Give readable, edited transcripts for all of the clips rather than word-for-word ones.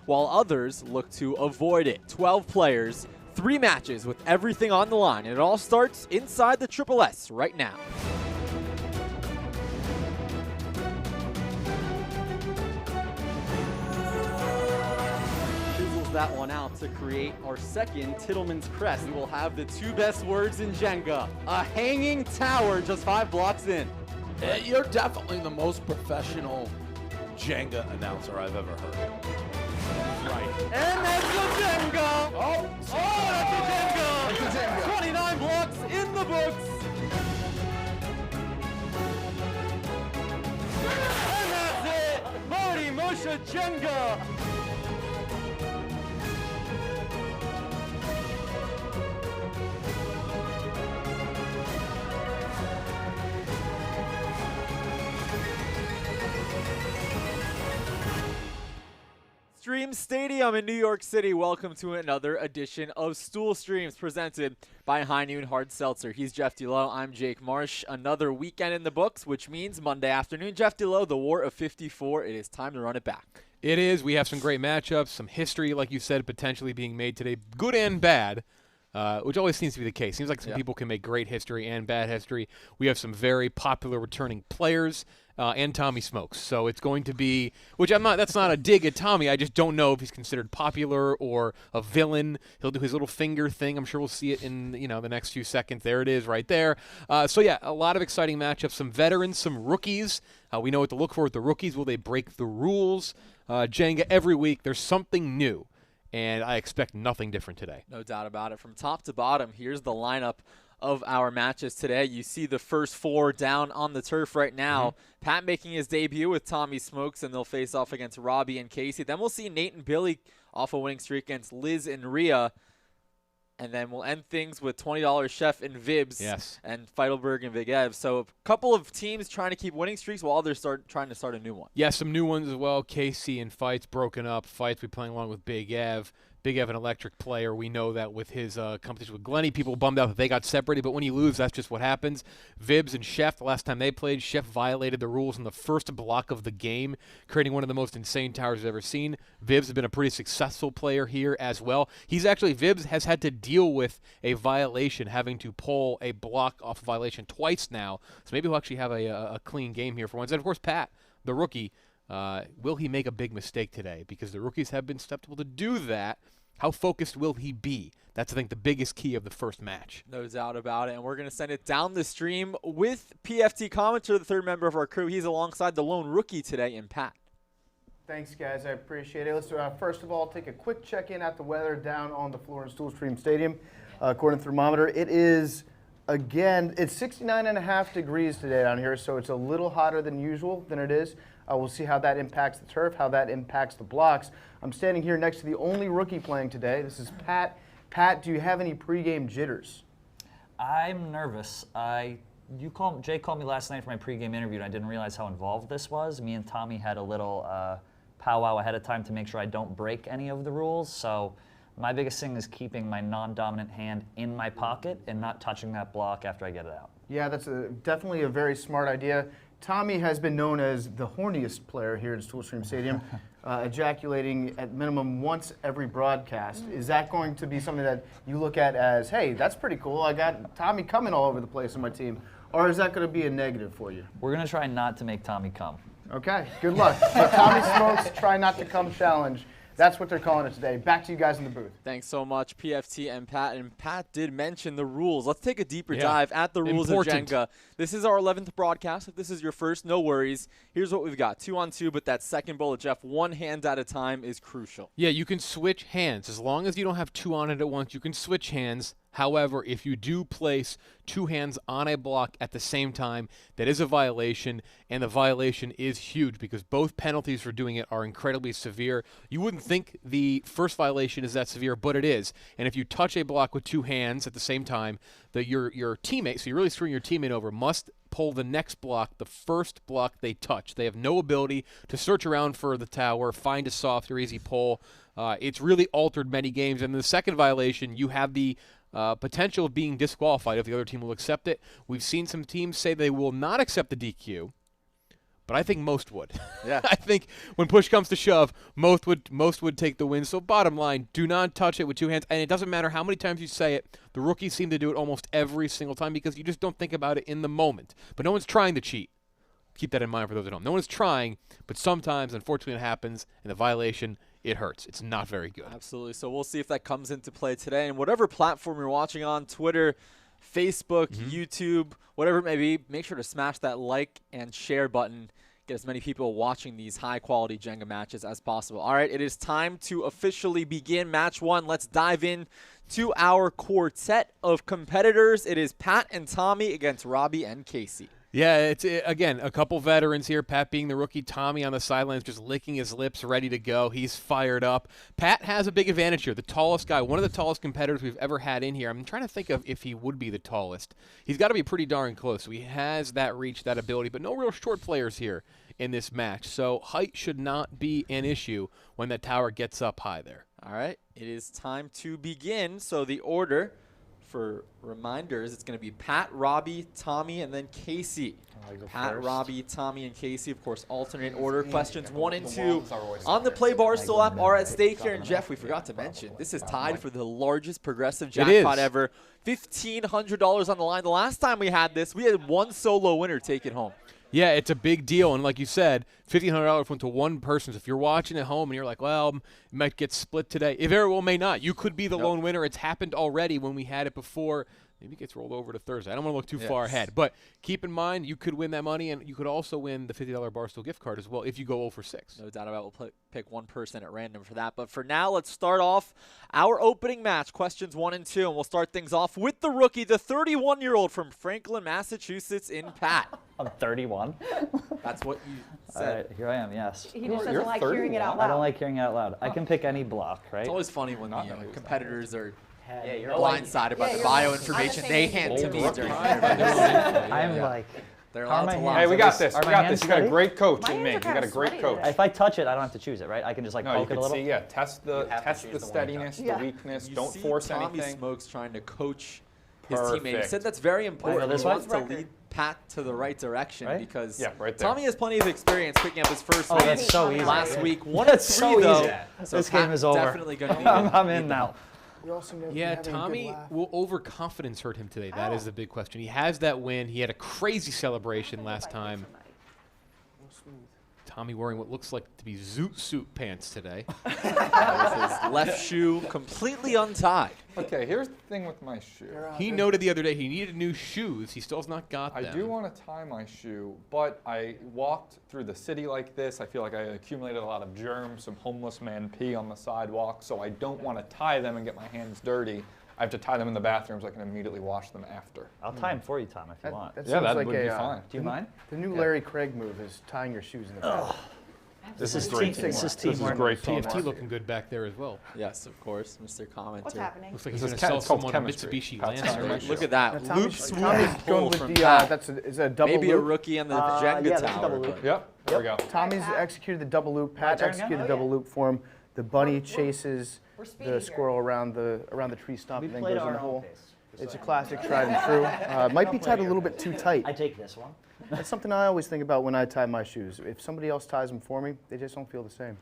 while others look to avoid it. 12 players, 3 matches with everything on the line, and it all starts inside the Triple S right now. That one out to create our second Tittleman's Crest. We will have the 2 best words in Jenga. A hanging tower just 5 blocks in. You're definitely the most professional Jenga announcer I've ever heard. Right. And that's the Jenga! Oh, that's the Jenga! 29 blocks in the books! And that's it! Marty Moshe Jenga! Stream Stadium in New York City. Welcome to another edition of Stool Streams presented by High Noon Hard Seltzer. He's Jeff Delow. I'm Jake Marsh. Another weekend in the books, which means Monday afternoon. Jeff Delow, the War of 54. It is time to run it back. It is. We have some great matchups, some history, like you said, potentially being made today, good and bad, which always seems to be the case. Seems like some people can make great history and bad history. We have some very popular returning players. And Tommy Smokes. So it's going to be, which that's not a dig at Tommy. I just don't know if he's considered popular or a villain. He'll do his little finger thing. I'm sure we'll see it in, the next few seconds. There it is right there. So yeah, a lot of exciting matchups. Some veterans, some rookies. We know what to look for with the rookies. Will they break the rules? Jenga, every week there's something new. And I expect nothing different today. No doubt about it. From top to bottom, here's the lineup of our matches today. You see the first 4 down on the turf right now. Pat making his debut with Tommy Smokes, and they'll face off against Robbie and Casey. Then we'll see Nate and Billy off a winning streak against Liz and Rhea. And then we'll end things with $20 Chef and Vibs and Feidelberg and Big Ev. So a couple of teams trying to keep winning streaks while others trying to start a new one. Yeah, some new ones as well. Casey and Fights broken up. Fights be playing along with Big Ev. Big Ev, an electric player. We know that with his competition with Glenny, people bummed out that they got separated, but when you lose, that's just what happens. Vibs and Chef, the last time they played, Chef violated the rules in the first block of the game, creating one of the most insane towers I've ever seen. Vibs has been a pretty successful player here as well. Vibs has had to deal with a violation, having to pull a block off a violation twice now, so maybe he'll actually have a clean game here for once. And, of course, Pat, the rookie, will he make a big mistake today? Because the rookies have been susceptible to do that. How focused will he be? That's, I think, the biggest key of the first match. No doubt about it. And we're going to send it down the stream with PFT Commenter, the third member of our crew. He's alongside the lone rookie today in Pat. Thanks, guys. I appreciate it. Let's first of all take a quick check-in at the weather down on the floor in Stool Stream Stadium. According to the thermometer, it is, again, it's 69.5 degrees today down here, so it's a little hotter than usual than it is. We'll see how that impacts the turf, how that impacts the blocks. I'm standing here next to the only rookie playing today. This is Pat. Pat, do you have any pregame jitters? I'm nervous. Jay called me last night for my pregame interview, and I didn't realize how involved this was. Me and Tommy had a little powwow ahead of time to make sure I don't break any of the rules. So my biggest thing is keeping my non-dominant hand in my pocket and not touching that block after I get it out. Yeah, that's definitely a very smart idea. Tommy has been known as the horniest player here at Stool Stream Stadium, ejaculating at minimum once every broadcast. Is that going to be something that you look at as, hey, that's pretty cool, I got Tommy coming all over the place on my team, or is that going to be a negative for you? We're going to try not to make Tommy come. Okay, good luck. But Tommy Smokes Try Not to Come Challenge. That's what they're calling it today. Back to you guys in the booth. Thanks so much, PFT and Pat. And Pat did mention the rules. Let's take a deeper dive at the rules of Jenga. This is our 11th broadcast. If this is your first, no worries. Here's what we've got. 2-on-2, but that second bullet, Jeff, one hand at a time is crucial. Yeah, you can switch hands. As long as you don't have 2 on it at once, you can switch hands. However, if you do place 2 hands on a block at the same time, that is a violation, and the violation is huge because both penalties for doing it are incredibly severe. You wouldn't think the first violation is that severe, but it is. And if you touch a block with 2 hands at the same time, your teammate, so you're really screwing your teammate over, must pull the next block, the first block they touch. They have no ability to search around for the tower, find a soft or easy pull. It's really altered many games. And the second violation, you have the potential of being disqualified if the other team will accept it. We've seen some teams say they will not accept the DQ, but I think most would. Yeah. I think when push comes to shove, most would take the win. So bottom line, do not touch it with 2 hands. And it doesn't matter how many times you say it. The rookies seem to do it almost every single time because you just don't think about it in the moment. But no one's trying to cheat. Keep that in mind for those at home. No one's trying, but sometimes, unfortunately, it happens, and the violation, it hurts. It's not very good. Absolutely. So we'll see if that comes into play today. And whatever platform you're watching on, Twitter, Facebook, YouTube, whatever it may be, make sure to smash that like and share button. Get as many people watching these high-quality Jenga matches as possible. All right, it is time to officially begin match 1. Let's dive in to our quartet of competitors. It is Pat and Tommy against Robbie and Casey. Yeah, it's again a couple veterans here. Pat being the rookie, Tommy on the sidelines just licking his lips, ready to go. He's fired up. Pat has a big advantage here. The tallest guy, one of the tallest competitors we've ever had in here. I'm trying to think of if he would be the tallest. He's got to be pretty darn close. So he has that reach, that ability, but no real short players here in this match. So height should not be an issue when that tower gets up high there. All right, it is time to begin. So the order for reminders, it's going to be Pat, Robbie, Tommy, and then Casey. Pat, first. Robbie, Tommy, and Casey, of course, alternate order. Questions 1 and 2 on the Play Barstool app are at stake here. And Jeff, we forgot to mention, this is tied for the largest progressive jackpot ever. $1,500 on the line. The last time we had this, we had one solo winner take it home. Yeah, it's a big deal, and like you said, $1,500 went to one person. So if you're watching at home and you're like, well, it might get split today, it very well may not. You could be the lone winner. It's happened already when we had it before. Maybe it gets rolled over to Thursday. I don't want to look too far ahead, but keep in mind you could win that money, and you could also win the $50 Barstool gift card as well if you go 0 for 6. No doubt about it. We'll pick one person at random for that. But for now, let's start off our opening match, questions 1 and 2, and we'll start things off with the rookie, the 31-year-old from Franklin, Massachusetts, in Pat. I'm 31. That's what you All said. right, here I am, yes. He just doesn't like hearing it out loud. I don't like hearing it out loud. I can pick any block, right? It's always funny when the competitors are you're blindsided by the bio information they hand to me during the interview. I'm like, They're How are allowed my to hands? lie. Hey, we got this. Are We my got hands this. You got a steady? great coach My in hands me. are You kinda got a great sweaty coach. today. if I touch it, I don't have to choose it, right? I can just like No, you poke it a can little. see. Yeah, test the steadiness, Yeah. the weakness. You Don't see force Tommy anything. Smokes trying to coach his teammate. He Perfect. said that's very important. this He way? wants to lead Pat to the right direction Right? because Yeah, right there. Tommy has plenty of experience picking up his first Oh, win that's so easy. last week. 1 That's and 3 so though. easy. So This Pat game is over. Definitely going to need I'm in now. You all seem to be Yeah, having a good Tommy laugh. will overconfidence hurt him today. That is the big question. He has that win. He had a crazy celebration last time. Tommy wearing what looks like to be zoot suit pants today. with his left shoe completely untied. Okay, here's the thing with my shoe. He noted the other day he needed new shoes. He still has not got I them. do want to tie my shoe, but I walked through the city like this. I feel like I accumulated a lot of germs, some homeless man pee on the sidewalk, so I don't want to tie them and get my hands dirty. I have to tie them in the bathroom so I can immediately wash them after. I'll tie him for you, Tom, if you want. That Yeah, sounds that like would be a, fine. Do you mind? The new Larry Craig move is tying your shoes in the back. This is great team. This is teamwork. This is teamwork. great PFT teamwork. looking good back there as well. Yes, of course, Mr. Commenter. What's happening? Looks like This he's is going to sell it's called someone a chemistry. Mitsubishi Pat's Lancer. not right sure. Look at that. Now, Loop swoop Tommy's and pull going with from the, Pat. is that a double Maybe a loop? rookie on the yeah, Jenga that's a tower. double loop. but- Yep, there we go. Tommy's executed the double loop. Pat turn again? executed Oh, the double yeah. loop for him. The bunny chases We're speedy the here. squirrel around the tree stump We and then played goes in our the own hole. pace. It's a classic, tried and true. Might be tied a little bit too tight. I take this one. That's something I always think about when I tie my shoes. If somebody else ties them for me, they just don't feel the same.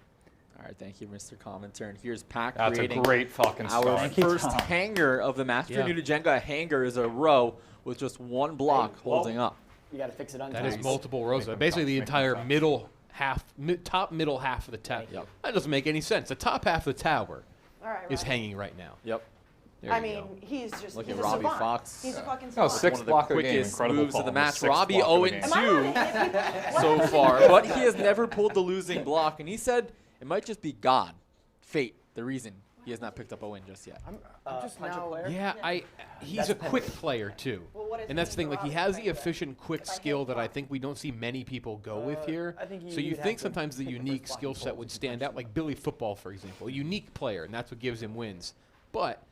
All right, thank you, Mr. Commenter. And here's Pat That's a creating great fucking our start. Thank you, first Tom. hanger of the match. If Yeah. you're new to Jenga, a hanger is a row with just one block holding up. You got to fix it on That time. is multiple rows. Basically, the entire middle half, top middle half of the tower. Yep. That doesn't make any sense. The top half of the tower All right, is Robbie. hanging right now. Yep. There I you mean, go. he's just Look he's at a Robbie savant. Fox. He's a fucking No, savant. six One of the block of the game. quickest Incredible moves of the call. match. Six Robbie block of the 0-2 game. so far, but he has never pulled the losing block, and he said it might just be God, fate, the reason he has not picked up a win just yet. I'm just punch a now. player? Yeah, he's a quick player too, Well, what is and that's the thing. Like he Robbie has the trying to- efficient, quick skill that I think we don't see many people go with here. I think So you you'd think have to sometimes the pick the unique first skill blocking set poles would if you stand punch out, like Billy Football, for example, a unique player, and that's what gives him wins. But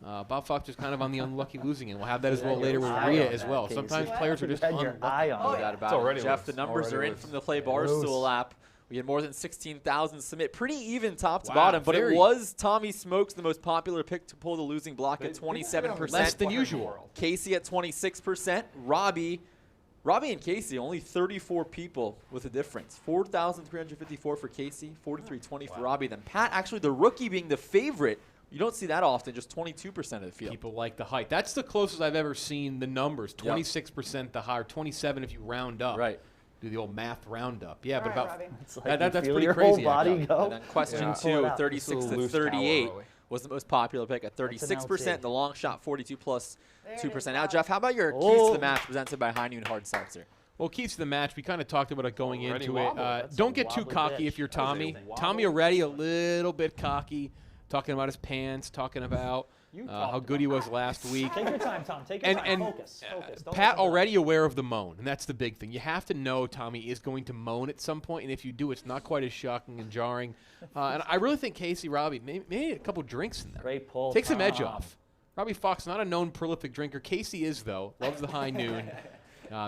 Bob Fox is kind of on the unlucky losing end. We'll have that as well later with eye Rhea on as that, well. Casey. Sometimes players are just Had your unlucky. eye No on it. doubt about It's already it. Jeff, loose. the numbers Already are in loose. from the Play Loose. Barstool app. We had more than 16,000 submit. Pretty even top to Wow, bottom, but very. it was Tommy Smokes, the most popular pick to pull the losing block at 27%. Less than usual. Casey at 26%. Robbie Robbie and Casey, only 34 people with a difference. 4,354 for Casey, 4,320 for Robbie. Then Pat, actually the rookie being the favorite. You don't see that often, just 22% of the field. People like the height. That's the closest I've ever seen the numbers. 26% the higher, 27 if you round up. Right. Do the old math roundup. Yeah, but All right, about Robbie. It's like that's you feel pretty your crazy. whole body actually. go. And then question Yeah. Pull it 2, out. 36 It's a to loose towel, 38 really. was the most popular pick at That's an 36%. LT. The long shot 42 plus There it 2%. is, Now, Rob. Jeff, how about your keys to Oh. the match presented by High Noon Hard Seltzer? Well, keys to the match, we kind of talked about it going Already into it. wobbled. That's Don't a get too wobbly cocky bitch. if you're That was a Tommy. wobble. Tommy already a little bit cocky, talking about his pants, talking about how good he was last week. Take your time, Tom. Take your time. And Focus. Focus. Don't Pat listen to already aware of the moan, and that's the big thing. You have to know Tommy is going to moan at some point, and if you do, it's not quite as shocking and jarring. And I really think Casey, Robbie, maybe a couple drinks in there. Great pull. Take some edge Tom. off. Robbie Fox, not a known prolific drinker. Casey is, though. Loves the High Noon.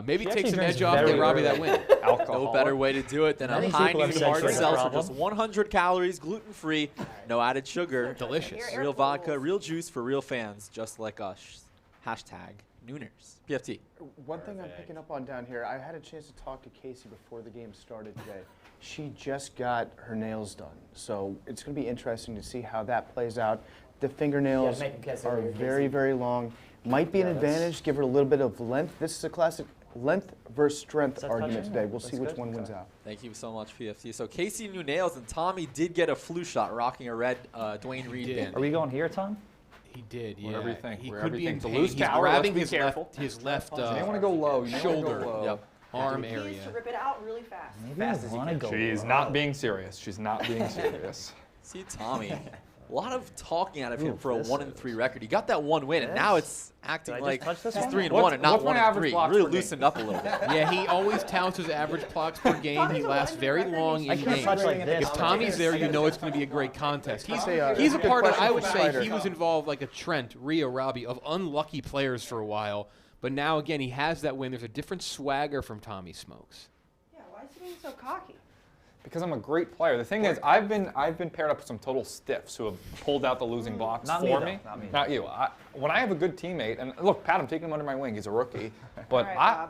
Maybe He take actually some drinks edge off, get very Robbie that early. win. Alcohol. No better way to do it than a Many High people have Noon said Hard drink Seltzer. problem. Just 100 calories, gluten-free, no added sugar. Delicious. Air Real quotes. vodka, real juice for real fans, just like us. Hashtag Nooners. PFT. One thing I'm picking up on down here, I had a chance to talk to Casey before the game started today. She just got her nails done, so it's going to be interesting to see how that plays out. The fingernails Yeah, make them kiss are earlier, very, Casey. very long. Might be an Yeah, that's- advantage, give her a little bit of length. This is a classic length versus strength Is that argument touching? today. We'll That's see which good? one wins Okay. out. Thank you so much, PFT. So Casey new nails, and Tommy did get a flu shot, rocking a red Dwayne Reed did. band. Are we going here, Tom? He did, yeah. Wherever you think, He wherever could you be in think. It's a pain. loose He's tower, grabbing let's be careful. his left You don't want to go low. You don't wanna shoulder. go low. Yep. arm He needs area. to rip it out really fast. Maybe Fast I as you want to can. go. She's not being serious. She's not being serious. See Tommy, a lot of talking out of him Ooh, for a this 1-3 record. He got that one win, and now it's acting Did I just like touch this he's one? 3-1 What's- and not what's my average 1-3. blocks Really per game? loosened up a little bit. Yeah, he always touts his average blocks per game. He Tommy's a lasts very 100 long I in can't games. touch like this. If Tommy's there, you know it's going to be a great contest. He's Say, a good part of, question I for would the say fighter. he was involved like a Trent, Rhea, Robbie, of unlucky players for a while. But now, again, he has that win. There's a different swagger from Tommy Smokes. Yeah, why is he being so cocky? Because I'm a great player. The thing is, I've been paired up with some total stiffs who have pulled out the losing blocks Not for me, me. though. Not me. Not you. When I have a good teammate, and look, Pat, I'm taking him under my wing. He's a rookie, but All right,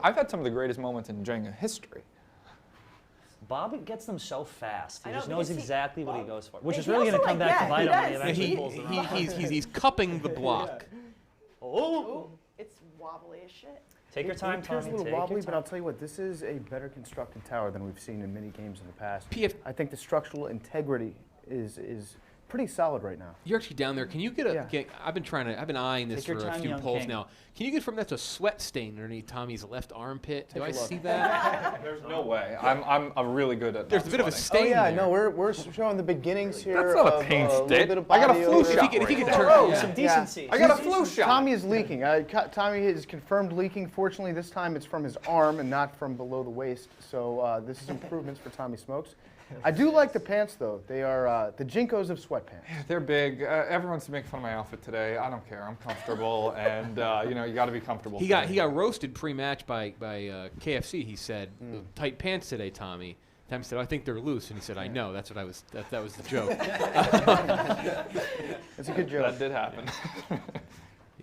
I've had some of the greatest moments in Jenga history. Bob gets them so fast. He I know, just knows because he- exactly what he goes for, which He is really also going to come like back that. to bite He him when he does. eventually pulls it off. He's cupping the block. Oh! It's wobbly as shit. Take your time, It appears Tommy. a little Take your wobbly, but time. I'll tell you what, this is a better constructed tower than we've seen in many games in the past. PF, I think the structural integrity is pretty solid right now. you're actually down there. Can you get a? Yeah. I've been eyeing this Take your for a time, few young polls king. now. Can you get from that's a sweat stain underneath Tommy's left armpit? Do Take I a look. see that? There's no way. I'm really good at. There's not a bit of a sweating. stain Oh yeah, there. no, we're showing the beginnings here. That's not a of, pain little stick. bit of I got a body flu odor. shot. If he could turn, Oh, yeah. some decency. I got a flu shot. Tommy is leaking. Tommy is confirmed leaking. Fortunately, this time it's from his arm and not from below the waist. So this is improvements for Tommy Smokes. I do like the pants though. They are the Jinkos of sweatpants. They're big. Everyone's making fun of my outfit today. I don't care. I'm comfortable, and you got to be comfortable. He got roasted pre-match by KFC. He said tight pants today, Tommy. Tommy said, I think they're loose, and he said, I know. That's what I was. That was the joke. It's a good joke. That did happen.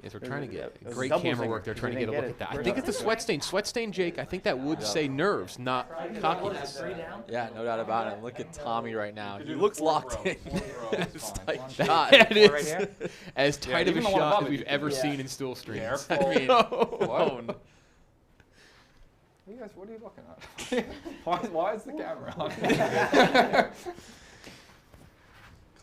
Yes, we're trying to get It was great double camera zinger, work. They're 'cause trying to you get a didn't look get at that. it. I think it's the sweat stain. Sweat stain, Jake. I think that would say nerves, not cockiness. Yeah, no doubt about it. Look at Tommy right now. He looks locked in. It's a tight One. shot. Yeah, it Right is here? as tight of a even the one shot above as it, we've you ever can- seen in Stool streams. Careful. I mean, What? You guys, what are you looking at? why is the camera on?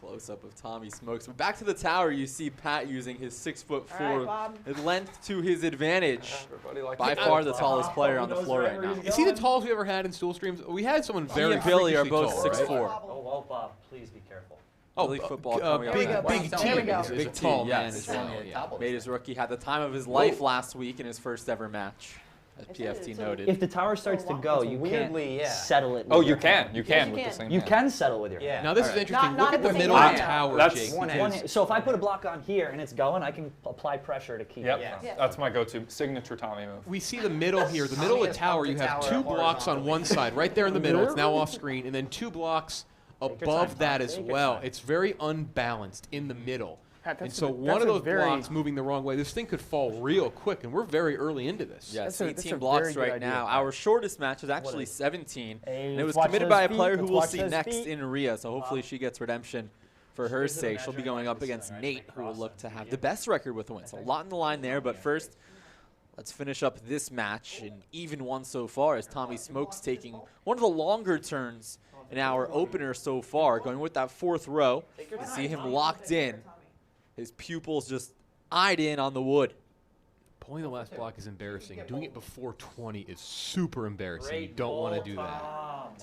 Close up of Tommy Smokes. But back to the tower, you see Pat using his 6'4" All right, Bob. length to his advantage. Everybody likes By it. far the tallest player on the floor right now. Is he the tallest we ever had in Stool streams? We had someone He very and Billy are freakishly both tall, right? 6'4". Oh, well, Bob, please be careful. Billy football coming up big, next. big There we T go. is a Big T, tall man yes. as well. Yeah. Made his rookie, had the time of his life last week in his first ever match, as It's PFT a- noted. If the tower starts to go, It's you weirdly, can't yeah. settle it. Oh, with you your hand. can. You can you with can. the same You hand. can settle with your Yeah. hand. Now this All is right. interesting. Not Look at at the the middle same of the time. tower, That's Jake. one because- hand. One hand. So if I put a block on here and it's going, I can apply pressure to keep Yep. it. Yeah. That's my go-to signature Tommy move. We see the middle here. The middle of the tower, you have 2 blocks on one side, right there in the middle. It's now off screen, and then 2 blocks your above time, that Tom. as Take your well. time. It's very unbalanced in the middle. Pat, And that's so a, one that's of a those very, blocks moving the wrong way, this thing could fall real quick, and we're very early into this. Yes, That's a 18 very blocks good right idea, now. Pat. Our shortest match is actually is- 17, Hey, and it was let's watch committed those by a feet. player who Let's we'll watch see those next feet. in Rhea, so hopefully she gets redemption for her sake. She'll be going up against Nate, who will look to have the best record with a win. So a lot in the line there, but first, let's finish up this match, an even one so far, as Tommy Smokes taking one of the longer turns in our opener so far, going with that fourth row. You see him locked in. His pupils just eyed in on the wood. Pulling the last block is embarrassing. Doing it before 20 is super embarrassing. You don't want to do that.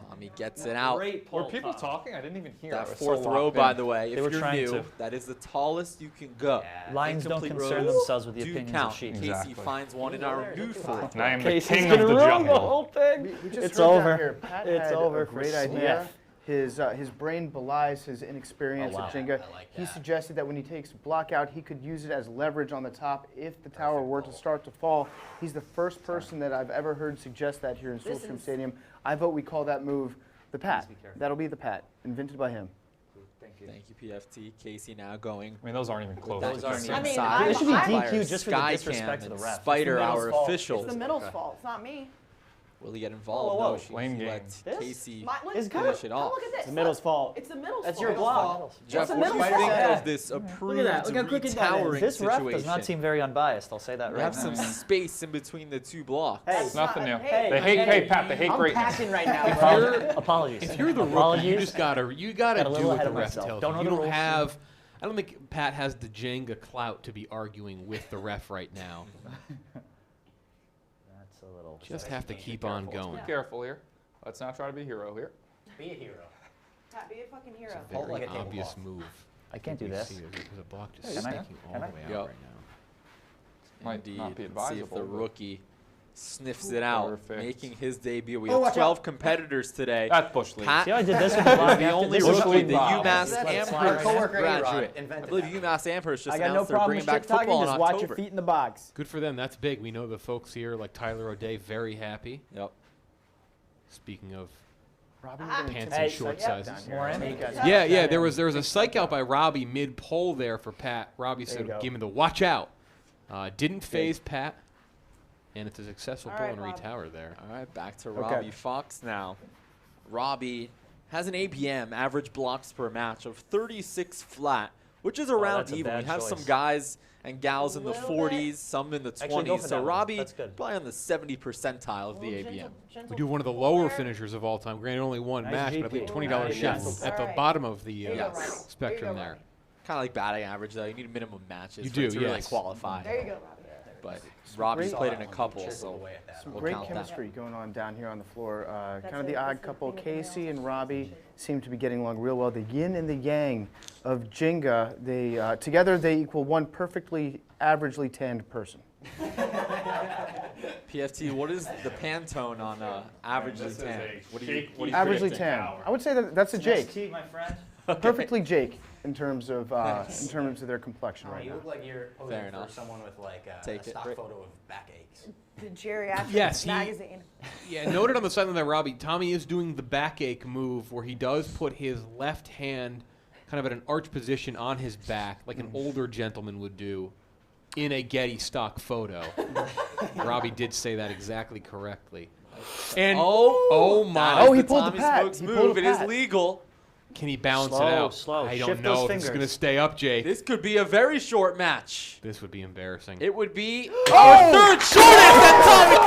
Tommy gets it out. Were people talking? I didn't even hear. That I was so fourth row, locked by in. the way, They were if you're trying new, to. that is the tallest you can go. Lions don't Incomplete concern rows themselves with the do opinions count. of sheep. Casey Exactly. finds one in our new fourth And I am the Casey's king gonna of the ruin the jungle. whole thing. We just It's heard over. down here. Pat It's had over a for great idea. Smith. His brain belies his inexperience Oh, wow. at Jenga. I like He that. suggested that when he takes a block out, he could use it as leverage on the top if the tower were to start to fall. He's the first person that I've ever heard suggest that here in This Stool is- Stadium. I vote we call that move the Pat. That'll be the Pat, invented by him. Thank you, PFT. Casey now going. I mean, those aren't even close. Those to aren't the even I mean, side. They should be DQ just for the Skycam disrespect to the and ref. Spider, It's the our middle's fault. official. It's the middle's fault. It's not me. Will he get involved? Whoa, whoa, No, whoa. she Blame game. let This? Casey It's good. finish it Oh, off. look at this. It's the middle's fault. It's the middle's That's fault. your block. Jeff, the what do you middle's think fault. of this approved Look at that. Look how quick it got in. retowering This ref situation? does not seem very unbiased. I'll say that We right have now. some space in between the two blocks. Hey, That's Nothing not- new. hey, They hate, hey, Pat, they hate I'm greatness. packing right now, If bro. you're Apologies. If you're the rookie, you Apologies. just gotta Got a do little what ahead the of ref myself. tells Don't you. know You the don't rules. have. I don't think Pat has the Jenga clout to be arguing with the ref right now. That's a little. Just have to keep on going. Be careful here. Let's not try to be hero here. Be a hero. Pat, be a fucking hero. Very like a table obvious cloth. move. I can't do We this. see there's a block just Can I? sticking all Can the I? way Yep. out right now. Might Indeed. not be Let's see if the advisable, but- rookie sniffs it out, Perfect. making his debut. We Oh, have watch 12 out. competitors today. That's bush league. Pat See how I did this with the block? is the after? only This is rookie, league the foul. UMass Let it slide Amherst right now. graduate. invented I believe that. UMass Amherst just I got no announced they're problem bringing with back shit talking. football in Just watch your October. feet in the box. Good for them. That's big. We know the folks here like Tyler O'Day very happy. Yep. Speaking of Robbie Ah. with an pants intensive and short psych out sizes. down here. More in? You guys- Yeah, there was a psych out by Robbie mid pole there for Pat. Robbie There you said, go. "Give me the watch out." Didn't phase Pat, and it's a successful All pull right, and Rob. retower there. All right, back to Okay. Robbie Fox now. Robbie has an ABM, average blocks per match, of 36 flat, which is around that's a even. We bad have some choice. guys and gals in the Little 40s, some in the Actually, 20s. go for So that one. Robbie, That's good. probably on the 70 percentile of the ABM. We do one of the lower finishers of all time. Granted, only one Nice match, but I think GP. $20 Nice. chef Yes. at the All right. bottom of the There you go, Yes. Robbie. spectrum There you go, there. Robbie. Kind of like batting average, though. You need minimum matches You for do, it to really yes. qualify. There you go, Robbie. But Robbie's great- played in a couple, so Some we'll great count that. chemistry going on down here on the floor. That's Kind of the it. odd That's the couple. thing with the Casey males. and Robbie seem to be getting along real well. The yin and the yang of Jenga. They together they equal one perfectly averagely tanned person. PFT, what is the Pantone on averagely 10? What do you Averagely predicting? 10. I would say that's a Jake. Tea, my friend. Perfectly Jake in terms of their complexion right You now. look like you're Fair posing for enough. someone with like a Take it, stock Rick. photo of backaches. The geriatric Yes, he- magazine. Yeah, noted on the sideline that Robbie, Tommy is doing the backache move where he does put his left hand kind of at an arch position on his back, like an older gentleman would do in a Getty stock photo. Robbie did say that exactly correctly. And oh my! That is he the pulled the Tommy Pat. Smokes He pulled move. a It is Pat. legal. Can he balance Slow, it out? slow. I don't Shift know those if it's going to fingers. stay up, Jake. This could be a very short match. This would be embarrassing. It would be our third shortest, and Tommy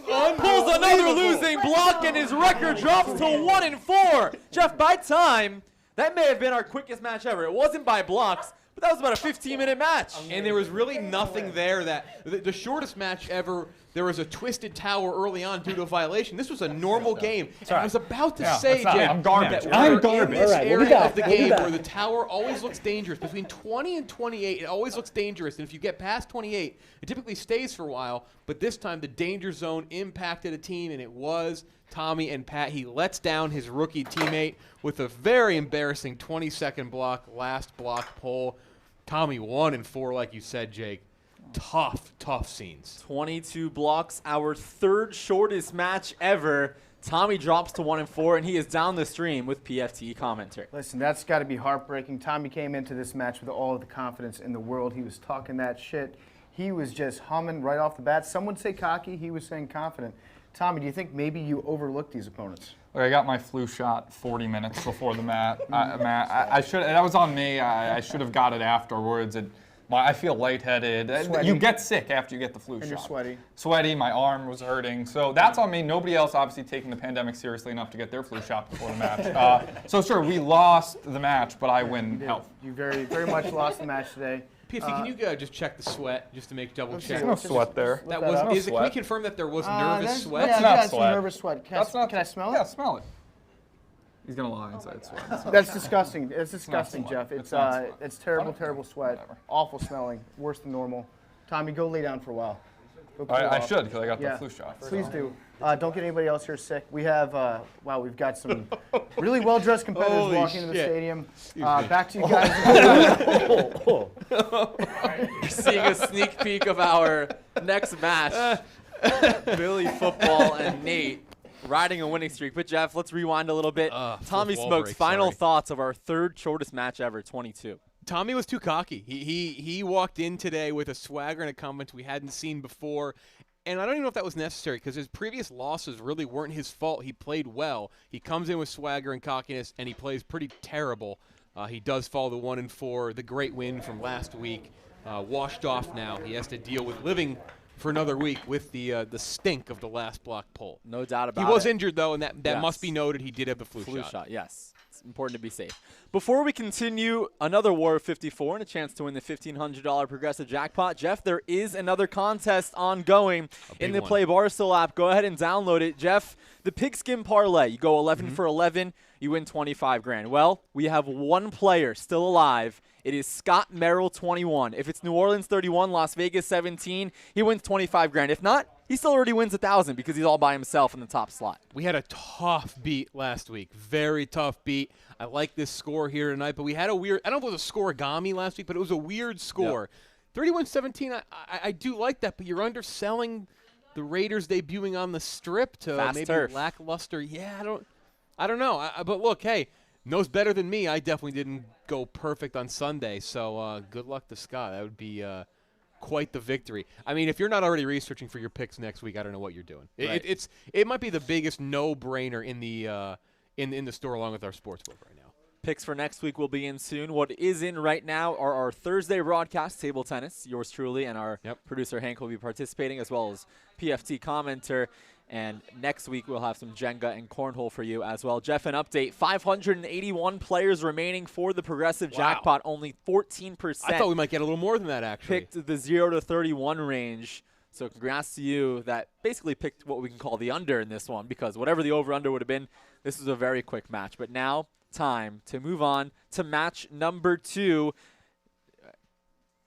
Smokes pulls another losing block, and his record drops to 1-4. Jeff, by time, that may have been our quickest match ever. It wasn't by blocks, but that was about a 15-minute match. And there was really nothing there that the shortest match ever. There was a twisted tower early on due to a violation. This was a normal game. And I was about to say, it's not. Jim, I'm garbage. that I'm we're garbage. in this All right, we'll be area back. of the We'll be game back. where the tower always looks dangerous. Between 20 and 28, it always looks dangerous. And if you get past 28, it typically stays for a while. But this time, the danger zone impacted a team, and it was Tommy and Pat. He lets down his rookie teammate with a very embarrassing 20-second block, last block pull. Tommy 1-4, like you said, Jake. Tough scenes. 22 blocks, our third shortest match ever. Tommy drops to 1-4, and he is down the stream with PFT commentary. Listen, that's got to be heartbreaking. Tommy came into this match with all of the confidence in the world. He was talking that shit. He was just humming right off the bat. Some would say cocky. He was saying confident. Tommy, do you think maybe you overlooked these opponents? Look, I got my flu shot 40 minutes before the match. I should. That was on me. I should have got it afterwards. I feel lightheaded. Sweaty. You get sick after you get the flu shot. And you're sweaty. Sweaty. My arm was hurting. So that's on me. Nobody else obviously taking the pandemic seriously enough to get their flu shot before the match. So sure, we lost the match, but I win health. You very, very much lost the match today. PFT, can you just check the sweat just to make double check? There's no sweat there. That Look was. that up. Is it, can we Sweat. confirm that there was nervous sweat? Yeah, That's you not got some sweat. nervous sweat. Can I smell it? Yeah, smell it. He's gonna lie and say it's sweat. That's disgusting. It's disgusting, sweat. Jeff. It's not sweat. It's terrible, terrible sweat. Whatever. Awful smelling. Worse than normal. Tommy, go lay down for a while. Go cool I off. should because I got Yeah. the flu shot. Please do. Don't get anybody else here sick. We have, wow, we've got some really well-dressed competitors Holy walking into the shit. stadium. Back to you guys. You're seeing a sneak peek of our next match. Billy Football and Nate riding a winning streak. But, Jeff, let's rewind a little bit. Tommy fourth wall Smokes, break, final sorry. thoughts of our third shortest match ever, 22. Tommy was too cocky. He walked in today with a swagger and a confidence we hadn't seen before. And I don't even know if that was necessary because his previous losses really weren't his fault. He played well. He comes in with swagger and cockiness, and he plays pretty terrible. He does fall to 1-4. The great win from last week washed off now. He has to deal with living for another week with the stink of the last block pull. No doubt about it. He was injured, though, and that Yes. must be noted. He did have the flu Flu shot. shot, yes. It's important to be safe. Before we continue, another War of 54 and a chance to win the $1,500 Progressive Jackpot. Jeff, there is another contest ongoing in the one. Play Barstool app. Go ahead and download it. Jeff, the Pigskin Parlay. You go 11 for 11, you win 25 grand. Well, we have one player still alive. It is Scott Merrill, 21. If it's New Orleans 31, Las Vegas 17, he wins 25 grand. If not, he still already wins 1,000 because he's all by himself in the top slot. We had a tough beat last week. Very tough beat. I like this score here tonight, but we had a weird – I don't know if it was a scoregami last week, but it was a weird score. 31-17, I do like that, but you're underselling the Raiders debuting on the Strip to Fast maybe turf. lackluster. Yeah, I don't know. But look, hey, knows better than me. I definitely didn't go perfect on Sunday, so good luck to Scott. That would be quite the victory. I mean, if you're not already researching for your picks next week, I don't know what you're doing. Right. It might be the biggest no-brainer in the store along with our sportsbook right now. Picks for next week will be in soon. What is in right now are our Thursday broadcast, table tennis. Yours truly and our producer Hank will be participating, as well as PFT commenter. And next week we'll have some Jenga and Cornhole for you as well. Jeff, an update. 581 players remaining for the Progressive Jackpot. Only 14%. I thought we might get a little more than that, actually. Picked the 0 to 31 range. So congrats to you that basically picked what we can call the under in this one, because whatever the over-under would have been, this was a very quick match. But now, time to move on to match number 2.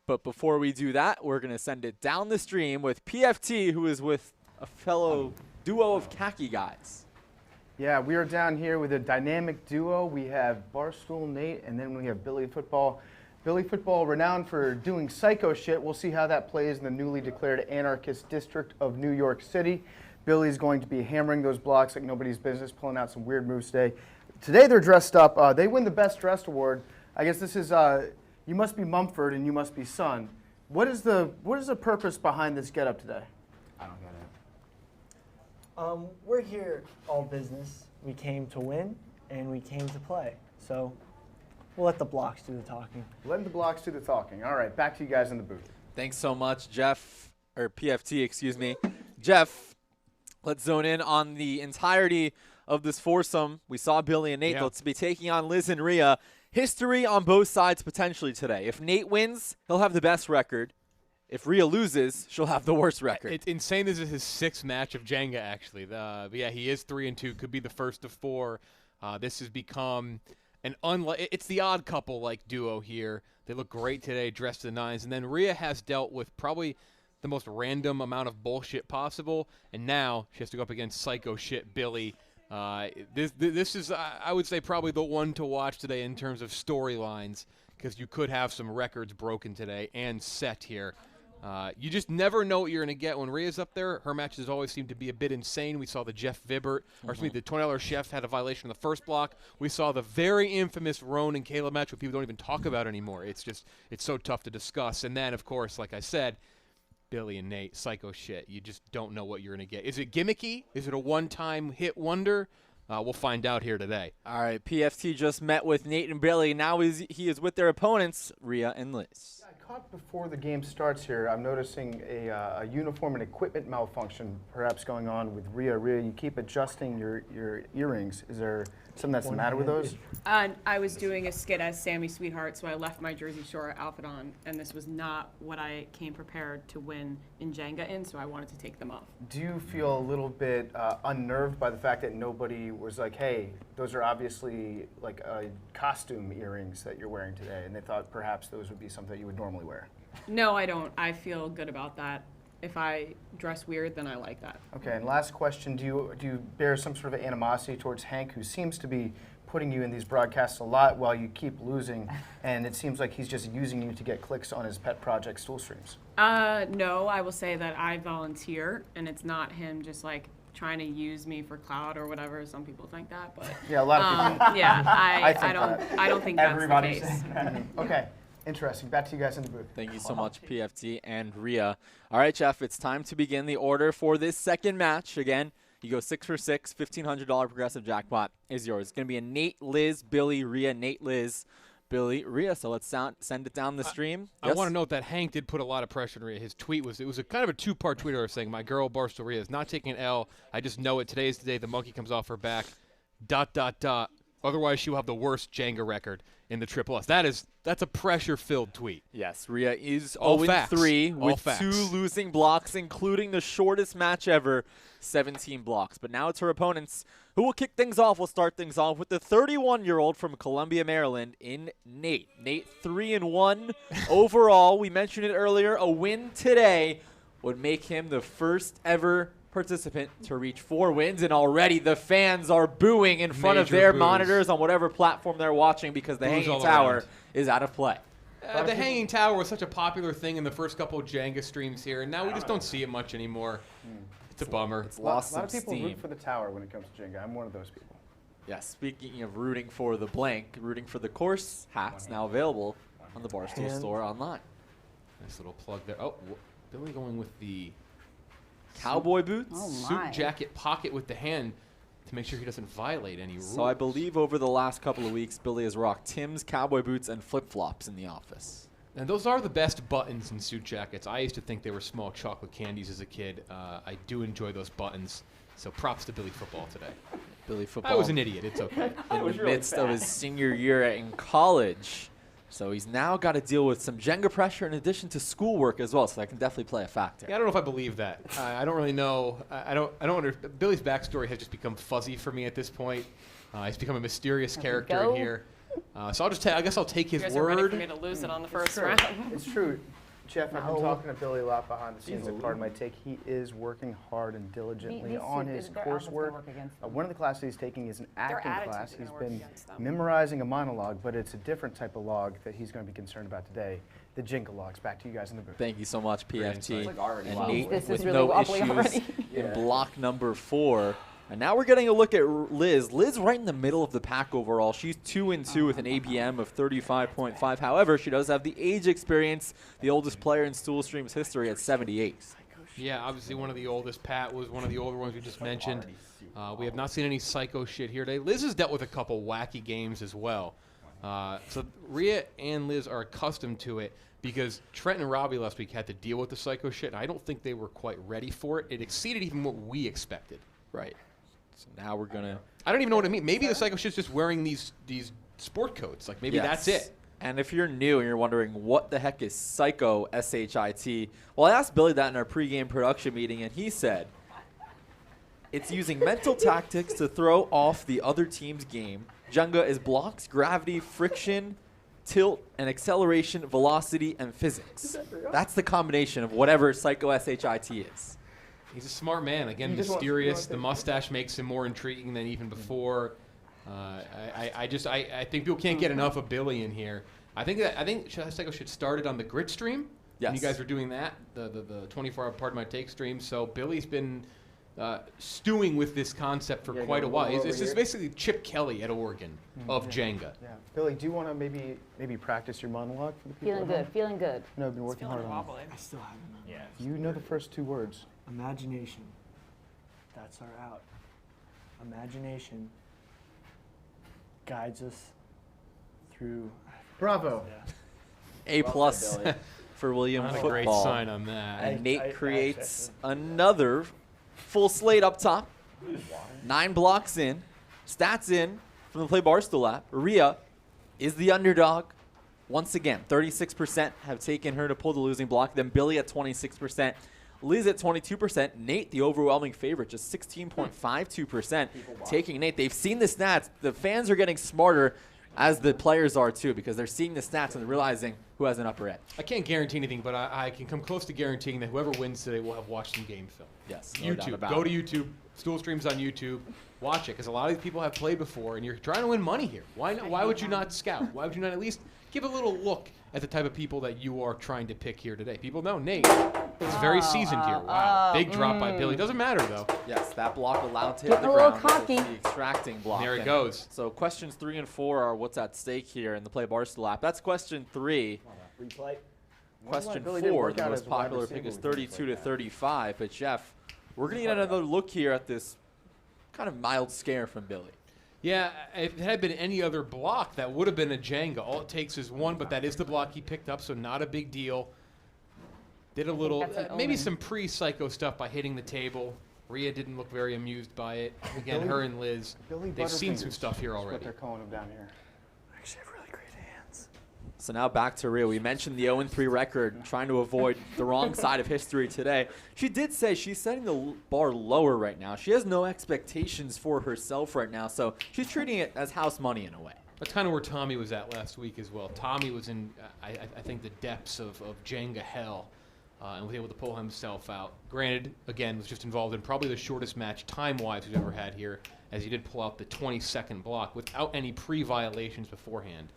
But before we do that, we're going to send it down the stream with PFT, who is with a fellow duo of khaki guys. Yeah, we are down here with a dynamic duo. We have Barstool Nate, and then we have Billy Football. Billy Football, renowned for doing psycho shit. We'll see how that plays in the newly declared anarchist district of New York City. Billy's going to be hammering those blocks like nobody's business, pulling out some weird moves today. Today they're dressed up. They win the Best Dressed Award. I guess this is You Must Be Mumford and You Must Be Son. What is the purpose behind this getup today? I don't get it. We're here all business. We came to win, and we came to play. So we'll let the blocks do the talking. Letting the blocks do the talking. All right, back to you guys in the booth. Thanks so much, Jeff, or PFT, excuse me. Jeff, let's zone in on the entirety of this foursome. We saw Billy and Nate. Let's be taking on Liz and Rhea. History on both sides potentially today. If Nate wins, he'll have the best record. If Rhea loses, she'll have the worst record. It's insane. This is his 6th match of Jenga, actually. But yeah, he is 3-2. Could be the first of 4. This has become an it's the odd couple like duo here. They look great today, dressed to the nines. And then Rhea has dealt with probably the most random amount of bullshit possible. And now she has to go up against psycho shit Billy. This is, I would say, probably the one to watch today in terms of storylines, because you could have some records broken today and set here. You just never know what you're going to get when Rhea's up there. Her matches always seem to be a bit insane. We saw the Jeff Vibert, or excuse me, the $20 Chef had a violation in the first block. We saw the very infamous Roan and Caleb match, which people don't even talk about anymore. It's so tough to discuss. And then, of course, like I said, Billy and Nate, psycho shit. You just don't know what you're going to get. Is it gimmicky? Is it a one-time hit wonder? We'll find out here today. All right, PFT just met with Nate and Billy. Now he is with their opponents, Rhea and Liz. I caught before the game starts here, I'm noticing a uniform and equipment malfunction perhaps going on with Rhea. Rhea, you keep adjusting your earrings. Is there something that's the matter with those? I was doing a skit as Sammy Sweetheart, so I left my Jersey Shore outfit on, and this was not what I came prepared to win in Jenga in, so I wanted to take them off. Do you feel a little bit unnerved by the fact that nobody was like, hey, those are obviously like costume earrings that you're wearing today, and they thought perhaps those would be something that you would normally wear? No, I don't. I feel good about that. If I dress weird, then I like that. Okay, and last question, do you bear some sort of animosity towards Hank, who seems to be putting you in these broadcasts a lot while you keep losing, and it seems like he's just using you to get clicks on his pet project Stool streams? No, I will say that I volunteer, and it's not him just like trying to use me for clout or whatever. Some people think that, but yeah, a lot of people. Yeah, I I don't think that's the Everybody's case. saying that. Okay, interesting. Back to you guys in the booth. Thank you so much, PFT and Rhea. All right, Jeff, it's time to begin the order for this second match. Again, you go 6 for 6, $1,500 progressive jackpot is yours. It's going to be a Nate, Liz, Billy, Rhea, Nate, Liz, Billy, Rhea. So let's send it down the stream. I want to note that Hank did put a lot of pressure on Rhea. His tweet was a kind of a two-part tweet where saying, "My girl Barstool Rhea is not taking an L. I just know it. Today is the day the monkey comes off her back. ... Otherwise, she will have the worst Jenga record in the Triple S." That's a pressure-filled tweet. Yes, Rhea is All 0-3 All with facts. 2 losing blocks, including the shortest match ever, 17 blocks. But now it's her opponents who will kick things off. We'll start things off with the 31-year-old from Columbia, Maryland, in Nate. Nate 3-1 overall. We mentioned it earlier. A win today would make him the first ever participant to reach 4 wins, and already the fans are booing in front of Major their boos. monitors on whatever platform they're watching because the Boos Hanging all Tower around. is out of play. The Hanging Tower was such a popular thing in the first couple of Jenga streams here, and now we just don't see it much anymore. It's a bummer. It's A lost lot of some people steam. root for the tower when it comes to Jenga. I'm one of those people. Yes, speaking of rooting for the blank, rooting for the course hats now available on the Barstool store online. Nice little plug there. Oh, Billy going with the Cowboy boots. suit jacket pocket with the hand to make sure he doesn't violate any rules. So I believe over the last couple of weeks, Billy has rocked Tim's cowboy boots and flip-flops in the office. And those are the best buttons in suit jackets. I used to think they were small chocolate candies as a kid. I do enjoy those buttons. So props to Billy Football today. Billy football. I was an idiot. It's okay. in the midst of his senior year in college. So he's now got to deal with some Jenga pressure in addition to schoolwork as well. So that can definitely play a factor. Yeah, I don't know if I believe that. I don't really know. I don't understand. Billy's backstory has just become fuzzy for me at this point. He's become a mysterious character in here. So I guess I'll take his You guys are ready for word. me to lose it on the first True. round. It's true. Jeff, I've been talking to Billy a lot behind the scenes at Pardon My Take. He is working hard and diligently on his coursework. One of the classes he's taking is an acting attitudes class. are He's gonna work been against them. memorizing a monologue, but it's a different type of log that he's going to be concerned about today. The Jenga logs. Back to you guys in the booth. Thank you so much, PFT. It's like already and wow. Nate This is with really no wobbly issues already. in block number 4. And now we're getting a look at Liz. Liz right in the middle of the pack overall. She's 2-2 with an ABM of 35.5. However, she does have the age experience, the oldest player in Stool Stream's history at 78. Yeah, obviously one of the oldest. Pat was one of the older ones we just mentioned. We have not seen any psycho shit here today. Liz has dealt with a couple wacky games as well. So Rhea and Liz are accustomed to it because Trent and Robbie last week had to deal with the psycho shit, and I don't think they were quite ready for it. It exceeded even what we expected. Right. So now we're going to... I don't even know what it means. Maybe the psycho shit's just wearing these sport coats. Like maybe that's it. And if you're new and you're wondering what the heck is Psycho, S-H-I-T, well, I asked Billy that in our pregame production meeting, and he said it's using mental tactics to throw off the other team's game. Jenga is blocks, gravity, friction, tilt, and acceleration, velocity, and physics. That's the combination of whatever Psycho, S-H-I-T is. He's a smart man. Again, You just want- mysterious. The mustache makes him more intriguing than even before. I think people can't get enough of Billy in here. I think Psycho should started on the Grit stream. Yes. And you guys are doing that, the 24-hour Pardon My Take stream. So Billy's been stewing with this concept for Yeah, quite a go while. over It's here. basically Chip Kelly at Oregon of Jenga. Yeah. Billy, do you want to maybe practice your monologue for the people? Feeling at good, home? feeling good. No, I've been working hard on wobbly. I still haven't. Yeah. it. You know the first 2 words. Imagination. That's our out. Imagination guides us through. Bravo. A plus for William Not a football. great sign on that. And I- Nate I- creates another full slate up top. 9 blocks in. Stats in from the Play Barstool app. Rhea is the underdog. Once again, 36% have taken her to pull the losing block. Then Billy at 26%. Liz at 22%. Nate, the overwhelming favorite, just 16.52%. Taking Nate. They've seen the stats. The fans are getting smarter, as the players are too, because they're seeing the stats and they're realizing who has an upper edge. I can't guarantee anything, but I can come close to guaranteeing that whoever wins today will have watched some game film. Yes, no doubt YouTube. about Go it. to YouTube. Stool streams on YouTube. Watch it, because a lot of these people have played before, and you're trying to win money here. Why would you not scout? Why would you not at least give a little look at the type of people that you are trying to pick here today? People know Nate is very seasoned here. Wow, big drop by Billy. Doesn't matter though. Yes, that block allowed to hit Getting the a little ground. cocky. The extracting block. There it And goes. So questions 3 and 4 are what's at stake here in the Play Barstool app. That's question 3. Replay. Question Billy didn't 4, work the out most as a wide popular pick receiver is with games 32 like to that. 35. But Jeff, we're gonna get another look here at this kind of mild scare from Billy. Yeah, if it had been any other block, that would have been a Jenga. All it takes is one, but that is the block he picked up, so not a big deal. Did a little, that's an maybe omen. some pre-psycho stuff by hitting the table. Rhea didn't look very amused by it. Again, her and Liz, Billy they've seen some Butterfingers stuff here is what already. they're calling him down here. Actually, I have really great hands. So now back to Rhea. We mentioned the 0-3 record, trying to avoid the wrong side of history today. She did say she's setting the bar lower right now. She has no expectations for herself right now, so she's treating it as house money in a way. That's kind of where Tommy was at last week as well. Tommy was in, I think, the depths of Jenga hell and was able to pull himself out. Granted, again, was just involved in probably the shortest match time-wise we've ever had here, as he did pull out the 22nd block without any pre-violations beforehand.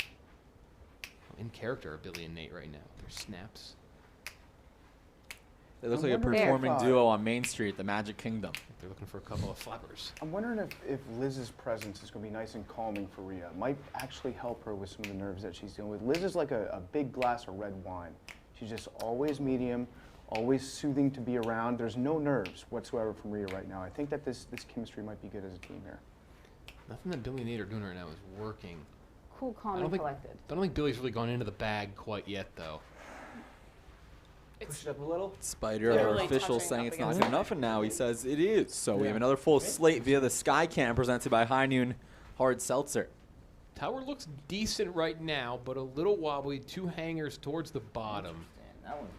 In character are Billy and Nate right now. Their snaps. They look I'm like a wondering if, performing duo on Main Street, the Magic Kingdom. They're looking for a couple of flappers. I'm wondering if Liz's presence is going to be nice and calming for Rhea. Might actually help her with some of the nerves that she's dealing with. Liz is like a big glass of red wine. She's just always medium, always soothing to be around. There's no nerves whatsoever from Rhea right now. I think that this chemistry might be good as a team here. Nothing that Billy and Nate are doing right now is working. Cool, calm, I and don't collected. think Billy's really gone into the bag quite yet, though. Push it up a little. Spider, our Literally official, touching saying up it's not against good it. enough, and now he says it is. So we Yeah. have another full slate via the Skycam presented by High Noon Hard Seltzer. Tower looks decent right now, but a little wobbly. 2 hangers towards the bottom. That one's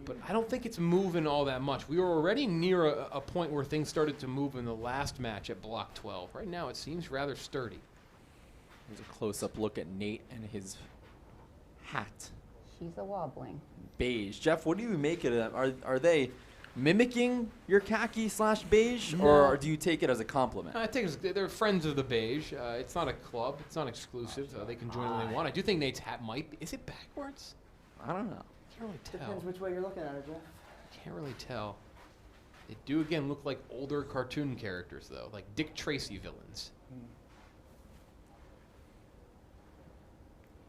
But I don't think it's moving all that much. We were already near a point where things started to move in the last match at Block 12. Right now, it seems rather sturdy. Here's a close-up look at Nate and his hat. She's a wobbling. Beige. Jeff, what do you make of them? Are they mimicking your khaki/beige, or do you take it as a compliment? I think they're friends of the beige. It's not a club. It's not exclusive. They can join when they want. I do think Nate's hat might be. Is it backwards? I don't know. Can't really tell. Depends which way you're looking at it, Jeff. Can't really tell. They do again look like older cartoon characters though, like Dick Tracy villains.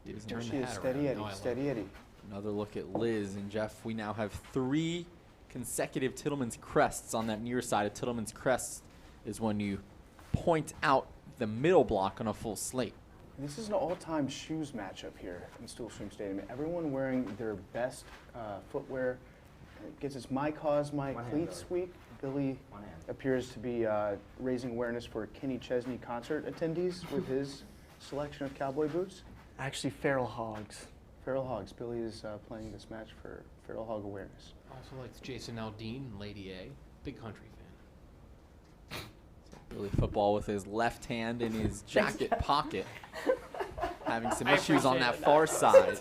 Didn't turn She the is hat steady around. Eddie, No, I like steady it. Eddie. Another look at Liz and Jeff. We now have 3 consecutive Tittleman's crests on that near side. A Tittleman's crest is when you point out the middle block on a full slate. This is an all-time shoes matchup here in Stool Stream Stadium. Everyone wearing their best footwear. It gets its My Cause, My One hand, Cleats week. Billy One hand. appears to be raising awareness for Kenny Chesney concert attendees with his selection of cowboy boots. Actually, feral hogs. Feral Hogs. Billy is playing this match for Feral Hog awareness. Also likes Jason Aldean and Lady A. Big country fan. Billy football with his left hand in his jacket pocket. Having some issues on that far side.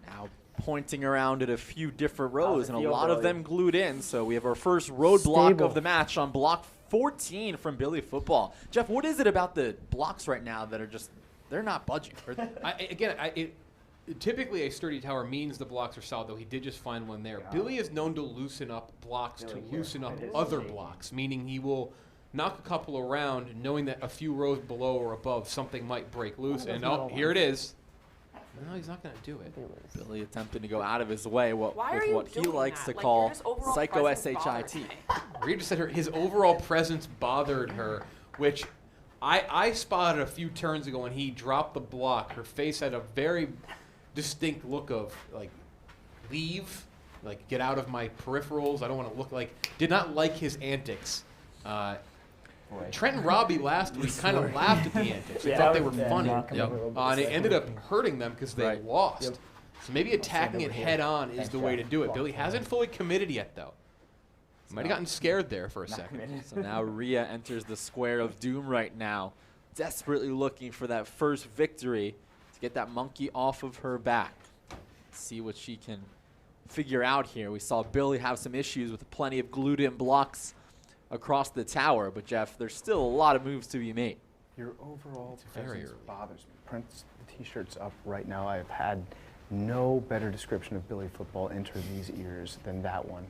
Now pointing around at a few different rows, and a feel, lot of Billy? them glued in. So we have our first roadblock Stable. of the match on block 14 from Billy football. Jeff, what is it about the blocks right now that are just, they're not budging? Or typically a sturdy tower means the blocks are solid, though he did just find one there. Billy is known to loosen up blocks to loosen up other blocks, meaning he will knock a couple around knowing that a few rows below or above something might break loose, and here it is. No, he's not going to do it. Billy attempting to go out of his way with Why are what you he doing likes that? to Like, call your just overall psycho presence bothers SHIT. me. Rhea just said his overall presence bothered her, which I spotted a few turns ago when he dropped the block. Her face had a very distinct look of, like, leave, like, get out of my peripherals. I don't want to look like, did not like his antics. Trent and Robbie last week kind of laughed at the antics. They thought they were funny. And it ended up hurting them because they lost. So maybe attacking it head on is the way to do it. Billy hasn't fully committed yet, though. Might have gotten scared there for a second. So now Rhea enters the square of doom right now, desperately looking for that first victory to get that monkey off of her back. See what she can figure out here. We saw Billy have some issues with plenty of glued-in blocks across the tower, but Jeff, there's still a lot of moves to be made. Your overall very presence early. bothers me. Print the T-shirts up right now. I have had no better description of Billy football enter these ears than that one.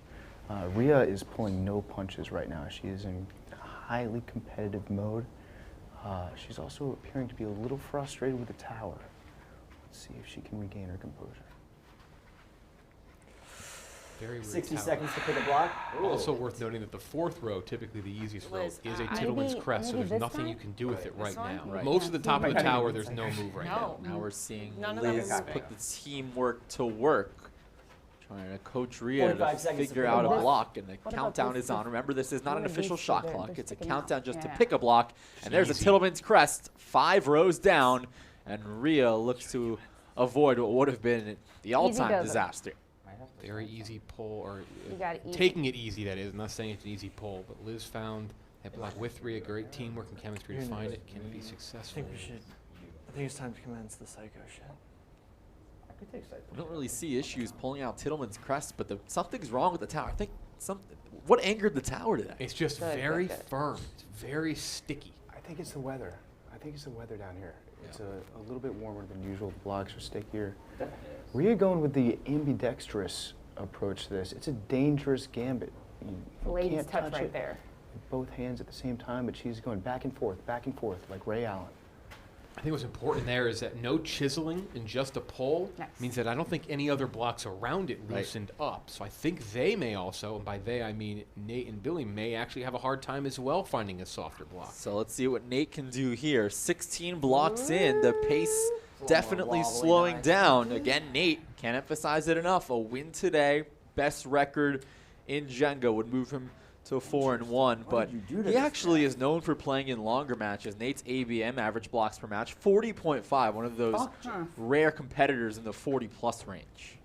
Rhea is pulling no punches right now. She is in highly competitive mode. She's also appearing to be a little frustrated with the tower. Let's see if she can regain her composure. Very rude 60 tower. seconds to pick a block. Also worth noting that the fourth row, typically the easiest row, Liz, is a maybe- Tittleman's crest, so maybe there's this nothing time? you can do with it right one? now. Right. Most of the top of the Yeah. tower, there's no move right No. now. Now we're seeing None of them Liz are put the teamwork to work, trying to coach Rhea 45 to seconds to figure pick a out a block. block, and the What about countdown this is on. Remember, this is not an one of official these two shot there, clock. just It's a sticking out? countdown just to Yeah. pick a block, and there's a Easy. Tittleman's crest, 5 rows down, and Rhea looks to avoid what would have been the all-time does it. disaster. Very easy pull, or You got it easy. taking it easy, that is. I'm not saying it's an easy pull, but Liz found that block with Rhea, great teamwork and chemistry to You're find nice. it. Can it be I successful? think we should. I think it's time to commence the psycho shit. I could take side We don't really see issues pulling out Tittleman's crest, but something's wrong with the tower. I think what angered the tower today? It's just Good, very good, good. firm. It's very sticky. I think it's the weather. I think it's the weather down here. It's a little bit warmer than usual. The blocks are stickier. Rhea going with the ambidextrous approach to this. It's a dangerous gambit. You Ladies can't touch right it there. with both hands at the same time, but she's going back and forth, like Ray Allen. I think what's important there is that no chiseling and just a pull Nice. means that I don't think any other blocks around it Right. loosened up. So I think they may also, and by they I mean Nate and Billy, may actually have a hard time as well finding a softer block. So let's see what Nate can do here. 16 blocks in, the pace definitely wobbly slowing nice. down. Again, Nate, can't emphasize it enough. A win today, best record in Jenga would move him to 4-1, but did you do to he this actually is known for playing in longer matches. Nate's ABM average blocks per match, 40.5, one of those rare competitors in the 40-plus range.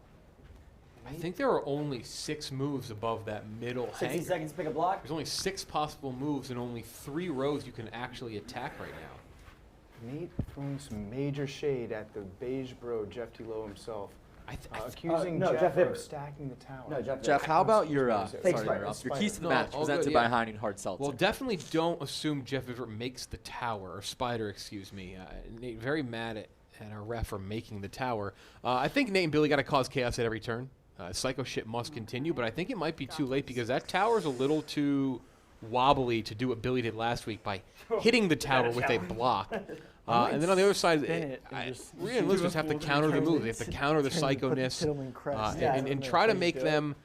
I think there are only 6 moves above that middle 60 hanger. seconds to pick a block. There's only 6 possible moves and only 3 rows you can actually attack right now. Nate throwing some major shade at the beige bro, Jeff T. Lowe himself, accusing no, Jeff Jeff of Ibbert. stacking the tower. No, Jeff. Jeff, how about your, Thanks, sorry to Spider. interrupt, your keys to the No, match all presented good, by yeah. Heineken Hard Seltzer? Well, definitely don't assume Jeff Ibbert makes the tower, or Spider, excuse me. Nate, very mad at our ref for making the tower. I think Nate and Billy got to cause chaos at every turn. Psycho shit must continue, but I think it might be too late because that tower's a little too wobbly to do what Billy did last week by hitting the tower with a block. And then on the other side, Spin it and just Rhea and Liz just have to counter the move. They have to counter the psychoness and try to make them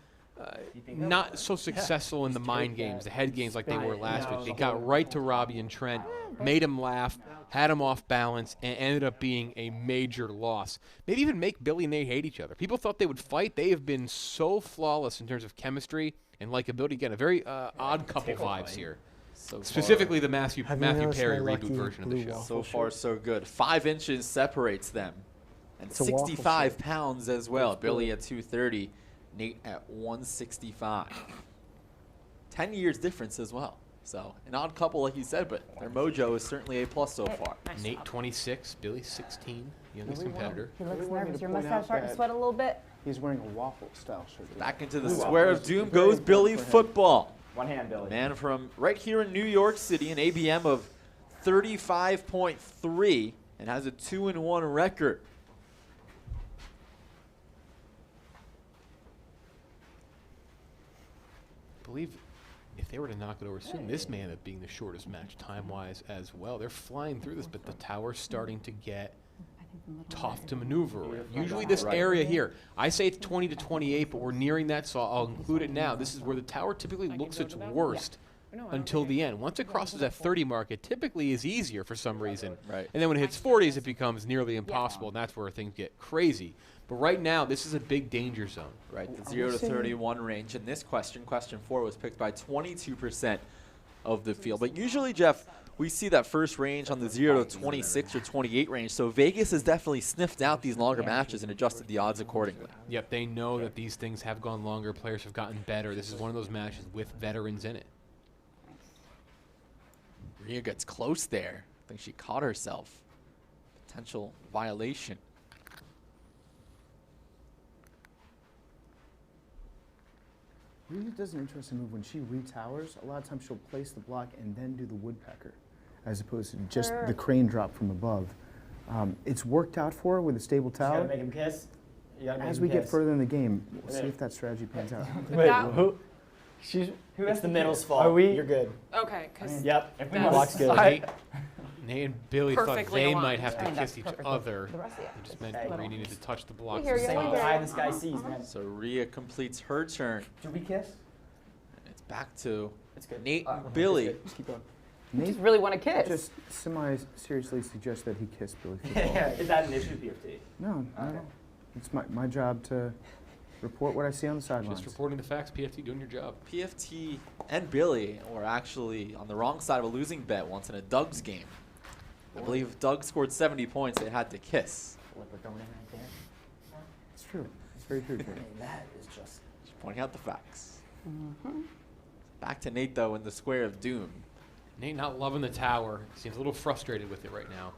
not so successful in the mind games, the head games like they were last week. They got right to Robbie and Trent, made him laugh, had him off balance, and ended up being a major loss. Maybe even make Billy and Nate hate each other. People thought they would fight. They have been so flawless in terms of chemistry and likability. Again, a very odd couple vibes here. So far- Specifically the Matthew Have you Perry noticed my reboot lucky version of the blue show. waffle So far, so good. 5 inches separates them. And It's a waffle 65 shape. pounds as well. Billy at 230, Nate at 165. 10 years difference as well. So an odd couple, like you said, but their mojo is certainly a plus so far. Nate 26, Billy 16, youngest Really well. competitor. He looks Really wanted nervous. to Your point mustache out starting to that- sweat a little bit. He's wearing a waffle-style shirt. Back into the Blue square of waffles. doom Very goes Billy important for him. football. One hand, Billy. Man from right here in New York City, an ABM of 35.3 and has a 2-1 record. believe if they were to knock it over soon, this may end up being the shortest match time-wise as well. They're flying through this, but the tower's starting to get tough to maneuver around. Usually this area here, I say it's 20 to 28, but we're nearing that, so I'll include it now. This is where the tower typically looks its worst until the end. Once it crosses that 30 mark, it typically is easier for some reason. Right. And then when it hits 40s, it becomes nearly impossible, and that's where things get crazy. But right now, this is a big danger zone. Right, the 0 to 31 range. And this question 4, was picked by 22% of the field. But usually, Jeff, we see that first range on the 0 to 26 or 28 range. So Vegas has definitely sniffed out these longer matches and adjusted the odds accordingly. Yep, they know that these things have gone longer. Players have gotten better. This is one of those matches with veterans in it. Rhea gets close there. I think she caught herself. Potential violation. Rhea does an interesting move. When she retowers, a lot of times she'll place the block and then do the woodpecker, as opposed to just the crane drop from above. It's worked out for her with a stable You gotta tower. make him kiss. You gotta make As him we get kiss. further in the game, we'll see if that strategy pans out. Wait, That- who? She's. Who It's the middle's fault. Are we? You're good. Okay, because Yep. If we we Block's good. Nate and Billy thought Perfectly they aligned. might have to I mean, that's kiss each perfectly. other. The rest of It just meant Hey. Rhea needed to touch the block. We hear you. Same We hear eye you. this guy sees, man. So Rhea completes her turn. Do we kiss? And it's back to It's good. Nate and It's Billy. good. Just keep going. Just Nate really want to kiss. just semi-seriously suggests that he kiss Billy. Is that an issue, PFT? No, no. It's my job to report what I see on the sidelines. Just reporting the facts, PFT doing your job. PFT and Billy were actually on the wrong side of a losing bet once in a Doug's game. I believe if Doug scored 70 points, they had to kiss. Flipper going in right there. It's true. It's very true. Jerry. Hey, that is just. Just pointing out the facts. Back to Nate, though, in the square of doom. Nate not loving the tower. Seems a little frustrated with it right now.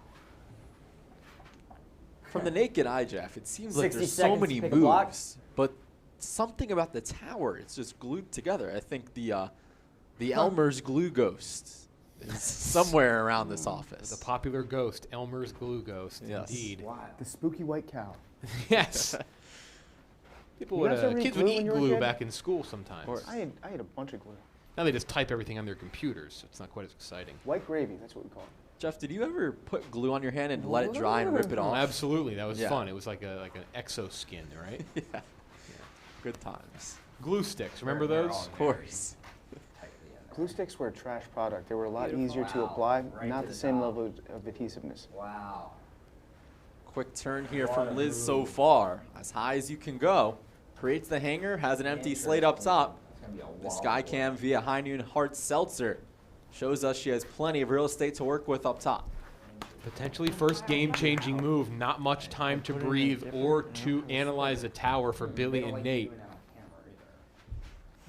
From the naked eye, Jeff, it seems like 60 there's so seconds to many pick a block. moves, but something about the tower, it's just glued together. I think the Elmer's glue ghost is somewhere around this office. The popular ghost, Elmer's glue ghost, Yes. indeed. The spooky white cow. Yes. People You would, guys ever eat kids would glue when eat you were a glue kid? back in school sometimes. I ate a bunch of glue. Now they just type everything on their computers, so it's not quite as exciting. White gravy, that's what we call it. Jeff, did you ever put glue on your hand and let it dry and rip it Oh, off? absolutely, that was Yeah. fun. It was like an exo skin, right? Yeah. Good times. Glue sticks, remember those? Of course. Glue sticks were a trash product. They were a lot easier to apply, not the same level of adhesiveness. Wow. Quick turn here from Liz so far. As high as you can go. Creates the hanger, has an empty slate up top. The Skycam via High Noon Hard Seltzer shows us she has plenty of real estate to work with up top. Potentially first game-changing move. Not much time to breathe or to analyze the tower for Billy and Nate.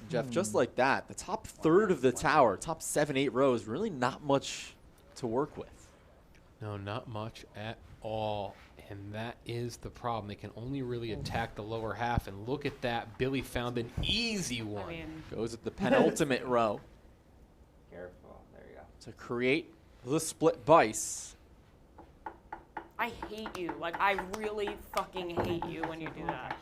Jeff, just like that, the top third of the tower, top 7-8 rows, really not much to work with. No, not much at all. And that is the problem. They can only really attack the lower half. And look at that. Billy found an easy one. I mean, Goes at the penultimate row Careful. There you go. to create the split vice. I hate you. Like, I really fucking hate you when you do that.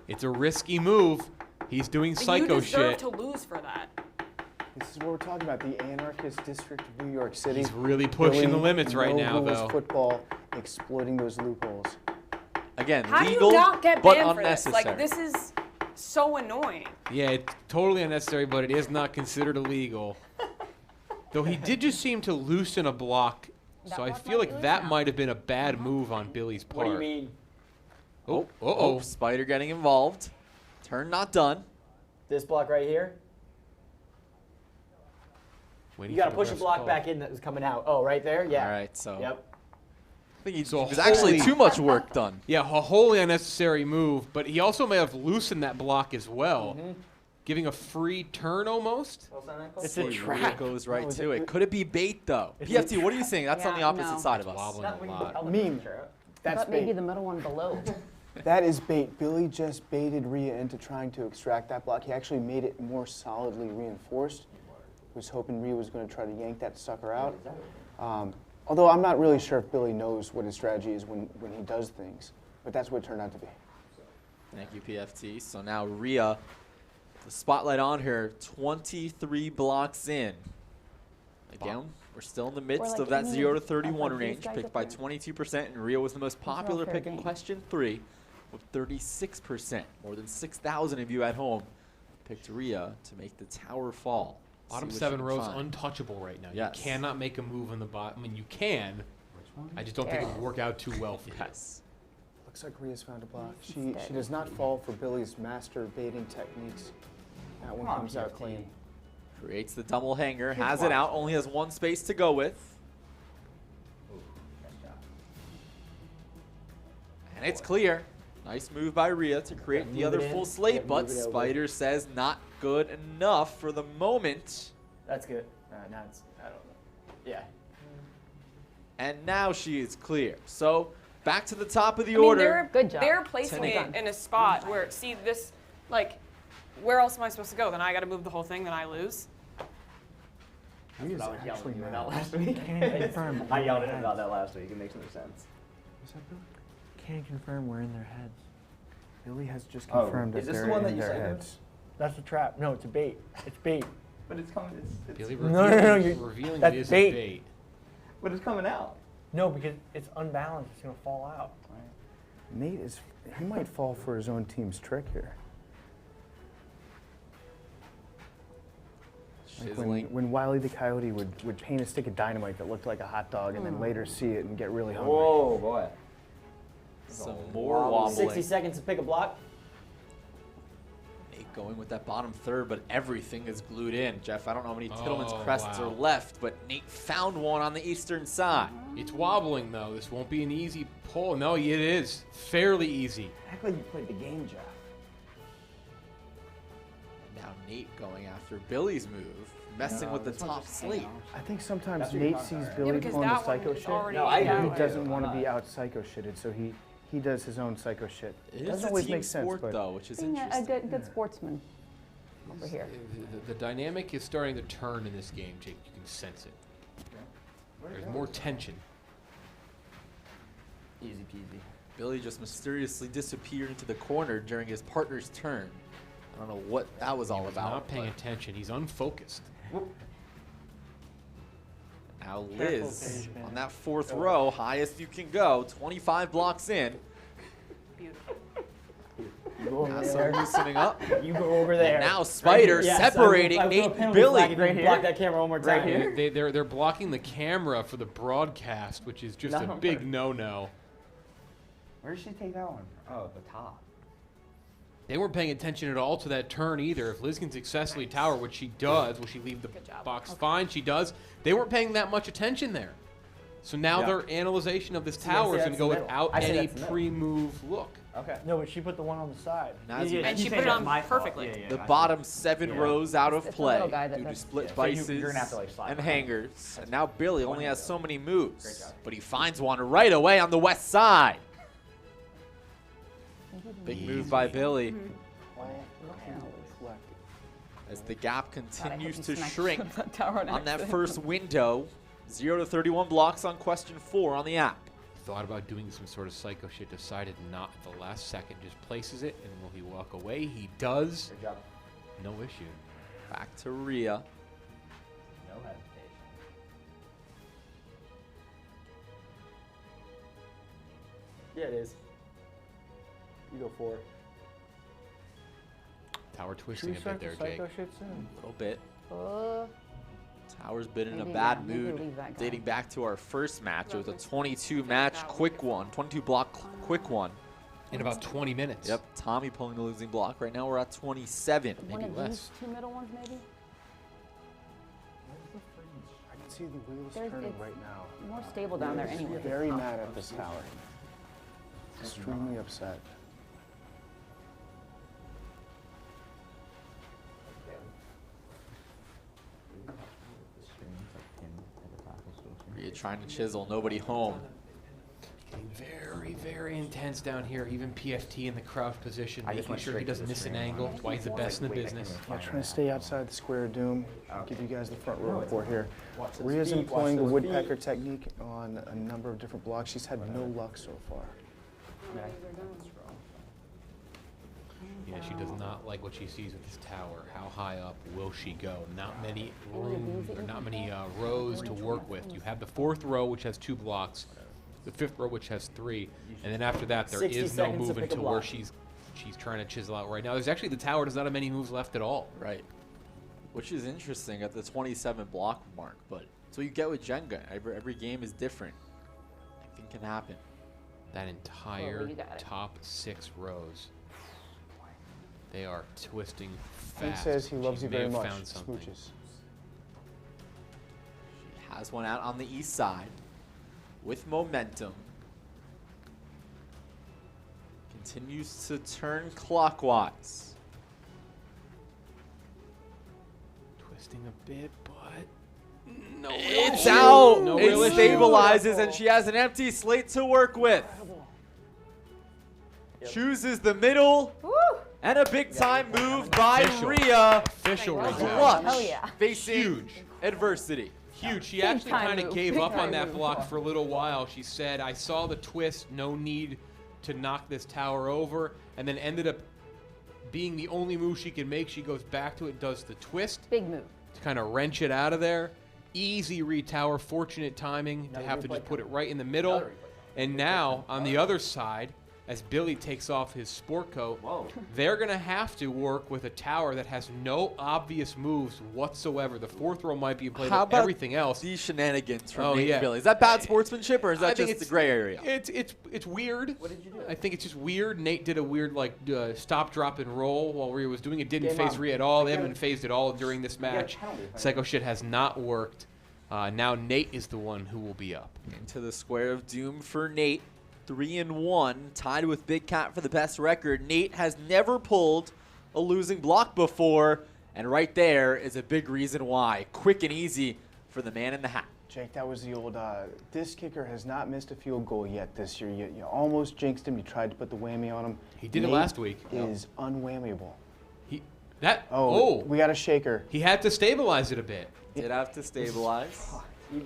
It's a risky move. He's doing But psycho you deserve shit. to lose for that. This is what we're talking about, the anarchist district of New York City. He's really pushing the Billy, limits right no now, rules though. Football, exploiting those loopholes. Again, How legal do you not get but banned for this? unnecessary. Like, this is so annoying. Yeah, it's totally unnecessary, but it is not considered illegal. Though he did just seem to loosen a block, so I block feel might be like loose that now. might have been a bad move on Billy's part. What do you mean? Oh, Oh, uh-oh. Spider getting involved. Turn not done. This block right here. Waiting You got for to the push a ref's block call. back in that was coming out. Oh, right there? Yeah. All right, so Yep. I think So it was actually holy- too much work done. Yeah, a wholly unnecessary move, but he also may have loosened that block as well, giving a free turn almost. It's See, a Rhea trap. goes right Oh, is to it- it. Could it be bait though? PFT, what are you saying? That's on the Yeah, opposite no. side of It's us. wobbling a lot. Meme. That's But maybe bait. the middle one below. That is bait. Billy just baited Rhea into trying to extract that block. He actually made it more solidly reinforced. Was hoping Rhea was going to try to yank that sucker out. Although I'm not really sure if Billy knows what his strategy is when he does things. But that's what it turned out to be. Thank you, PFT. So now Rhea The spotlight on her, 23 blocks in. Again, we're still in the midst like of that any 0 to of 31 these range, guys picked up by there. 22%, and Rio was the most popular fair pick in game. question 3 with 36%. More than 6,000 of you at home picked Rhea to make the tower fall. Bottom See what 7 she can rows find. untouchable right now. Yes. You cannot make a move on the bottom. I mean, you can. I just don't think it would work out too well for you. Yes. Looks like Rhea's found a block. She Steady. does not fall for Billy's master baiting techniques. That one comes out clean. Creates the double hanger, has it out, only has one space to go with. And it's clear. Nice move by Rhea to create the move other it in, full slate, yeah, but move it over. Spider says not good enough for the moment. That's good. Now it's, I don't know. Yeah. And now she is clear. So back to the top of the I mean, order. Good job. They're placing Ten it in a spot where, see this, like, where else am I supposed to go? Then I got to move the whole thing, then I lose. Rhea's I was yelling actually at you mad. about last week. Can't confirm. I yelled at him about that last week. It makes no sense. Can't confirm we're in their heads. Billy has just Oh, confirmed that is this the they're one that in you their said? heads. That's a trap. No, it's a bait. It's bait. But it's coming. Billy No, revealing that's it is bait. a bait. But it's coming out. No, because it's unbalanced. It's gonna fall out. Nate is, he might fall for his own team's trick here. Like Chiseling. when Wile E. the Coyote would paint a stick of dynamite that looked like a hot dog and then later see it and get really hungry. Whoa, boy. Some more wobbling. 60 seconds to pick a block. Nate going with that bottom third, but everything is glued in. Jeff, I don't know how many Tittleman's Oh, crests wow. are left, but Nate found one on the eastern side. It's wobbling, though. This won't be an easy pull. No, it is. Fairly easy. Act like you played the game, Jeff. Now Nate going after Billy's move, messing with the top slate. I think sometimes That's what you're Nate talking sees about, Billy because pulling the that one psycho is shit. already No, I that agree. He way. doesn't want to I'm be not. out psycho shitted, so he does his own psycho shit. It Doesn't is a always team make sense, sport, but though, which is Being a interesting. good sportsman over here. The dynamic is starting to turn in this game, Jake. You can sense it. There's more tension. Easy peasy. Billy just mysteriously disappeared into the corner during his partner's turn. I don't know what that was all He's about. not paying attention. He's unfocused. Now Careful, Liz Paige, man. on that fourth row, highest you can go, 25 blocks in. Beautiful. You go over Now some there. loosening up. You go over there. And now Spider Yes, separating I will Nate throw a and penalty Billy. flag if you can block that camera one more time. Right here? They're blocking the camera for the broadcast, which is just a No. big no-no. Where did she take that one? Oh, the top. They weren't paying attention at all to that turn either. If Liz can successfully tower, which she does, will she leave the Good job. box fine? She does. They weren't paying that much attention there. So now Yeah. their analyzation of this See, I tower say is going to that's go the middle. without I say any that's the middle. pre-move look. Okay. No, but she put the one on the side. Now as you Yeah, And mentioned, she say put it that's on my fault. perfectly. Yeah, yeah, the I see. bottom 7 Yeah. rows out of It's the play little guy that due to does- split Yeah, so you're vices gonna have to, like, slide and behind. hangers. And now Billy only has so many moves, Great job. but he finds one right away on the west side. Big move by Billy as the gap continues to shrink on that first window. 0 to 31 blocks on question 4 on the app. Thought about doing some sort of psycho shit, decided not at the last second, just places it, and will he walk away? He does. Good job. No issue. Back to Rhea. No hesitation. Yeah, it is. You go for it. Tower Should twisting we a bit start there, the Jake. psycho shit soon? A little bit. Uh, Tower's been in a Maybe, bad yeah, maybe mood leave that guy. dating back to our first match. It was a Roughly. 22 match quick one, 22 block quick one. In about 20 minutes. Yep, Tommy pulling the losing block. Right now we're at 27. one Maybe of less. these two middle ones, maybe. I can see the wheels There's- turning it's right now. More stable down there She's anyway. very mad at this tower. Extremely upset. Rhea trying to chisel, nobody home. Very, very intense down here. Even PFT in the crouch position, I just making went sure he straight to doesn't the miss an screen. angle. That's why he's the best in the business. Yeah, trying to stay outside the square of doom. Give you guys the front row report here. Watch those Rhea's feet, employing the watch those woodpecker feet. technique on a number of different blocks. She's had no luck so far. Yeah, she does not like what she sees with this tower. How high up will she go? Not many rows to work with. You have the 4th row, which has 2 blocks, the 5th row, which has 3, and then after that, there 60 is no seconds to movement pick a to where block. she's trying to chisel out right now. There's actually, the tower does not have many moves left at all. Right. Which is interesting at the 27 block mark, but so you get with Jenga. Every game is different. Anything can happen. That entire you got it. top 6 rows. They are twisting He fast. says he loves She you may very have much. found something. Smooches. She has one out on the east side with momentum. Continues to turn clockwise. Twisting a bit, but no. It's out. No It real issue. stabilizes, and she has an empty slate to work with. Chooses the middle, and a big time move by Official. Rhea. Official Thank right you. now. Clutch. Hell yeah. Facing Huge. adversity. Huge. She Big actually time kind of move. gave Big up on time that move. block for a little while. She said, I saw the twist, no need to knock this tower over, and then ended up being the only move she can make. She goes back to it, does the twist Big move. to kind of wrench it out of there. Easy retower, fortunate timing to Another have to replay just put it coming. right in the middle. Another replay And now, on the other side, as Billy takes off his sport coat, Whoa. they're going to have to work with a tower that has no obvious moves whatsoever. The 4th row might be in play, How but about everything else. These shenanigans from Oh, Nate yeah. and Billy. Is that bad sportsmanship, or is I that think just the it's- gray area? It's weird. What did you do? I think it's just weird. Nate did a weird stop, drop, and roll while Rhea was doing it. Didn't Game phase on. Rhea at all. They Get haven't been phased at all during this get a match. penalty if I Psycho shit has not worked. Now Nate is the one who will be up. Into the square of doom for Nate. 3-1, tied with Big Cat for the best record. Nate has never pulled a losing block before, and right there is a big reason why. Quick and easy for the man in the hat. Jake, that was the old, this kicker has not missed a field goal yet this year. You almost jinxed him. You tried to put the whammy on him. He did it Nate last week. is unwhammyable. Oh, we got a shaker. He had to stabilize it a bit. Did have to stabilize.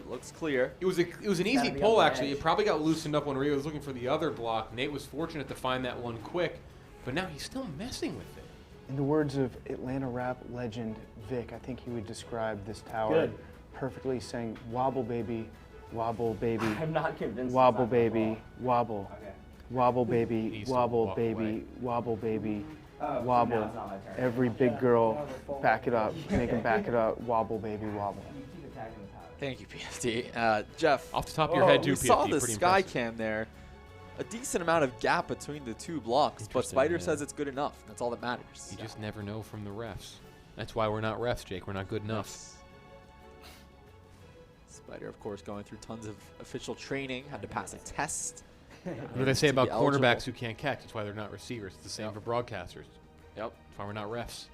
Looks clear. It was an easy be pull on the actually. edge. It probably got loosened up when Rhea was looking for the other block. Nate was fortunate to find that one quick, but now he's still messing with it. In the words of Atlanta rap legend Vic, I think he would describe this tower Good. perfectly, saying, "Wobble baby, wobble baby, I'm not convinced. wobble it's not gonna baby, wobble, Okay. wobble baby, Needs to wobble walk baby, away. wobble baby, Oh, so now wobble." it's not my turn. Every big girl, back it up, make him back it up, wobble baby, wobble. You keep attacking the tower. Thank you, PFD. Jeff, Off the top of your head, too, we saw PFD, the pretty sky impressive. cam there. A decent amount of gap between the two blocks, but Interesting, Spider yeah. says it's good enough. That's all that matters. You just never know from the refs. That's why we're not refs, Jake. We're not good enough. Spider, of course, going through tons of official training, had to pass a test. What do they say to be about cornerbacks eligible. who can't catch? That's why they're not receivers. It's the same for broadcasters. Yep. That's why we're not refs.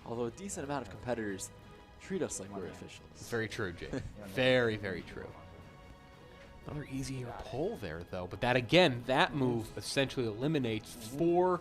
Although a decent amount of competitors treat us like we're officials. It's very true, Jake. Very, very true. Another easier pull there, though. But that, again, that move essentially eliminates 4,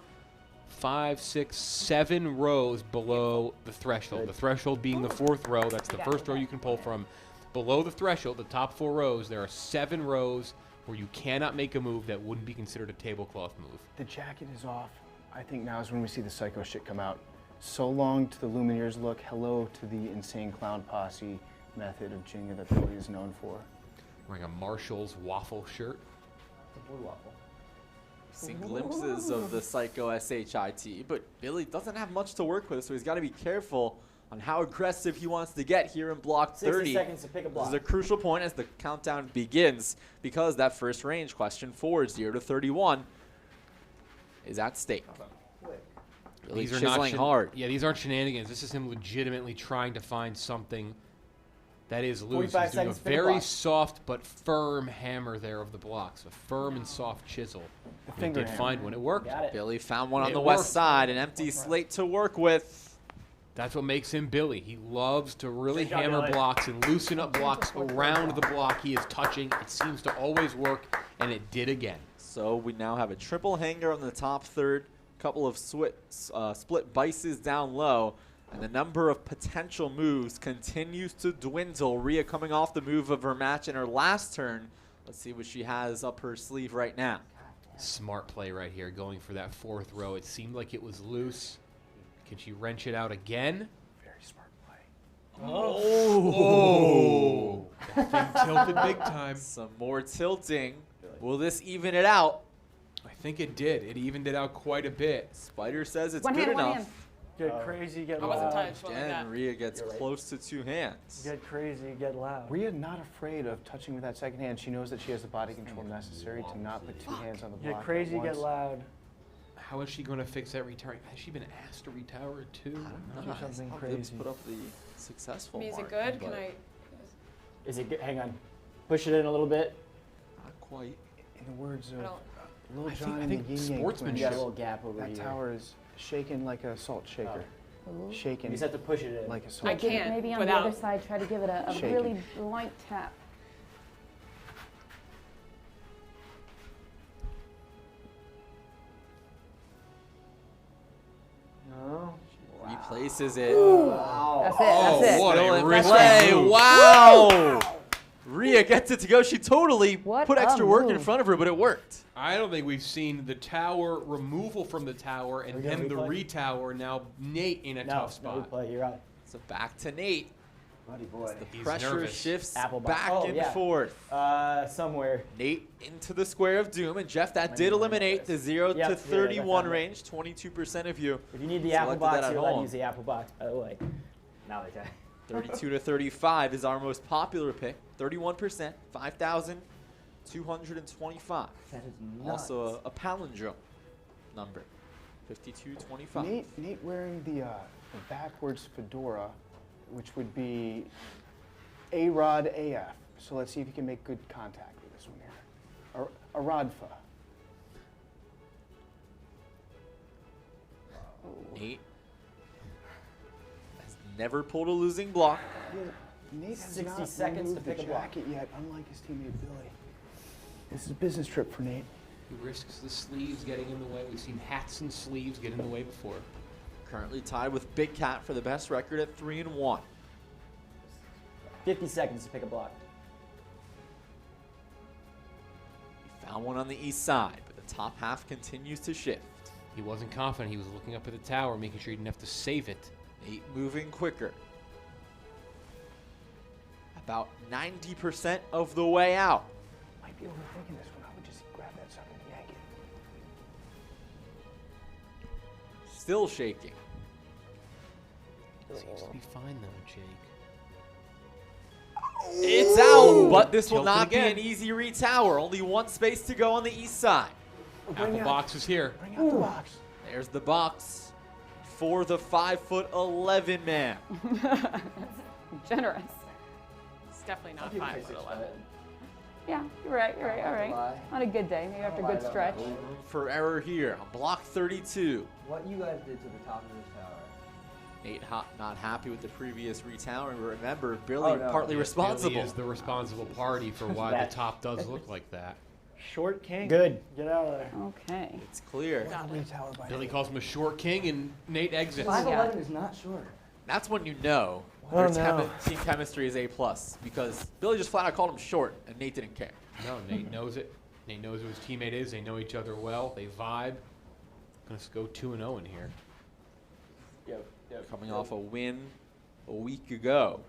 5, 6, 7 rows below the threshold. The threshold being the 4th row. That's the first row you can pull from. Below the threshold, the top 4 rows, there are 7 rows where you cannot make a move that wouldn't be considered a tablecloth move. The jacket is off. I think now is when we see the psycho shit come out. So long to the Lumineers look. Hello to the insane clown posse method of Jenga that Billy is known for. Wearing a Marshall's waffle shirt. The blue waffle. Seen glimpses of the Psycho SHIT, but Billy doesn't have much to work with, so he's got to be careful on how aggressive he wants to get here in block 60 30. seconds to pick a This block. is a crucial point as the countdown begins, because that first range, question 4, 0 to 31, is at stake. Billy These are chiseling hard. Yeah, these aren't shenanigans. This is him legitimately trying to find something that is loose. 45 He's doing a seconds to pick a very block. soft but firm hammer there of the blocks. A firm and soft chisel. And he finger did hammer. find one. It worked. Got it. Billy found one on It the west worked. side, an empty slate to work with. That's what makes him Billy. He loves to really Good job, hammer Billy. blocks and loosen up blocks around the block he is touching. It seems to always work, and it did again. So we now have a triple hanger on the top third, couple of split bices down low, and the number of potential moves continues to dwindle. Rhea coming off the move of her match in her last turn. Let's see what she has up her sleeve right now. Smart play right here, going for that 4th row. It seemed like it was loose. Can she wrench it out again? Very smart play. Oh! That thing tilted big time. Some more tilting. Will this even it out? I think it did. It evened it out quite a bit. Spider says it's One good hand, one enough. hand. Get crazy, get I wasn't loud. touched. One like Again, that. Rhea gets close to 2 hands. Get crazy, get loud. Rhea not afraid of touching with that second hand. She knows that she has the body control necessary to not put 2 hands on the block. Get crazy, at get once. loud. How is she going to fix that retiring? Has she been asked to retire it too? Do something How Gibbs crazy. put up the successful I mean, is it mark, good? Can but I? Is it good? Hang on. Push it in a little bit. Not quite. In the words I of don't. Little I John think in the Yin Yang You sportsmanship. got a Twins, little gap over that here. tower is shaken like a salt shaker. Ooh. Shaken You just have to push it in. like a I salt Give it can't maybe on without- the other side, try to give it a Shaking. really light tap. No. Replaces it. That's it, that's it. what Still a in risky play. move. Wow. Rhea gets it to go. She totally What put a extra work in move. front of her, but it worked. I don't think we've seen the tower removal from the tower and We're gonna then the replay? retower. Now Nate in a No, tough no spot. replay. You're out. So back to Nate. Buddy boy. The He's pressure nervous. shifts Apple box. back Oh, and yeah. forth. Somewhere. Nate into the square of doom, and Jeff, that did eliminate the 0 Yep, to yeah, 31 that's range. 22% of you. If you need the Apple Selected box, that at you're allowed to home. use the Apple box, by the way. Now they can. 32 to 35 is our most popular pick. 31%, 5,225. That is nuts. Also a palindrome number, 5225. Nate wearing the backwards fedora, which would be A-Rod AF. So let's see if you can make good contact with this one here. A Rodfa. Nate has never pulled a losing block. Nate has 60 not seconds to removed the pick a block. jacket yet, unlike his teammate Billy. This is a business trip for Nate. He risks the sleeves getting in the way. We've seen hats and sleeves get in the way before. Currently tied with Big Cat for the best record at 3-1. 50 seconds to pick a block. He found one on the east side, but the top half continues to shift. He wasn't confident. He was looking up at the tower, making sure he didn't have to save it. Nate moving quicker. About 90% of the way out. Might be overthinking this one. I would just grab that sucker and yank it. Still shaking. Seems to be fine though, Jake. It's out, but this will Tilted not be again. an easy retower. Only one space to go on the east side. Apple box is here. Bring out the box. There's the box for the 5'11" man. Generous. It's definitely not 5'11". Yeah, you're right, all right. On a good day, maybe after a good stretch. Room for error here on block 32. What you guys did to the top of this tower. Nate not happy with the previous retower. Remember, Billy no. partly Billy responsible. is the responsible party for why the top does look like that. Short king. Good. Get out of there. Okay. It's clear. Retower by Billy calls him a short king, and Nate exits. 5'11" is not short. That's when you know Oh, their no. team chemistry is A+, because Billy just flat out called him short, and Nate didn't care. No, Nate knows it. Nate knows who his teammate is. They know each other well. They vibe. Gonna go 2-0 in here. Coming off a win a week ago.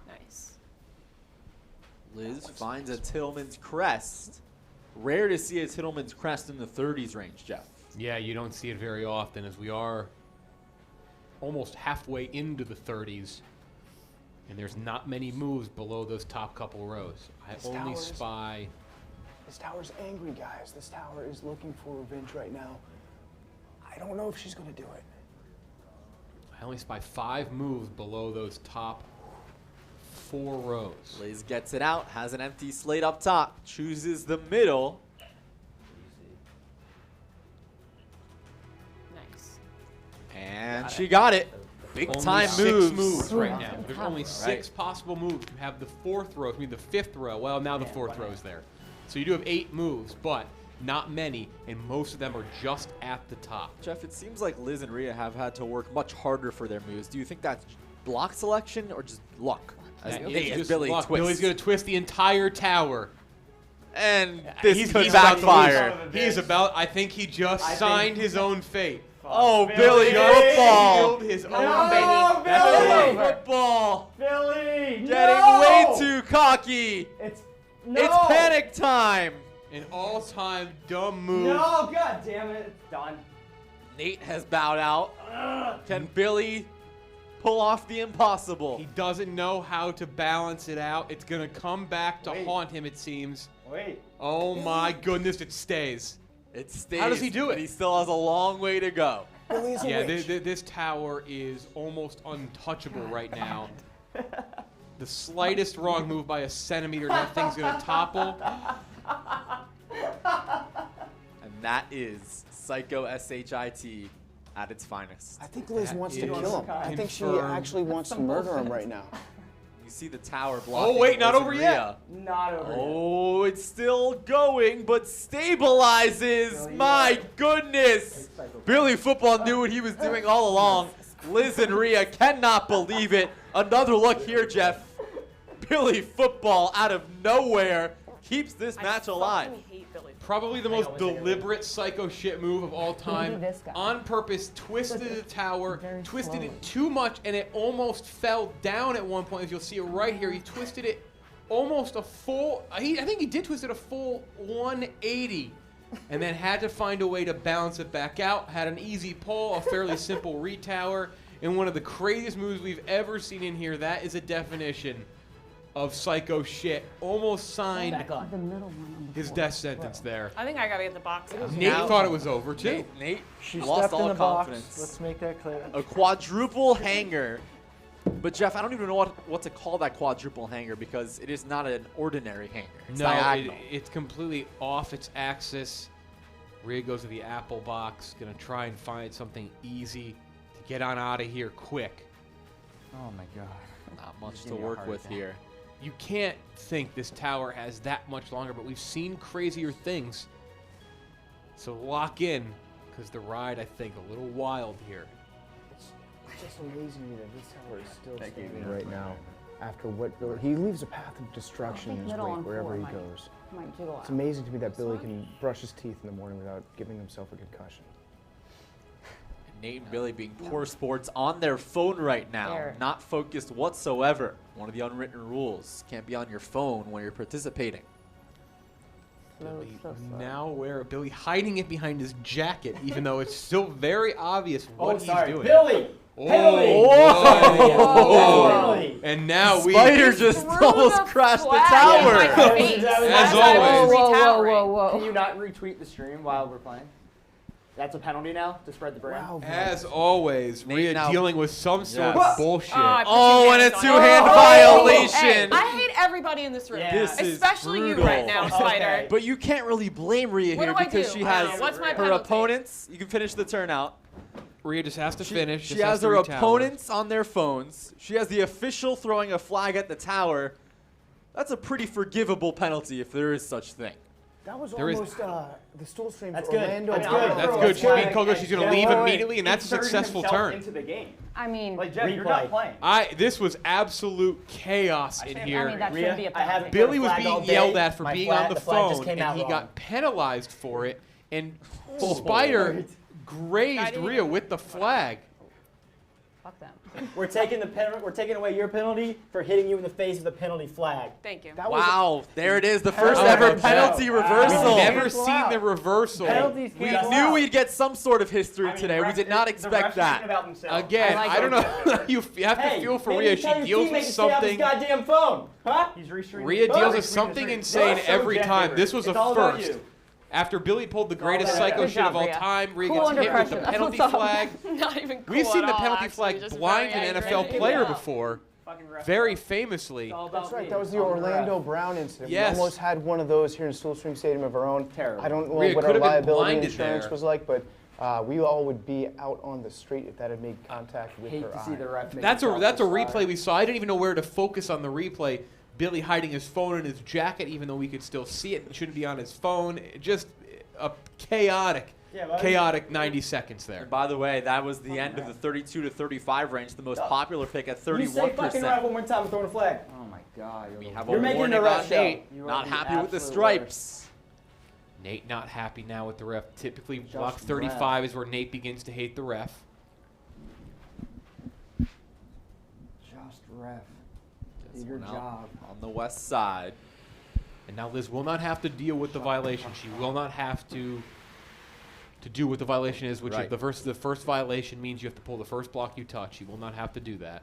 Nice. Liz finds a Tillman's crest. Rare to see a Tillman's crest in the 30s range, Jeff. Yeah, you don't see it very often, as we are almost halfway into the 30s, and there's not many moves below those top couple rows. I This only tower is- spy. This tower's angry, guys. This tower is looking for revenge right now. I don't know if she's going to do it. I only spy 5 moves below those top 4 rows. Liz gets it out, has an empty slate up top, chooses the middle. Nice. And she got it. Big Only time 6 moves. moves right now. There's Tough. only 6 possible moves. You have the 4th row, the 5th row. Well, now the 4th row's there. So you do have 8 moves, but not many, and most of them are just at the top. Jeff, it seems like Liz and Rhea have had to work much harder for their moves. Do you think that's block selection or just luck? As That Nate is and just Billy luck. twist. Billy's going to twist the entire tower. And this He's could about to backfire. lose. He is about. I think he just signed his own fate. Oh, Billy Just football. sealed his own No, fate. Billy Billy! football. Billy! Getting way too cocky. It's It's panic time. An all-time dumb move. No, god damn it. It's done. Nate has bowed out. Can Billy pull off the impossible? He doesn't know how to balance it out. It's going to come back to Wait. haunt him, it seems. Wait. Oh my goodness, it stays. It stays. How does he do but it? He still has a long way to go. Billy's a Yeah, witch. this tower is almost untouchable right now. The slightest wrong move by a centimeter, that thing's going to topple. And that is Psycho SHIT at its finest. I think Liz That wants to is kill him. I think she confirmed. actually wants to murder him right now. You see the tower blocking. Oh, wait, not Liz over and yet. Rhea. Not over yet. Oh, it's still going, but stabilizes. My goodness. Billy Football knew what he was doing all along. Liz and Rhea cannot believe it. Another look here, Jeff. Billy Football out of nowhere keeps this match alive. fucking hate Billy. Probably the most deliberate psycho shit move of all time. this guy. On purpose, twisted the tower, Very twisted slowly. it too much, and it almost fell down at one point. As you'll see it right here, he twisted it almost a full. I think he did twist it a full 180, and then had to find a way to balance it back out. Had an easy pull, a fairly simple retower, and one of the craziest moves we've ever seen in here. That is a definition of psycho shit. Almost signed Back on. The middle one on the his floor. death sentence there. I think I gotta get the box out. Nate Now- thought it was over too. Nate She lost stepped in all the confidence. box. Let's make that clear. A quadruple hanger. But Jeff, I don't even know what to call that quadruple hanger because it is not an ordinary hanger. It's diagonal. It's completely off its axis. Rhea goes to the apple box, gonna try and find something easy to get on out of here quick. Oh my god. Not much to Give me a work heart with attack. here. You can't think this tower has that much longer, but we've seen crazier things. So lock in, because the ride, I think, a little wild here. It's just amazing to me that this tower is still standing right now. After what Billy, he leaves a path of destruction in his Middle wake on wherever floor he might- goes. Might jiggle It's out. amazing to me that Billy can brush his teeth in the morning without giving himself a concussion. Nate and Billy being poor sports on their phone right now. There. Not focused whatsoever. One of the unwritten rules. Can't be on your phone when you're participating. Slow, slow, slow. Now where Billy hiding it behind his jacket, even though it's still very obvious what he's doing. Billy! Oh, Billy! whoa. Billy! And now we Spider just Threw almost the crashed the flag tower. in my face As I was always. Whoa, whoa, retowering. whoa, Can whoa. you not retweet the stream while we're playing? That's a penalty now to spread the brand. Wow, As always, Nate Rhea now- dealing with some sort Yes. of bullshit. Oh, I put Oh, two and a hands on two-hand it. violation. Hey, I hate everybody in this room. Yeah. This is Especially brutal. you right now, Spider. Okay. But you can't really blame Rhea What here do I because do? she I don't has know. What's my her penalty? opponents. You can finish the turnout. Rhea just has to finish. She just has to her retower. opponents on their phones. She has the official throwing a flag at the tower. That's a pretty forgivable penalty if there is such thing. That was There is- almost the Stool stream That's for good. Orlando. That's Brown. good. That's Bro, good. it's She beat good. Coco. She's going to leave immediately, and that's a Inserted successful himself turn. into the game. I mean, Like Jeff, you're not playing. This was absolute chaos in I here. mean, that Rhea, should be a I haven't penalty. Billy was flag all being day. yelled at for My being flag- on the flag just phone, came and out he wrong. got penalized for it. And Spider grazed didn't Rhea even- with the flag. Fuck them. We're taking away your penalty for hitting you in the face with a penalty flag. Thank you. That was Wow, there it is, the first Oh, ever wow. penalty reversal. We've never Cancel seen out. the reversal. Penalties We cancel knew out. we'd get some sort of history I mean, today. We refs- did not the expect refs thinking that. about themselves. Again, I like I don't know. You have to Hey, feel for maybe Rhea. tell She your deals teammate with to stay off his something. goddamn phone, huh? He's restreaming. Rhea Oh, deals he's with something restreaming. insane Oh, so every Jeff time. Hayward. This was a It's all about first. you. After Billy pulled the greatest about psycho you. shit of all Good job, Rhea. time, Rhea Cool gets under hit with the pressure. That's penalty what's up. flag. Not even cool We've seen at the all, penalty actually, flag just blind very an angry. NFL player Yeah. before, Fucking refs. very famously. It's all about That's right. me. That was the I'm Orlando ref. Brown incident. Yes. We almost had one of those here in Stool Stream Stadium of our own. Terrible. I don't know Rhea what our could have been liability blinded insurance there. was like, but we all would be out on the street if that had made contact with Hate her to eye. see the ref make That's a himself look replay sorry. we saw. I didn't even know where to focus on the replay. Billy hiding his phone in his jacket, even though we could still see it. It shouldn't be on his phone. Just a chaotic Yeah, but chaotic 90 seconds there. And by the way, that was the end of the 32 to 35 range, the most popular pick at 31%. You say fucking ref one more time, I'm throwing a flag. Oh my God. We have You're a making warning the ref on show. Nate. You are Not the happy with the absolute stripes. Nate not happy now with the ref. Typically, Just block 35 is where Nate begins to hate the ref. Just ref. Gets Do your one out job. on the west side. And now Liz will not have to deal with the violation. She will not have to do what the violation is, which Right. is the first violation means you have to pull the first block you touch. She will not have to do that.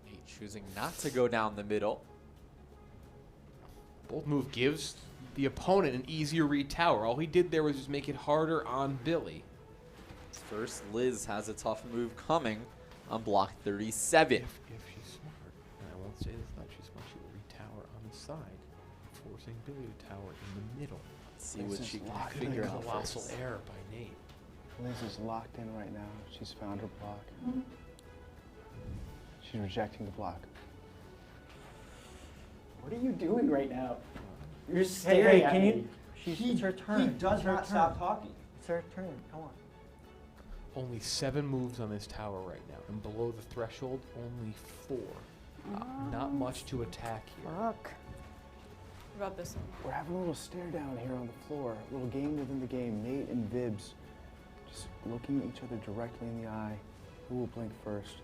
Nate choosing not to go down the middle. Bolt move gives the opponent an easier read tower. All he did there was just make it harder on Billy. First, Liz has a tough move coming on block 37. If she's smart, and I won't say this much, she's smart, she will read tower on the side, forcing Billy to tower in the middle. Let's see what she can locked in figure a out Colossal first. error by Nate. Liz is locked in right now. She's found her block. She's rejecting the block. What are you doing right now? You're Hey, staring at can me. you? It's her turn. He does It's her not turn. stop talking. It's her turn. Come on. Only 7 moves on this tower right now, and below the threshold, only 4. Not much to attack here. Fuck. What about this one? We're having a little stare down here on the floor. A little game within the game. Nate and Vibs just looking at each other directly in the eye. Who will blink first?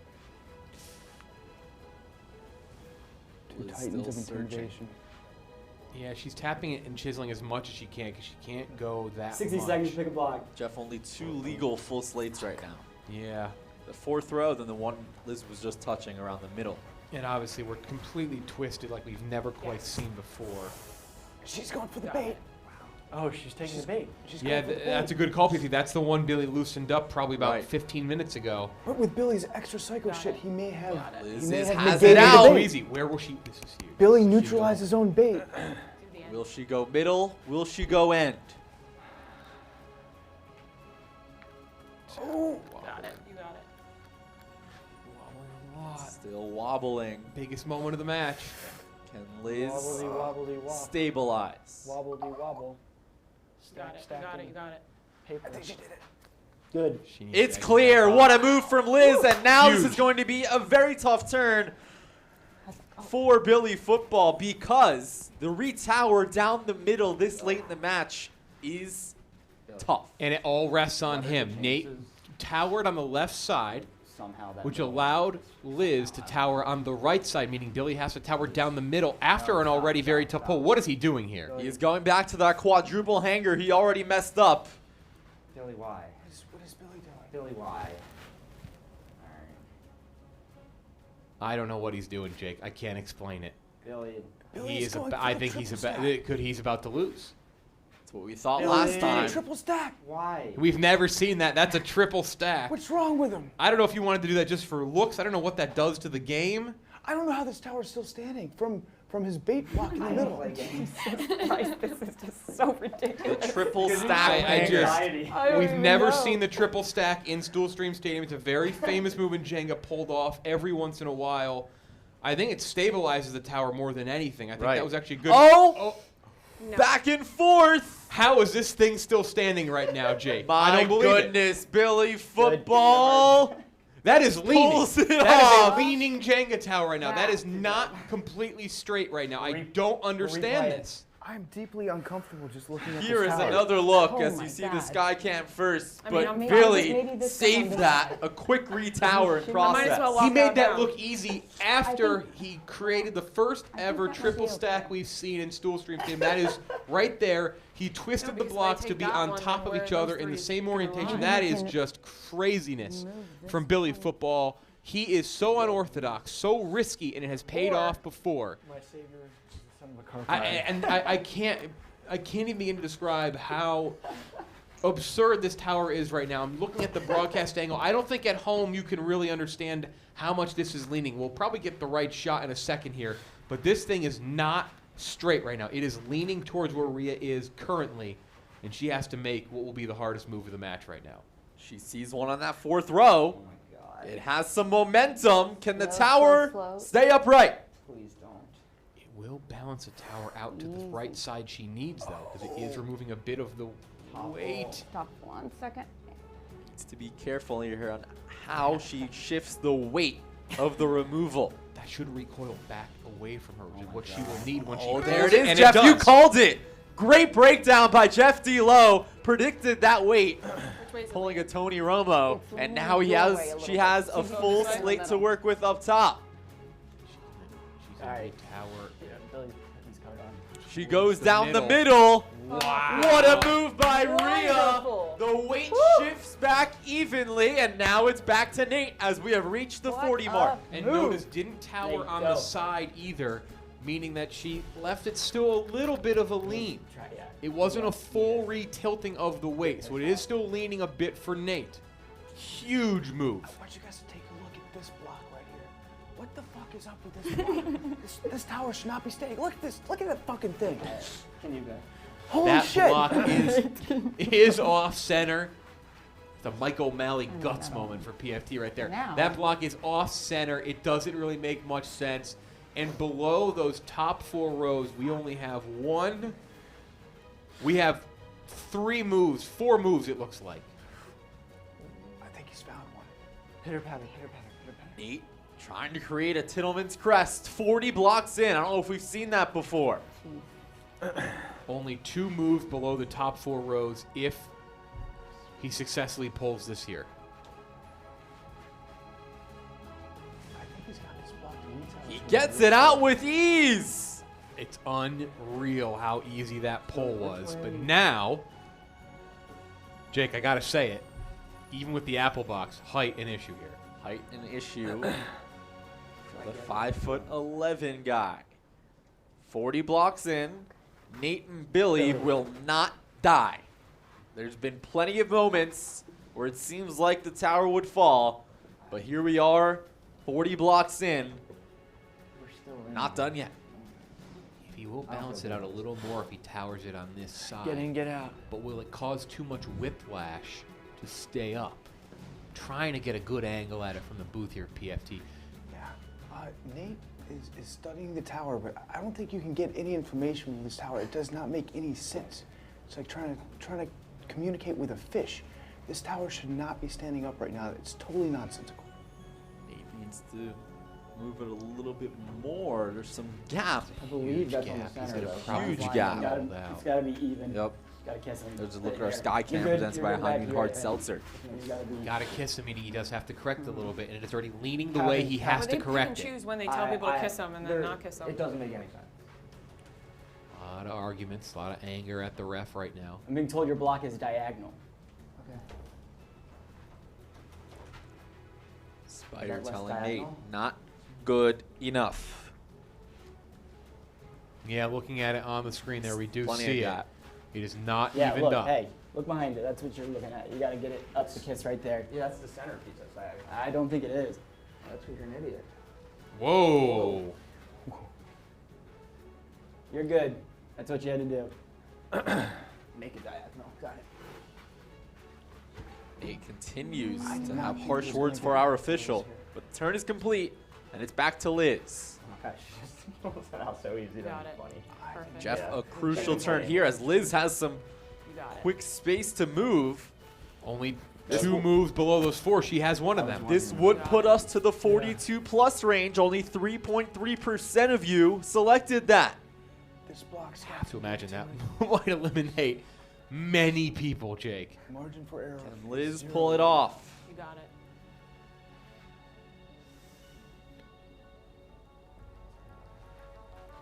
Two Liz titans of still searching. intimidation. Yeah, she's tapping it and chiseling as much as she can because she can't go that 60 much. seconds to pick a block. Jeff, only 2 legal full slates right now. Yeah. The 4th row, then the one Liz was just touching around the middle. And obviously we're completely twisted like we've never quite seen before. She's going for the bait. Oh, she's taking the bait. She's Yeah, going for the bait. that's a good call, PC. That's the one Billy loosened up probably about Right. 15 minutes ago. But with Billy's extra cycle shit, he may have. Liz He may is- have has negated it the out. So bait. easy. Where will she? This is huge. Billy This is huge. neutralized his own bait. Do the end. Will she go middle? Will she go end? Oh, Got it. You got it. Still wobbling. Biggest moment of the match. Can Liz Wobbly wobbly wobble. stabilize? Wobbly wobble. You got it. You got it. You got it. Paper. Good. She needs It's that clear. gap. What a move from Liz. And now this Huge. is going to be a very tough turn for Billy football because the retower down the middle this late in the match is tough. And it all rests on him. Nate towered on the left side, Somehow that. which allowed Liz to tower on the right side, meaning Billy has to tower down the middle after an already very tough pull. What is he doing here? He is going back to that quadruple hanger he already messed up. Billy, why? what is Billy doing? Billy, why? I don't know what he's doing, Jake. I can't explain it. Billy. Billy He is is. going I for the think he's triple about. He's about to lose. That's what we thought Billy. last time. Triple stack. Why? We've never seen that. That's a triple stack. What's wrong with him? I don't know if you wanted to do that just for looks. I don't know what that does to the game. I don't know how this tower's still standing from his bait block in the middle. Christ, this is just so The ridiculous. triple stack I hanger. I We've don't even never know. seen the triple stack in Stool Stream Stadium. It's a very famous move in Jenga, pulled off every once in a while. I think it stabilizes the tower more than anything. I think Right. that was actually good. Oh! No. Back and forth. How is this thing still standing right now, Jake? I My don't believe it. goodness, Billy football. That is leaning. Pulls it That off. is a leaning Jenga tower right now. That is not completely straight right now. I don't understand replay it. this. I'm deeply uncomfortable just looking at Here this is tower. another look Oh as my you see the God. sky cam first, I mean, but I'm- Billy maybe this goes on saved this that. side. A quick retower in She might as process. well He walk made out that down. look easy after think- he created the first ever that might triple be okay. stack we've seen in Stool Stream Stadium. That is right there. He twisted No, the because blocks they to take be that on one top and of where each other those in the three same go orientation. on. That You is can just craziness move this from Billy way. football. He is so unorthodox, so risky, and it has paid Or- off before. My savior is the son of a car. I can't even begin to describe how absurd this tower is right now. I'm looking at the broadcast angle. I don't think at home you can really understand how much this is leaning. We'll probably get the right shot in a second here, but this thing is not straight right now. It is leaning towards where Rhea is currently, and she has to make what will be the hardest move of the match right now. She sees one on that 4th row. Oh my God. It has some momentum. Can the No, tower slow. stay upright? Please don't. It will balance a tower out to the right side she needs, though, because it is removing a bit of the Wait. Stop 1 second. Needs to be careful here on how she shifts the weight of the removal. That should recoil back away from her, which is what she will need when she Oh, pulls there it is, and Jeff. You does. called it. Great breakdown by Jeff D. Lowe. Predicted that weight, Which way is it? pulling a Tony Romo, It's and leaning now your way a she little has bit. a She's full right in the slate to middle. work with up top. She's All in right. the tower. Yeah, Billy's coming on. She goes the down the middle. middle. Wow. What a move by Rhea. Wonderful. The weight shifts back evenly, and now it's back to Nate as we have reached the What 40 a mark. And move. notice didn't tower There you on go. the side either, meaning that she left it still a little bit of a lean. Try, yeah. It wasn't a full retilting of the weight, so it is still leaning a bit for Nate. Huge move. I want you guys to take a look at this block right here. What the fuck is up with this block? this tower should not be staying. Look at this. Look at that fucking thing. Can you go? Holy That shit. block is off center. It's a Mike O'Malley guts moment for PFT right there. Now. That block is off center. It doesn't really make much sense. And below those top 4 rows, we only have one. We have 4 moves it looks like. I think he's found one. Pitter patter, pitter patter, pitter patter. Nate trying to create a Tillman's crest. 40 blocks in. I don't know if we've seen that before. Only 2 moves below the top 4 rows if he successfully pulls this here. I think he's got this block. He gets it out with ease. It's unreal how easy that pull was. But now, Jake, I gotta say it, even with the apple box, height an issue here. Height an issue for the 5'11" guy. 40 blocks in. Nate and Billy will not die. There's been plenty of moments where it seems like the tower would fall, but here we are, 40 blocks in. We're still in. Not done yet. If he will balance it out a little more if he towers it on this side. Get in, get out. But will it cause too much whiplash to stay up? Trying to get a good angle at it from the booth here, PFT. Yeah. Nate is studying the tower, but I don't think you can get any information from this tower. It does not make any sense. It's like trying to communicate with a fish. This tower should not be standing up right now. It's totally nonsensical. Nate needs to move it a little bit more. There's some gap. I believe Huge that's gap. on the He's center. gonna though. probably Huge Line, gap. It's gotta, Hold out. it's gotta be even. Yep. Gotta kiss him. There's a look at our You're sky good, cam you're presented good, by you're good Hyman back, Hard you're good. Seltzer. You gotta be. Gotta kiss him, meaning he does have to correct a little bit, and it's already leaning the Having- way he has Well, to they pick correct and it. choose when they tell people to kiss them and then not kiss them. It doesn't make any sense. A lot of arguments, a lot of anger at the ref right now. I'm being told your block is diagonal. Okay. Spider less telling Nate, diagonal? not good enough. Yeah, looking at it on the screen there, we do Plenty of see it. gap. It is not Yeah, evened look, up. hey, look behind it. That's what you're looking at. You gotta get it up to kiss right there. Yeah, that's the centerpiece of diagonal. I don't think it is. That's because you're an idiot. Whoa. You're good. That's what you had to do. Make it diagonal. Got it. Nate continues I to did not have think harsh he was words gonna for get our that official, but the turn is complete, and it's back to Liz. Gosh, that so easy. You got That's it. funny. Perfect. Jeff, Yeah. a crucial turn here as Liz has some You got it. quick space to move. Only 2 moves below those 4. She has one of them. This would put us to the 42 plus range. Only 3.3% of you selected that. This block's Have to imagine that might eliminate many people, Jake. margin for error. Can Liz Zero. pull it off? You got it.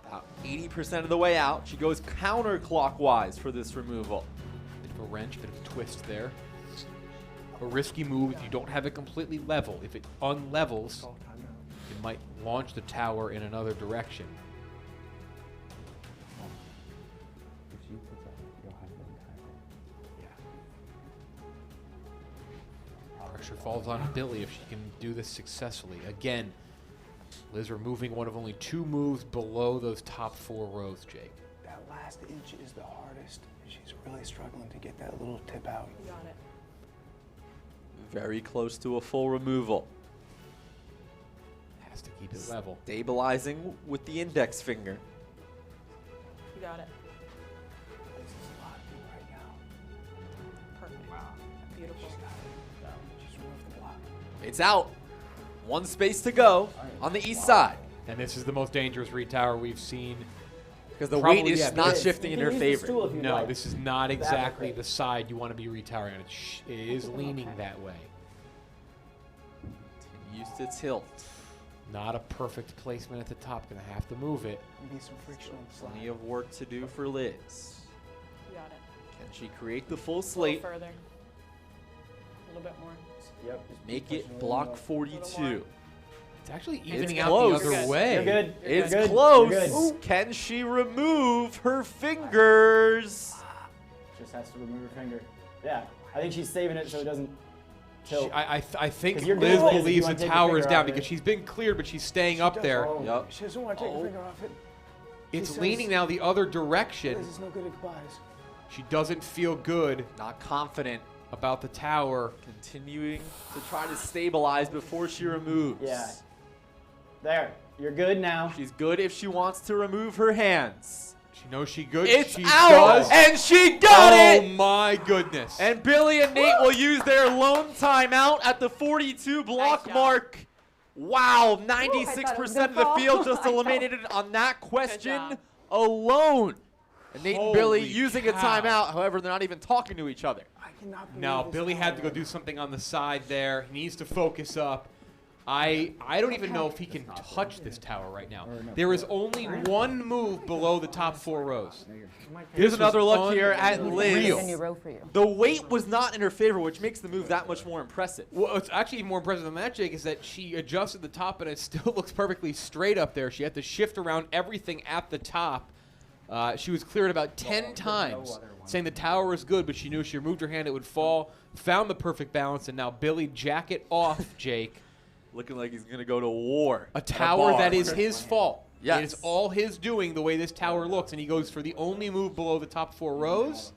About 80% of the way out. She goes counterclockwise for this removal. Bit of a wrench, bit of a twist there. A risky move if you don't have it completely level. If it unlevels, Call timeout. it might launch the tower in another direction. Pressure falls on Billy if she can do this successfully. Again, Liz removing one of only 2 moves below those top 4 rows, Jake. That last inch is the hardest. She's really struggling to get that little tip out. You got it. Very close to a full removal. Has to keep it level. Stabilizing with the index finger. You got it. This is a lot of people right now. Beautiful. It's out. One space to go on the east side. And this is the most dangerous retower we've seen. Because the Probably, weight is yeah, not because- shifting in You her can use the favor. stool if you'd No, like. this is not That'd be exactly great. the side you want to be retowering on. It is leaning that way. Used to tilt. Not a perfect placement at the top. Going to have to move it. Maybe some friction on the slide. Plenty of work to do for Liz. You got it. Can she create the full A little slate? further. A little bit more. Yep. just Make push it a little block more. 42. It's actually It's evening out close. the other You're good. way. You're good. It's You're good. close. You're good. Can she remove her fingers? Just has to remove her finger. Yeah. I think she's saving it so it doesn't tilt. I think 'Cause you're Liz good, Liz, if you believes the wanna take your tower is finger down off it. because she's been cleared, but she's staying She up does- there. oh, Yep. She doesn't want to take her finger off it. It's says- leaning now the other direction. Liz is no good at goodbyes. She doesn't feel good Not confident. about the tower. Continuing to try to stabilize before she removes. Yeah. There. You're good now. She's good if she wants to remove her hands. She knows she good. It's she out, does. and she got Oh it! my goodness. And Billy and Nate will use their lone timeout at the 42 block Nice job. mark. Wow, Ooh, 96% of gonna the field fall. just I know. eliminated on that question job. alone. And Nate and Billy Holy using a cow. timeout. However, they're not even talking to each other. I cannot believe Now this Billy had to go tower. do something on the side there. He needs to focus up. I don't even know if he can touch this tower right now. There is only one move below the top 4 rows. Here's This another was look here at unreal. Liz. There's a new row for you. The weight was not in her favor, which makes the move that much more impressive. Well, what's actually even more impressive than that, Jake, is that she adjusted the top and it still looks perfectly straight up there. She had to shift around everything at the top. She was cleared about 10 times, saying the tower was good, but she knew if she removed her hand it would fall. Found the perfect balance, and now Billy jacket off, Jake. Looking like he's going to go to war. A at tower bar. that is his fault. Yes. It is all his doing the way this tower looks, and he goes for the only move below the top 4 rows.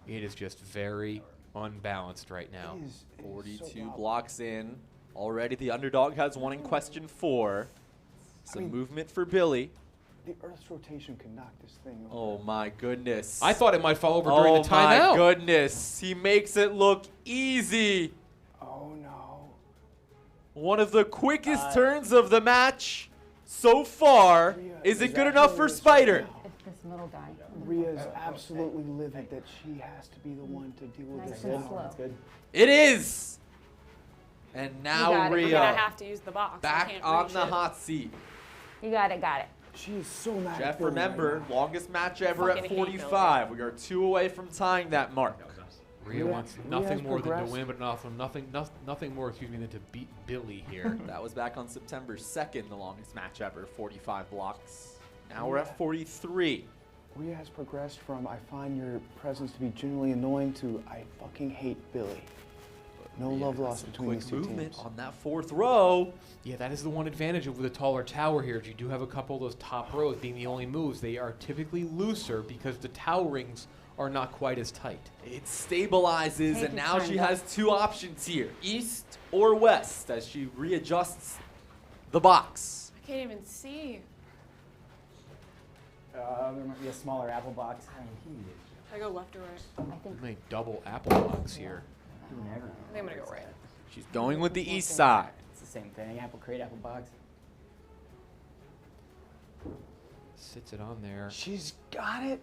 It is just very unbalanced right now. It is so 42 wild. blocks in. Already the underdog has one in question 4. Some movement for Billy. The Earth's rotation could knock this thing over. Oh my goodness. I thought it might fall over during Oh the my timeout. goodness. He makes it look easy. Oh no. One of the quickest turns of the match so far. Rhea Is it is good enough for actually Spider? now. It's this middle guy. Rhea is absolutely livid that she has to be the one to deal with Nice this and tower. slow. That's good. It is. And now got it. I'm gonna Rhea have to use the box. I back can't on reach the it. hot seat. You got it, got it. She is so mad at Jeff, Billy remember, right now. longest match ever at Fucking hate Billy. 45. We are 2 away from tying that mark. Rhea Rhea- wants Rhea nothing has more than to progressed. win, but nothing more, than to beat Billy here. That was back on September 2nd, the longest match ever, 45 blocks. Now we're at 43. Rhea has progressed from I find your presence to be genuinely annoying to I fucking hate Billy. No Rhea love has lost some between quick these two movement teams. on that 4th row. Yeah, that is the one advantage of the taller tower here. Is you do have a couple of those top rows being the only moves. They are typically looser because the towerings are not quite as tight. It stabilizes, Take and your now time, she guys. has 2 options here, east or west, as she readjusts the box. I can't even see. There might be a smaller apple box. Should I go left or right? I think Make double apple box here. I think I'm gonna go right. She's going with the east side. It's the same thing. Apple crate, apple box. Sits it on there. She's got it.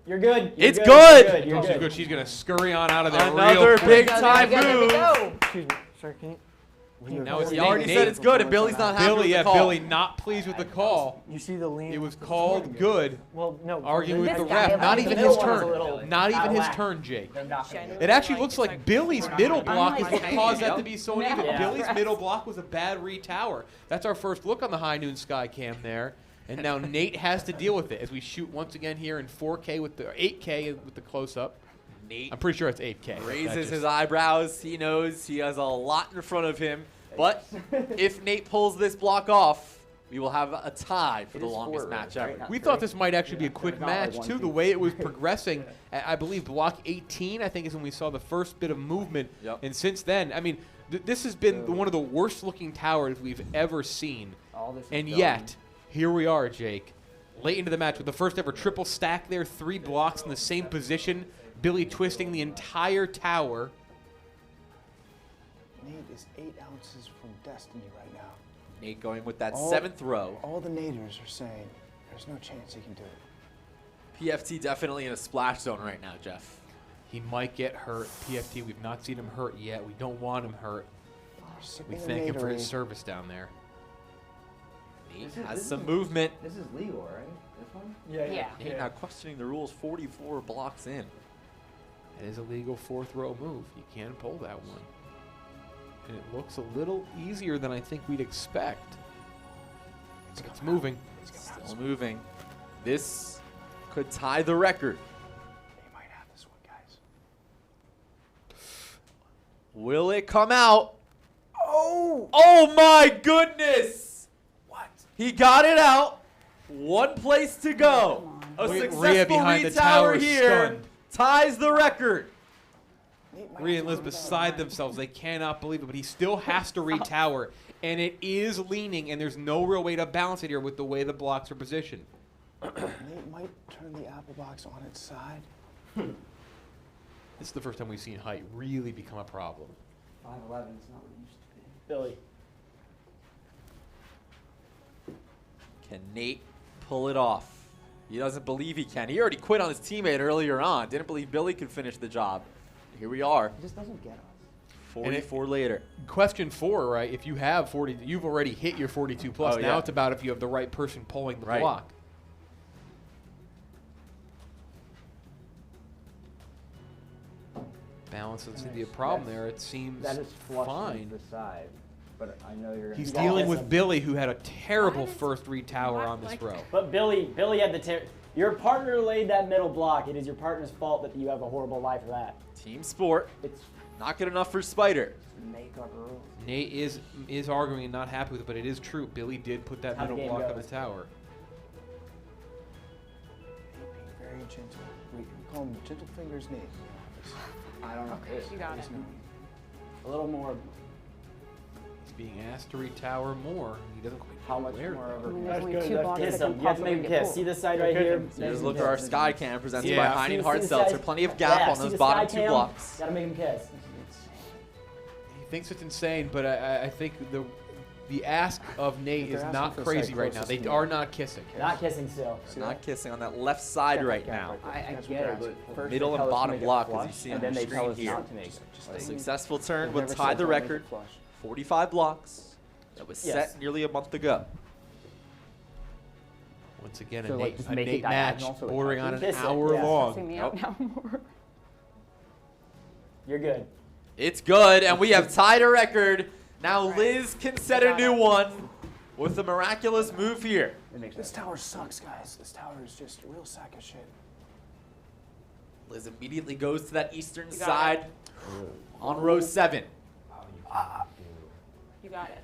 You're good. You're It's good. good! You're Oh, good. she's good. She's gonna scurry on out of there. Another real quick. big There we time go, there we move. go. Excuse me, sir, can you? Now it's He Nate. already Nate. said it's good, and Billy's not happy with Billy, the yeah, call. Billy not pleased with the call. You see the lean? It was called good. Well, no. Arguing with This the guy, ref. Not the even middle his one was a turn. little Not even out of his whack. turn, Jake. They're not gonna Genuinely, It actually like, looks it's like Billy's middle block is what Unlike- caused that Yep. to be so Yeah. uneven. Yeah. Billy's middle block was a bad retower. That's our first look on the High Noon Sky Cam there. And now Nate has to deal with it as we shoot once again here in 4K with the 8K with the close-up. Nate I'm pretty sure it's 8K. raises his eyebrows. He knows he has a lot in front of him. But if Nate pulls this block off, we will have a tie for It the is longest four, match right? ever. Not We three. thought this might actually be a quick Not like match, one, too. two. The way it was progressing, I believe block 18, I think, is when we saw the first bit of movement. Yep. And since then, I mean, this has been one of the worst-looking towers we've ever seen. All this is And done. yet, here we are, Jake, late into the match with the first ever triple stack there, 3 blocks in the same position Billy twisting the entire tower. Nate is 8 ounces from destiny right now. Nate going with that 7th row. All the Naders are saying there's no chance he can do it. PFT definitely in a splash zone right now, Jeff. He might get hurt. PFT, we've not seen him hurt yet. We don't want him hurt. We Sipping thank him for his Naderade. service down there. Nate has some movement. This is legal, right? This one? Yeah. Nate now questioning the rules 44 blocks in. It is a legal 4th row move. You can pull that one. And it looks a little easier than I think we'd expect. It's moving. Still moving. This could tie the record. He might have this one, guys. Will it come out? Oh! Oh my goodness! What? He got it out. One place to go. A Rhea successful behind the retower tower, here stunned. ties the record. Nate might Rhea have and Liz to run beside down. themselves. They cannot believe it, but he still has to retower. And it is leaning, and there's no real way to balance it here with the way the blocks are positioned. Nate might turn the apple box on its side. This is the first time we've seen height really become a problem. 5'11" is not what it used to be. Billy. Can Nate pull it off? He doesn't believe he can. He already quit on his teammate earlier on. Didn't believe Billy could finish the job. Here we are, He just doesn't get us. 44 later. Question 4, right? If you have 40, you've already hit your 42 plus. Oh, now yeah. it's about if you have the right person pulling the Right. block. Balance doesn't seem to be a problem there. It seems That is flush fine. with the side. But I know you're going He's to dealing with Billy, who had a terrible Why does- first retower why- on this like- row. But Billy had the your partner laid that middle block. It is your partner's fault that you have a horrible life for that. Team sport. It's Not good enough for Spider. make up rules. Nate is arguing and not happy with it, but it is true. Billy did put that How the middle game block on goes. the tower. Nate being very gentle. We call him Gentle Fingers Nate. I don't know. Okay, you got it. A little more. He's being asked to retower more. He doesn't quite How know much where. more though. of I mean, a there's only good, 2 that's blocks kiss that can him? You have to possibly make him get kiss. pulled. See this side right here? So just look at our sky cam presented Yeah. by Hiding See Hard the Seltzer. side? Plenty of gap Yeah, on see those the bottom sky 2 cam? blocks. Gotta make him kiss. He thinks it's insane, but I think the ask of Nate They're is asking not for the crazy side right now. closest They to me. are not kissing. Not kissing still. Not kissing on that left side right now. I That's get what it, they're but first Middle they and tell us to bottom make it block, as you flush, see and on then the they tell screen us here. not to make it. A successful turn They've would never tie said the don't make it record. flush. 45 blocks. That was Yes. set nearly a month ago. Once again, So, a like, Nate, just a make it Nate match diagonal so it bordering on touches. an Kiss it, hour yeah. long. Stressing me out now more. You're good. It's good, and we have tied a record. Now Liz can set a new one with a miraculous move here. It makes This sense. tower sucks, guys. This tower is just a real sack of shit. Liz immediately goes to that eastern You got side on row 7. You got it.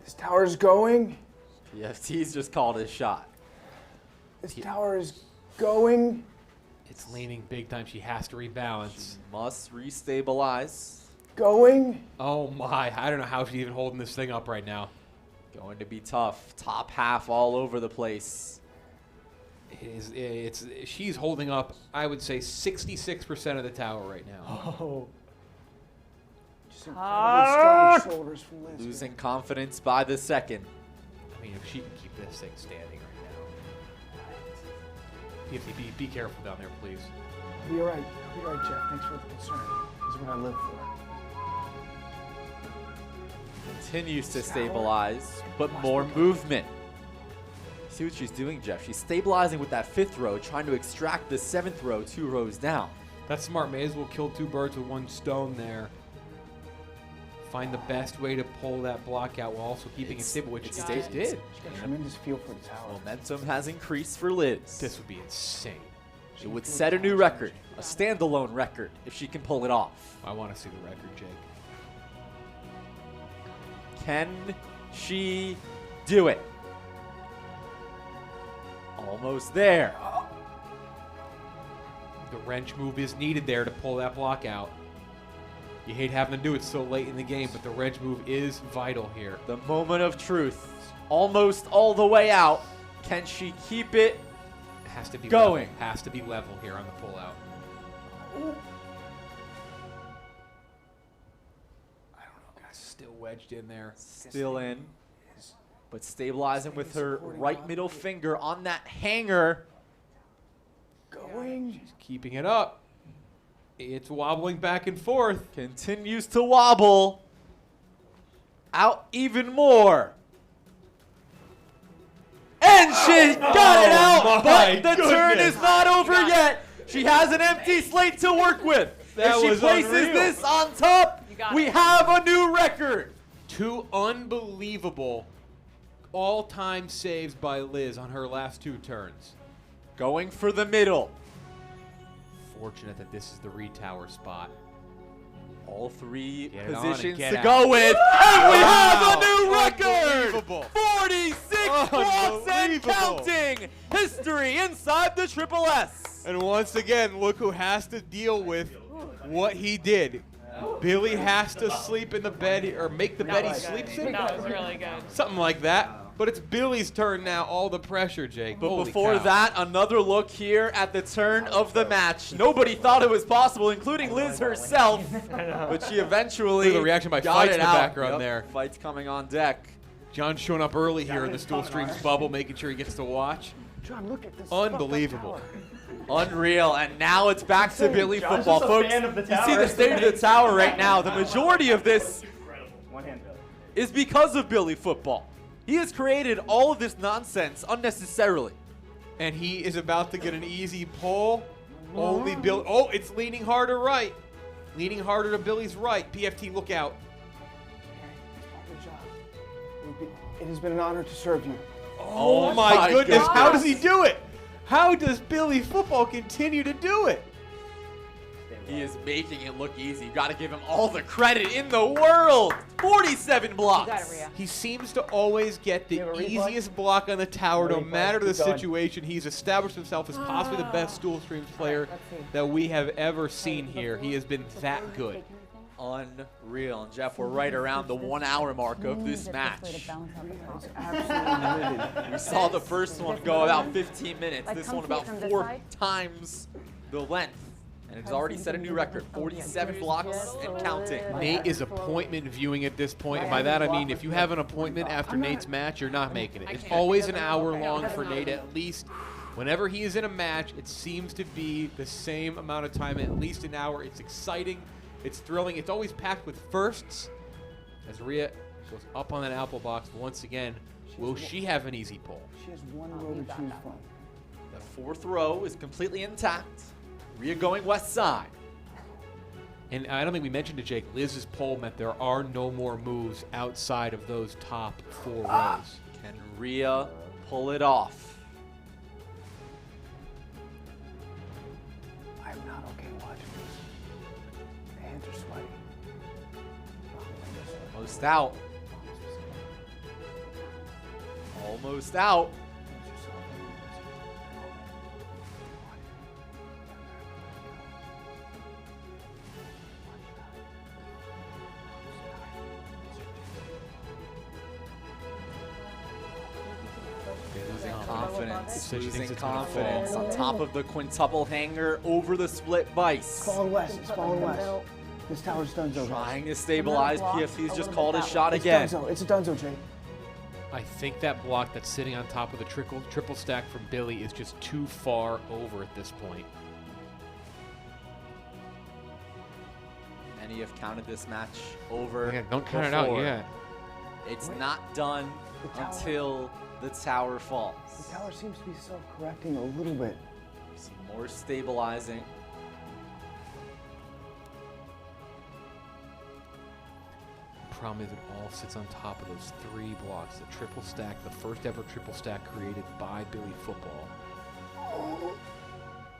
This tower's going. PFT's just called his shot. This tower is going. It's leaning big time. She has to rebalance. Must restabilize. Going. Oh my! I don't know how she's even holding this thing up right now. Going to be tough. Top half all over the place. She's holding up. I would say 66% of the tower right now. Oh. Just incredibly strong shoulders from Liz. Losing confidence by the second. I mean, if she can keep this thing standing right now. Be careful down there, please. I'll be alright. I'll be alright, Jeff. Thanks for the concern. This is what I live for. Continues to stabilize, but more movement. See what she's doing, Jeff? She's stabilizing with that 5th row, trying to extract the 7th row 2 rows down. That's smart. May as well kill 2 birds with 1 stone there. Find the best way to pull that block out while also keeping it stable, which it's it stable. did. She's got a tremendous feel for the tower. Momentum has increased for Liz. This would be insane. It would set a new record, a standalone record, if she can pull it off. I want to see the record, Jake. Can she do it? Almost there. The wrench move is needed there to pull that block out. You hate having to do it so late in the game, but the wrench move is vital here. The moment of truth. Almost all the way out. Can she keep it Has to be going? Level. Has to be level here on the pull-out. I don't know, guys. Still wedged in there. Still in. But stabilizing with her right middle finger on that hanger. Going. She's keeping it up. It's wobbling back and forth. Continues to wobble. Out even more. And she got it out, but the turn is not over yet. She has an empty slate to work with. That if she was places unreal. this on top, we have a new record. 2 unbelievable all-time saves by Liz on her last 2 turns. Going for the middle. Fortunate that this is the retower spot. All 3 Get it on positions and to get go out. with. And we have Wow. a new record. Unbelievable. 46 blocks and Unbelievable. counting. History inside the Triple S. And once again, look who has to deal with what he did. Billy has to sleep in the bed, or make the bed he sleeps in. That was really good. Something like that. But it's Billy's turn now. All the pressure, Jake. But Holy before cow. that, another look here at the turn of the match. Nobody thought it was possible, including Liz herself. But she eventually Look at the reaction by got Fights it in the out. background Yep, there. Fights coming on deck. John showing up early here in the Stool Streams bubble, making sure he gets to watch. John, look at this. Unbelievable. Unreal, and now it's back to Billy John's football, just a folks. fan of the You see tower. the state of the tower right now. The majority of this One hand, Billy. is because of Billy football. He has created all of this nonsense unnecessarily. And he is about to get an easy pull. Only Bill. Oh, it's leaning harder right. Leaning harder to Billy's right. PFT, look out. Good job. It has been an honor to serve you. Oh my goodness. How does he do it? How does Billy football continue to do it? He is making it look easy. You got to give him all the credit in the world. 47 blocks. You got it, Rhea. He seems to always get the You have a replay? easiest block on the tower, no Replay. matter the Keep going. situation. He's established himself as possibly the best Stool Streams player let's see. that we have ever seen here. He has been that good. Unreal. And Jeff, we're right around the 1 hour mark of this match. We saw the first one go about 15 minutes. This one about 4 times the length. And it's already set a new record, 47 blocks and counting. Nate is appointment viewing at this point, and by that I mean if you have an appointment after Nate's match, you're not making it. It's always an hour long for Nate at least. Whenever he is in a match, it seems to be the same amount of time, at least an hour. It's exciting, it's thrilling, it's always packed with firsts. As Rhea goes up on that apple box once again, will she have an easy pull? She has one row to choose from. The 4th row is completely intact. Rhea going west side. And I don't think we mentioned to Jake, Liz's poll meant there are no more moves outside of those top 4 rows. Can Rhea pull it off? I'm not okay watching this. My hands are sweaty. Almost out. Almost out. Losing confidence. So she thinks Losing it's gonna confidence fall. on top of the quintuple hanger over the split vice. Falling west. It's falling west. This tower's donezo. Trying to stabilize. PFT's just called his shot It's again. donezo. It's a donezo, Jay. I think that block that's sitting on top of the triple stack from Billy is just too far over at this point. Many have counted this match over. Yeah, don't count it out before. yet. It's not done until the tower falls. The tower seems to be self-correcting a little bit. We see more stabilizing. Problem is it all sits on top of those 3 blocks. The triple stack, the first ever triple stack created by Billy football.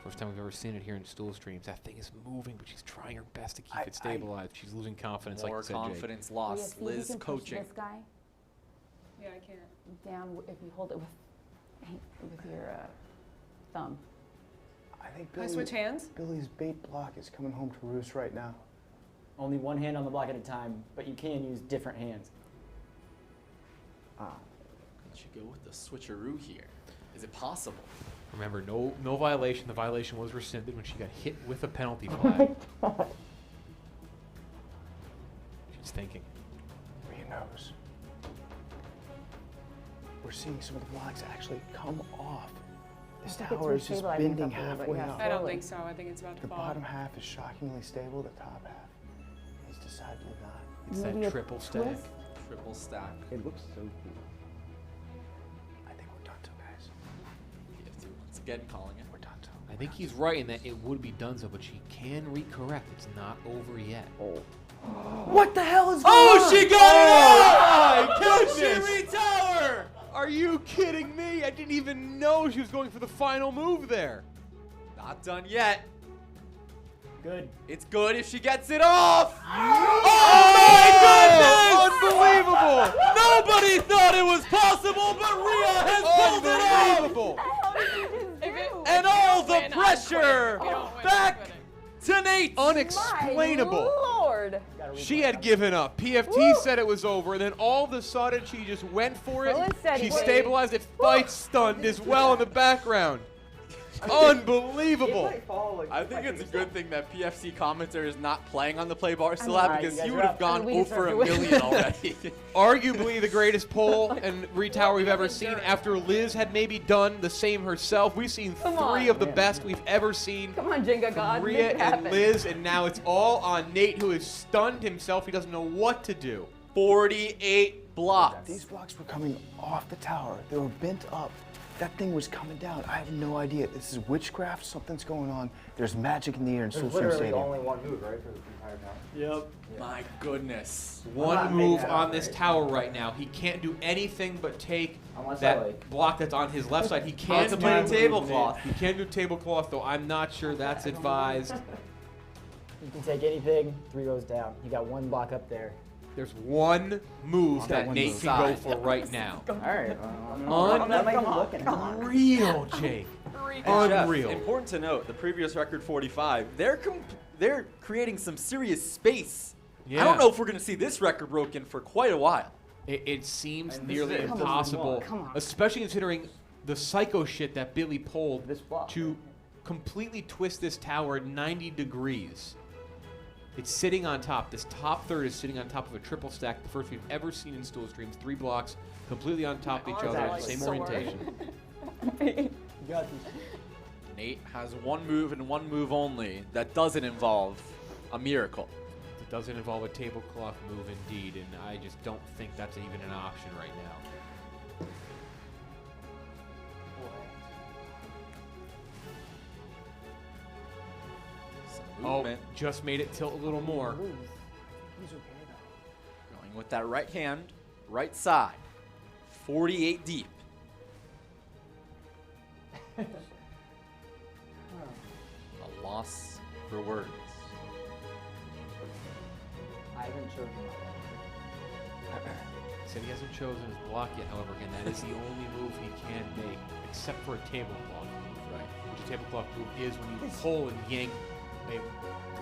First time we've ever seen it here in Stool Streams. That thing is moving, but she's trying her best to keep it stabilized. She's losing confidence, More like you said, Jake. confidence lost. Liz coaching. This guy Yeah, I can't. down if you hold it with your thumb. I think Can I switch hands? Billy's bait block is coming home to roost right now. Only one hand on the block at a time, but you can use different hands. Could you go with the switcheroo here? Is it possible? Remember, no violation. The violation was rescinded when she got hit with a penalty flag. She's thinking. Where your nose? We're seeing some of the blocks actually come off. This think it's tower is just restabilizing bending a couple, but halfway yeah. up. I don't think so. I think it's about to The fall. bottom half is shockingly stable. The top half is decidedly not. It's Maybe that a triple stack. twist? Triple stack. It looks so cool. I think we're done, guys. PFT once again calling it. We're done. I think he's right in that it would be Dunzo, but she can recorrect. It's not over yet. What the hell is Oh, she got it! Oh, my She retower! Are you kidding me? I didn't even know she was going for the final move there. Not done yet. Good. It's good if she gets it off. Oh, my goodness! Unbelievable! Nobody thought it was possible, but Rhea has pulled it off. Unbelievable! And all the win, pressure You don't win, back quit it. to Nate. Unexplainable. Lord. She had given up. PFT said it was over, and then all of a sudden she just went for it. Well, it said She wait. stabilized it. Fight stunned as well in the background. Unbelievable. I think it's a good thing that PFC commentator is not playing on the Play Barstool Alright, app you because guys he are would have up. gone We over deserve a to win. million already. Arguably the greatest pull and retower we've ever seen after Liz had maybe done the same herself. We've seen Come three on. of the best we've ever seen. Come on, Jenga God. Rhea Make it and happen. Liz, and now it's all on Nate, who is stunned himself. He doesn't know what to do. 48 blocks. These blocks were coming off the tower. They were bent up. That thing was coming down. I have no idea. This is witchcraft. Something's going on. There's magic in the air in Stool Stadium. one move, right, for the entire tower? Yep. My goodness. One move on this tower right now. He can't do anything but take Unless that block that's on his left side. He can't Contemplating do tablecloth. He can do tablecloth, though. I'm not sure that's advised. You can take anything, 3 goes down. You got one block up there. There's one move that one Nate move. can go for right now. All right. Unreal, Jake. And Jeff, Unreal. important to note, the previous record 45, they're creating some serious space. Yeah. I don't know if we're going to see this record broken for quite a while. It seems And nearly this is- impossible, Come on. especially considering the psycho shit that Billy pulled This block. to completely twist this tower 90 degrees. It's sitting on top. This top third is sitting on top of a triple stack, the first we've ever seen in Stool Streams. 3 blocks, completely on top of each other, are same sore. orientation. You got this. Nate has one move and one move only that doesn't involve a miracle. It doesn't involve a tablecloth move, indeed, and I just don't think that's even an option right now. Some Oh, movement. just made it tilt a little more. He's okay, though. Going with that right hand, right side. 48 deep. A loss for words. I haven't chosen He said he hasn't chosen his block yet, however, again, that is the only move he can make, except for a tablecloth move, right? Which a tablecloth move is when you pull and yank a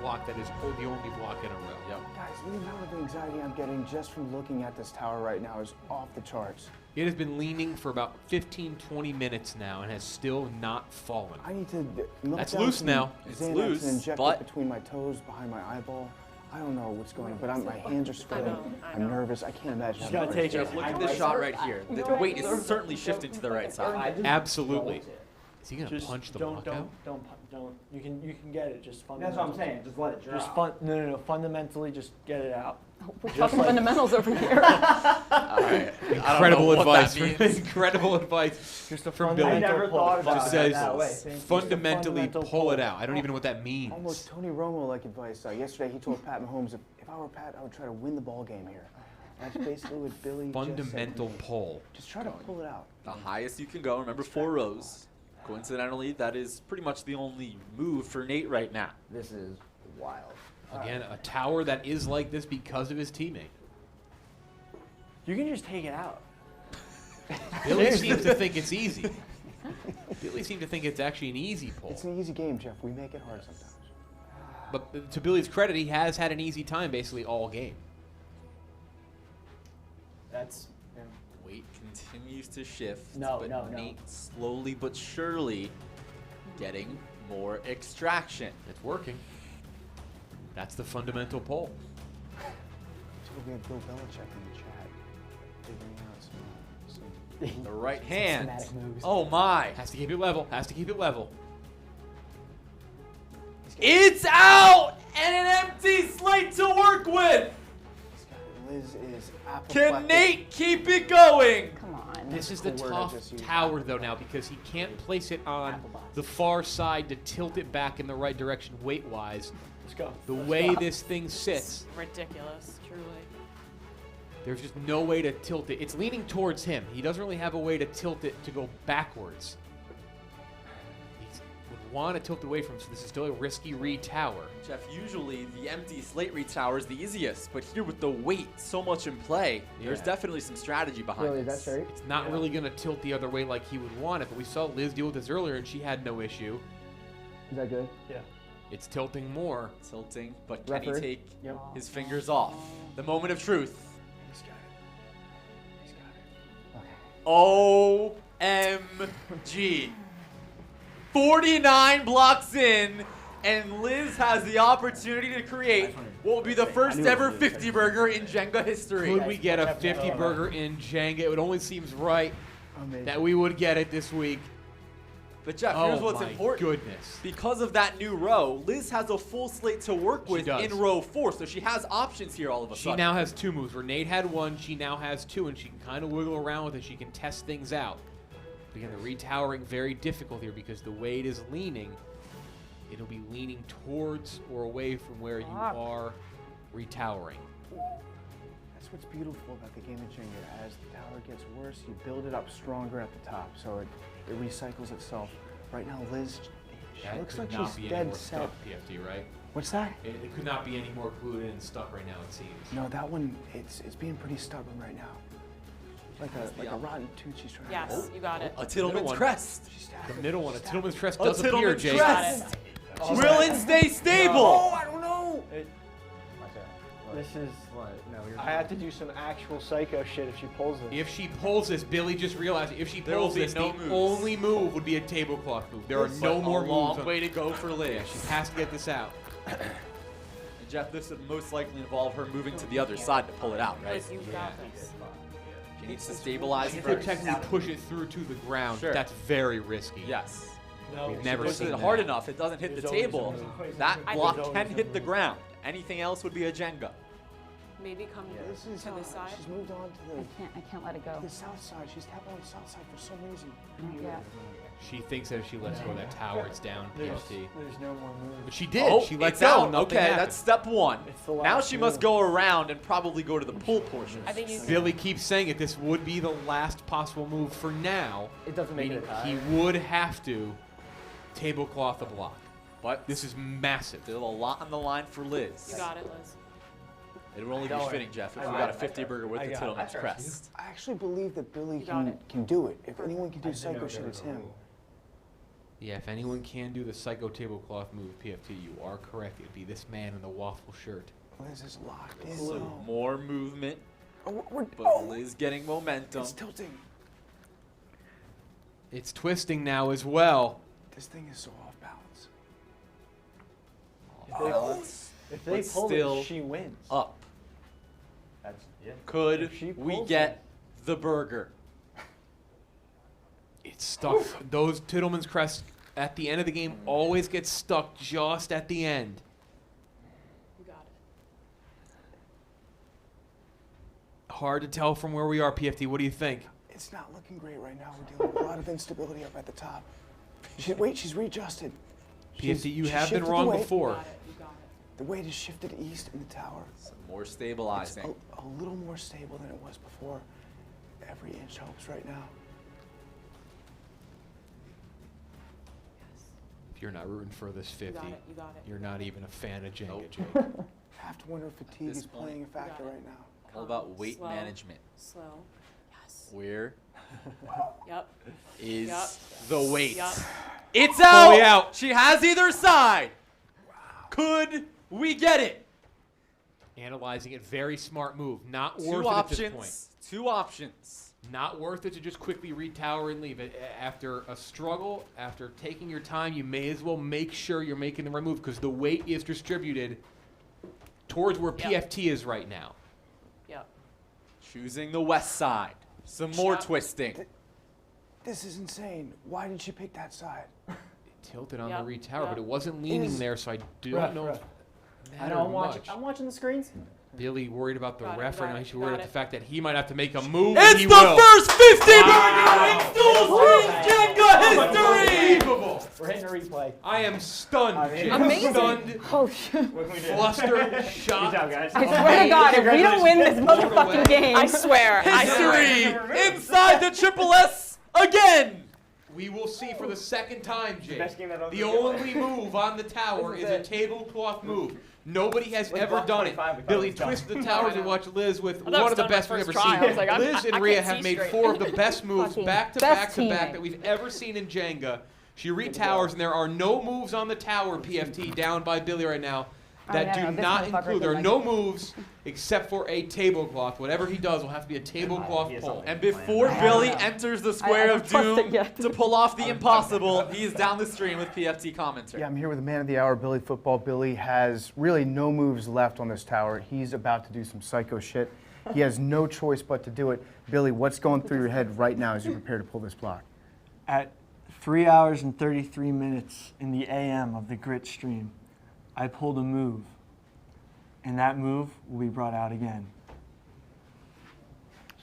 block that is the only block in a row. Yep. Guys, the amount of anxiety I'm getting just from looking at this tower right now is off the charts. It has been leaning for about 15, 20 minutes now and has still not fallen. I need to milk That's down loose some now. It's Xanax loose, and inject but- it between my toes, behind my eyeball. I don't know what's going on, but my hands are sweating. I I'm know. nervous. I can't imagine. Just how gotta nervous take I it. am. Look at this shot right here. The weight is certainly shifting to the right side. Absolutely. Is he going to Just punch the don't, block out? don't. You can get it. Just That's fundamentally. what I'm saying. Just let it drop. Just no. Fundamentally, just get it out. We're talking fundamentals over here. All right. Incredible advice. What that means. Incredible advice Just a from Billy. I fundamental never pull. thought It about just it says that way. fundamentally Fundamental pull it pull. out. I don't even know what that means. Almost Tony Romo-like advice. Yesterday, he told Pat Mahomes, if I were Pat, I would try to win the ball game here. That's basically what Billy Fundamental just said. pull. Just try to pull it out. The highest you can go. Remember, 4 rows. Coincidentally, that is pretty much the only move for Nate right now. This is wild. Again, a tower that is like this because of his teammate. You can just take it out. Billy seems to think it's easy. Billy seems to think it's actually an easy pull. It's an easy game, Jeff. We make it hard sometimes. But to Billy's credit, he has had an easy time basically all game. That's. Yeah. Weight continues to shift. No, but no, no. Nate slowly but surely getting more extraction. It's working. That's the fundamental pull. We have Bill Belichick in the chat figuring out some The right hand. Schematic moves. Oh my. Has to keep it level. Has to keep it level. It's out and an empty slate to work with. Liz is apoplectic. Can Nate keep it going? Come on. This is the Cool word I tough just used. tower, though, now, because he can't place it on the far side to tilt it back in the right direction weight-wise. Let's go. The way this thing sits, Ridiculous, truly. there's just no way to tilt it. It's leaning towards him. He doesn't really have a way to tilt it to go backwards. He would want to tilt away from him, so this is still a risky re-tower. Jeff, usually the empty slate re-tower is the easiest, but here with the weight so much in play, there's Yeah. definitely some strategy behind Really, this. that's right. It's not really going to tilt the other way like he would want it, but we saw Liz deal with this earlier, and she had no issue. Is that good? Yeah. It's tilting more. Tilting, but can he Referee? take Yep. his fingers off? The moment of truth. He's got it. He's got it. OMG. 49 blocks in, and Liz has the opportunity to create what will be the first ever 50 burger in Jenga history. Could we get a 50 burger in Jenga? It only seems right Amazing. that we would get it this week. But Jeff, here's Oh what's my important. goodness. Because of that new row, Liz has a full slate to work with does. in row 4, so she has options here all of a She sudden. now has 2 moves. Where Nate had 1, she now has 2, and she can kind of wiggle around with it. She can test things out. But again, the retowering very difficult here because the way it is leaning, it'll be leaning towards or away from where you are retowering. That's what's beautiful about the game of Jenga. As the tower gets worse, you build it up stronger at the top, so it recycles itself. Right now, Liz, she That looks could like not she's be any dead more set. stuck, PFT, right? What's that? It could not be any more glued in and stuck right now, it seems. No, that one, it's being pretty stubborn right now. Like a rotten tooth she's trying Yes, to you got it. A Tittleman's one. crest. The middle one, a Tillman's crest A does appear, Tittleman's Jake. crest. Will it stay stable? Oh, I don't know. This is. No, you're I have to do some actual psycho shit if she pulls it. If she pulls this, Billy just realized if she There will pulls be this, no the moves. only move would be a tablecloth move. There are no more moves. Long way to go for Liz. She has to get this out. And Jeff, this would most likely involve her moving to the other side to pull it out, right? Liz, you got this. She needs to stabilize She could first. technically push it through to the ground. Sure. That's very risky. Yes. We've never Pushes seen it that. hard enough, it doesn't hit the table. That I block think- can hit the ground. Anything else would be a Jenga. Maybe come This is to this side. She's moved on to I can't let it go. the south side. She's tapping on the south side for some reason. Not yet. She thinks that if she lets go of that tower, it's down. PFT. There's no more moves. But she did. she let it's go. out. Nothing Okay, happened. that's step 1. It's the Now last she must move. go around and probably go to the pull portion. I think you. Billy keeps saying it. This would be the last possible move for now. It doesn't make Meaning it a tie. he would have to tablecloth the block. But This is massive. still a lot on the line for Liz. You got it, Liz. It would only be Don't worry. fitting, Jeff, if I we got got a it. 50 burger with I the got it. Tittleman's crest. I actually believe that Billy You got can do it. If anyone can do psycho shit, it's him. Yeah, if anyone can do the psycho tablecloth move, PFT, you are correct. It'd be this man in the waffle shirt. Liz is locked in. So though. more movement, Oh, we're, but Liz getting momentum. it's tilting. It's twisting now as well. This thing is so off balance. Balance, If they but pull still it, she wins. up. That's Could If she we pulls get the burger? It's stuck. Those Tittleman's crests at the end of the game always get stuck just at the end. You got it. Hard to tell from where we are, PFT. What do you think? It's not looking great right now. We're dealing with a lot of instability up at the top. She's readjusted. PFT, you she have been shifted wrong the weight. You before. got it. You got it. The weight has shifted east in the tower. Some more It's stabilizing. a little more stable than it was before. Every inch helps right now. If you're not rooting for this 50, You got it. You got it. you're not even a fan of Jenga, Nope. Jake. I have to wonder if fatigue this is point, playing a factor got it. right now. All about weight Slow. management. Slow. Yes. Where Yep. is Yup. the weight? Yup. It's Fully out. out. She has either side. Could we get it? Analyzing it, very smart move. Not Two worth it at this point. options. Two options. Not worth it to just quickly retower and leave it. After a struggle, after taking your time, you may as well make sure you're making the right move because the weight is distributed towards where PFT is right now. Yep. Choosing the west side. Some more Yep. twisting. This is insane. Why did she pick that side? It tilted on Yep, the retower, but yep. it wasn't leaning Is- there, so I don't Ref, know ref. if it I mattered know. much. I'm watching the screens. Billy worried about the Got it, ref got right now. it, He's worried got about the it. fact that he might have to make a move. It's and he the will. first 50 burger in Stool Stream's Jenga history! Unbelievable. We're hitting a replay. I am stunned, Jake. Amazing. Stunned, Oh, shit. What can we do? flustered, Good shocked. job, guys. I swear to God, if we don't win this motherfucking game. I swear. I swear. History inside the Triple S again! We will see for the second time, Jake. best game I've ever The seen. only move on the tower This is is a it. tablecloth move. Nobody has Like ever block done it. 25, we thought Billy it was done. twisted the towers and watched Liz with thought it one was of the done my best we've ever first try. I seen. was like, Liz and I Rhea can't have see made straight. 4 of the best moves Fucking back to best back to back teammate. that we've ever seen in Jenga. She retowers, and there are no moves on the tower, PFT, down by Billy right now, that no, do this not motherfucker include. There are did no like- moves except for a tablecloth. Whatever he does will have to be a tablecloth he has pull. something. And before Billy enters the square I of don't trust it doom yet. to pull off the impossible, he's down the stream with PFT commentary. Yeah, I'm here with the man of the hour, Billy Football. Billy has really no moves left on this tower. He's about to do some psycho shit. He has no choice but to do it. Billy, what's going through your head right now as you prepare to pull this block? At 3 hours and 33 minutes in the AM of the Grit stream, I pulled a move, and that move will be brought out again.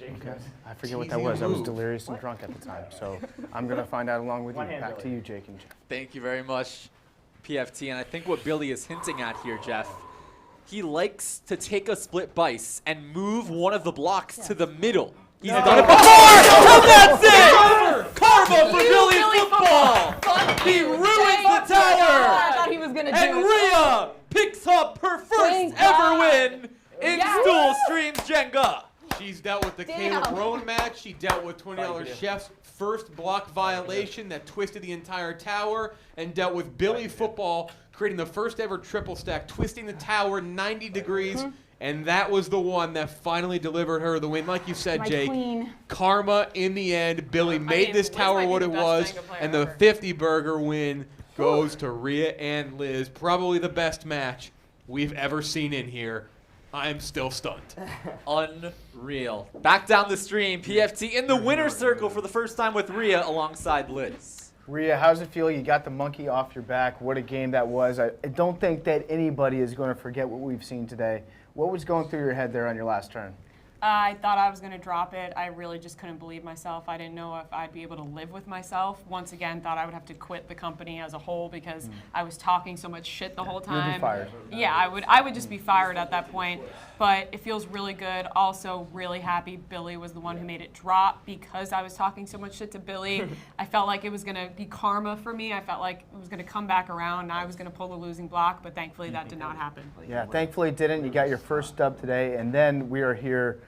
Okay. I forget what that Teasing was. I was move. delirious and drunk at the time. So I'm going to find out along with you. One hand, Back to Billy. you, Jake and Jeff. Thank you very much, PFT. And I think what Billy is hinting at here, Jeff, he likes to take a split bice and move one of the blocks to the middle. He's done it before, and that's it! Karma for Billy Football! He ruins the I tower! thought he was going to do And it. Rhea picks up her first Thank ever God. win in Yes. Stool Streams Jenga. She's dealt with the Damn. Caleb Roan match. She dealt with $20 Chef's first block violation that twisted the entire tower, and dealt with Billy Football creating the first ever triple stack, twisting the tower 90 degrees, and that was the one that finally delivered her the win. Like you said, My Jake, queen. karma in the end. Billy made mean, this Liz tower might be what the it best was, Jenga player and the ever. 50 burger win goes to Rhea and Liz. Probably the best match we've ever seen in here. I'm still stunned. Unreal. Back down the stream, PFT in the winner's circle for the first time with Rhea alongside Liz. Rhea, how's it feel? You got the monkey off your back. What a game that was. I don't think that anybody is going to forget what we've seen today. What was going through your head there on your last turn? I thought I was going to drop it. I really just couldn't believe myself. I didn't know if I'd be able to live with myself. Once again, thought I would have to quit the company as a whole because I was talking so much shit the whole time. fired. Yeah, I would just be fired at that point. But it feels really good. Also, really happy Billy was the one who made it drop because I was talking so much shit to Billy. I felt like it was going to be karma for me. I felt like it was going to come back around and I was going to pull the losing block, but thankfully that did not happen. Yeah, thankfully it didn't. You got your first dub today, and then we are here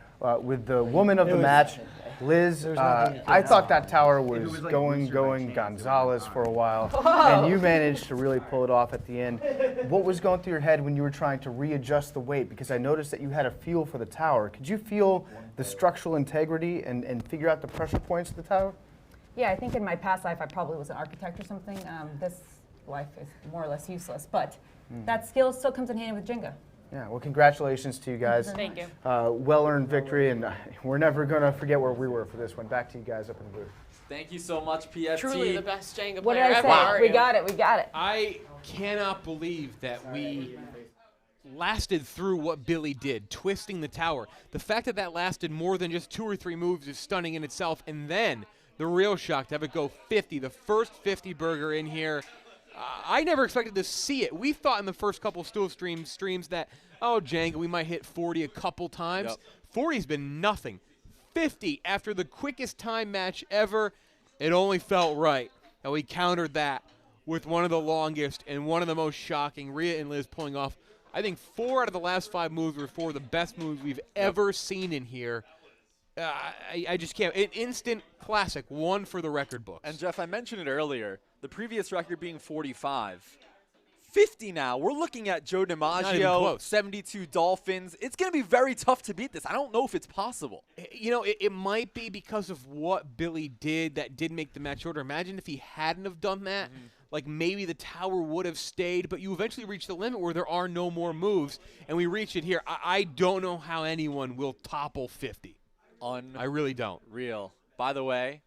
with the woman of the match, Liz. I thought that tower was going Gonzalez for a while, and you managed to really pull it off at the end. What was going through your head when you were trying to readjust the weight? Because I noticed that you had a feel for the tower. Could you feel the structural integrity and figure out the pressure points of the tower? Yeah, I think in my past life I probably was an architect or something. This life is more or less useless, but that skill still comes in handy with Jenga. Yeah, well, congratulations to you guys. Thank you. Well-earned victory, and we're never going to forget where we were for this one. Back to you guys up in the booth. Thank you so much, PFT. Truly the best Jenga What player did I ever. say? are We you? got it. We got it. I cannot believe that we lasted through what Billy did, twisting the tower. The fact that that lasted more than just 2 or 3 moves is stunning in itself. And then the real shock to have it go 50, the first 50 burger in here. I never expected to see it. We thought in the first couple Stool streams that, oh, Jenga, we might hit 40 a couple times. 40's been nothing. 50 after the quickest time match ever, it only felt right. And we countered that with one of the longest and one of the most shocking. Rhea and Liz pulling off, I think 4 out of the last 5 moves were 4 of the best moves we've ever seen in here. I just can't. An instant classic, one for the record books. And Jeff, I mentioned it earlier. The previous record being 45. 50 now. We're looking at Joe even DiMaggio, close. 72 Dolphins. It's going to be very tough to beat this. I don't know if it's possible. You know, it might be because of what Billy did that did make the match shorter. Imagine if he hadn't have done that. Like maybe the tower would have stayed, but you eventually reach the limit where there are no more moves, and we reach it here. I don't know how anyone will topple 50. I really don't. Unreal. By the way,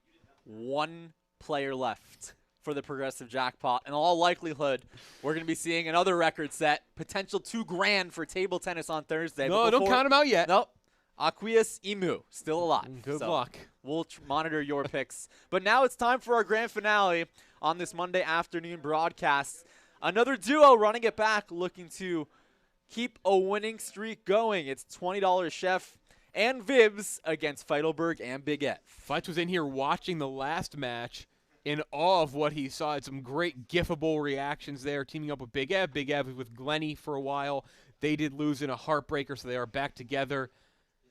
one player left for the progressive jackpot. In all likelihood, we're going to be seeing another record set, potential $2,000 for table tennis on Thursday. No, don't count him out yet. Nope. Aqueous Emu, still alive. Good So luck. We'll monitor your picks. But now it's time for our grand finale on this Monday afternoon broadcast. Another duo running it back, looking to keep a winning streak going. It's $20 Chef and Vibs against Feidelberg and Big Ev. Fights was in here watching the last match in awe of what he saw. Had some great gifable reactions there, teaming up with Big Ev. Big Ev was with Glenny for a while. They did lose in a heartbreaker, so they are back together.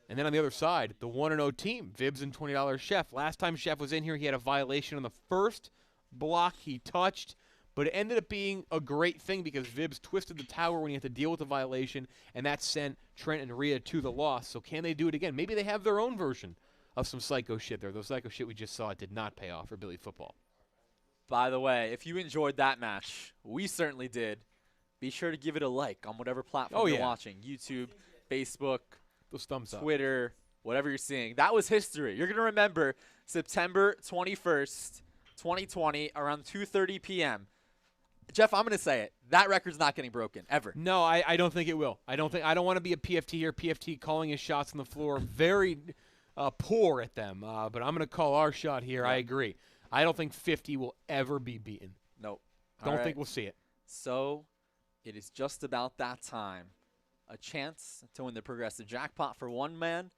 And then on the other side, the 1-0 team, Vibs and $20 Chef. Last time Chef was in here, he had a violation on the first block he touched, but it ended up being a great thing because Vibs twisted the tower when he had to deal with the violation, and that sent Trent and Rhea to the loss. So can they do it again? Maybe they have their own version of some psycho shit there. Those psycho shit we just saw did not pay off for Billy Football. By the way, if you enjoyed that match, we certainly did. Be sure to give it a like on whatever platform you're watching. YouTube, Facebook, those thumbs up. Twitter, whatever you're seeing. That was history. You're going to remember September 21st, 2020, around 2:30 p.m. Jeff, I'm going to say it. That record's not getting broken, ever. No, I don't think it will. I don't want to be a PFT here. PFT calling his shots on the floor. Very poor at them. But I'm going to call our shot here. Yeah. I agree. I don't think 50 will ever be beaten. Nope. Don't think we'll see it. So it is just about that time. A chance to win the progressive jackpot for one man.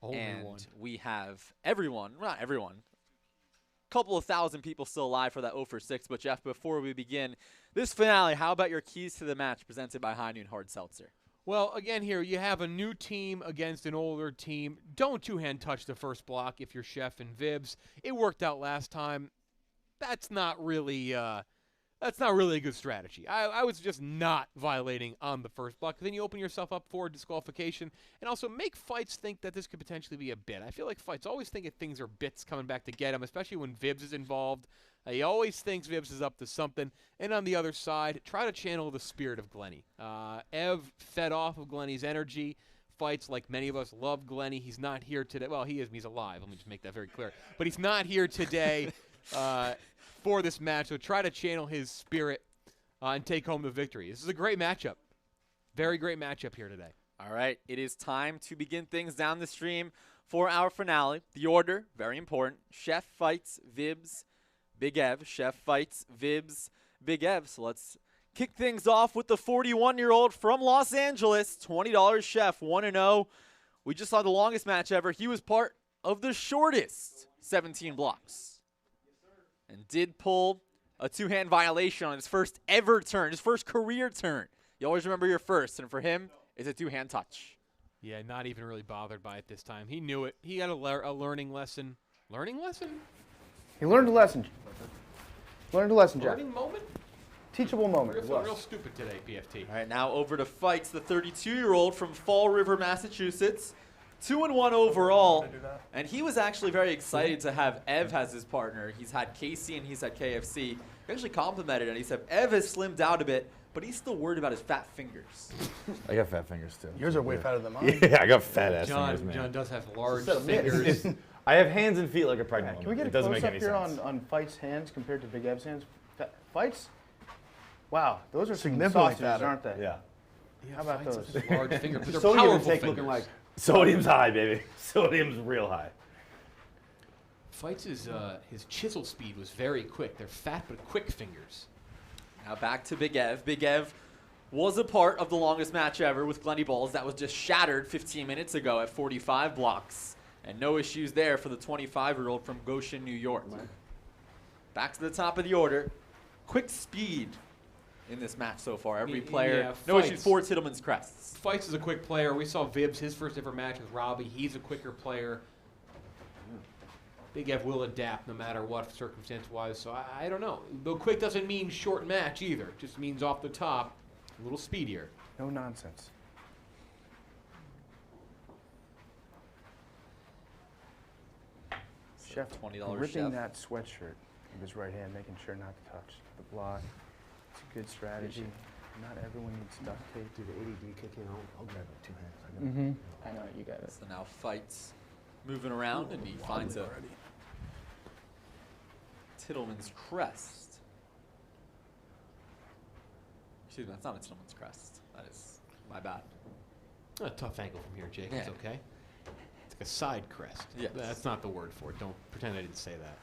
Only one. We have everyone, not everyone, a couple of thousand people still alive for that 0 for 6. But, Jeff, before we begin this finale, how about your keys to the match presented by High Noon Hard Seltzer? Well, again here, you have a new team against an older team. Don't two-hand touch the first block if you're Chef and Vibs. It worked out last time. That's not really a good strategy. I was just not violating on the first block. Then you open yourself up for disqualification and also make Fights think that this could potentially be a bit. I feel like Fights always think that things are bits coming back to get him, especially when Vibs is involved. He always thinks Vibs is up to something. And on the other side, try to channel the spirit of Glenny. Ev fed off of Glenny's energy. Fights, like many of us, love Glenny. He's not here today. Well, he is. He's alive. Let me just make that very clear. But he's not here today for this match. So try to channel his spirit and take home the victory. This is a great matchup. Very great matchup here today. All right. It is time to begin things down the stream for our finale. The order, very important. Chef Fights, Vibs, Big Ev. Chef Fights, Vibs, Big Ev. So let's kick things off with the 41-year-old from Los Angeles, $20 Chef, 1-0. We just saw the longest match ever. He was part of the shortest 17 blocks and did pull a two-hand violation on his first ever turn, his first career turn. You always remember your first, and for him, it's a two-hand touch. Yeah, not even really bothered by it this time. He knew it. He got a learning lesson. Learning lesson? He learned a lesson. Learned a lesson, Jeff. Learning moment? Teachable moment. We're feeling real stupid today, PFT. All right, now over to Fights, the 32-year-old from Fall River, Massachusetts. 2-1 overall, and he was actually very excited to have Ev as his partner. He's had KC and he's had KFC. He actually complimented it, and he said Ev has slimmed out a bit, but he's still worried about his fat fingers. I got fat fingers too. Yours are way fatter than mine. Yeah, I got fat ass fingers, man. John does have large fingers. I have hands and feet like a pregnant Can we woman. get a It doesn't make close-up any here sense. on Fights' hands compared to Big Ev's hands? Fights? Wow, those are Significantly sausages, fatter. aren't they? Yeah. How about those? Large fingers. They're Sodium powerful intake fingers. looking like sodium's high, baby. Sodium's real high. Fights his chisel speed was very quick. They're fat but quick fingers. Now back to Big Ev. Big Ev was a part of the longest match ever with Glenny Balls. That was just shattered 15 minutes ago at 45 blocks. And no issues there for the 25-year-old from Goshen, New York. Back to the top of the order. Quick speed in this match so far. Every player, yeah, no Fights. issues for Tittleman's crests. Fights is a quick player. We saw Vibs, his first ever match with Robbie. He's a quicker player. Big Ev will adapt no matter what circumstance-wise. So I don't know. Though quick doesn't mean short match either. It just means off the top, a little speedier. No nonsense. Chef $20 gripping chef. that sweatshirt with his right hand, making sure not to touch the block. It's a good strategy. Not everyone needs duct tape. Do the ADD kick in? I'll grab it with 2 hands. I know, you got it. So now fights moving around, and he finds a Tittleman's crest. Excuse me, that's not a Tittleman's crest. That is my bad. A tough angle from here, Jake. Yeah. It's okay. It's like a side crest. Yes. That's not the word for it. Don't pretend I didn't say that.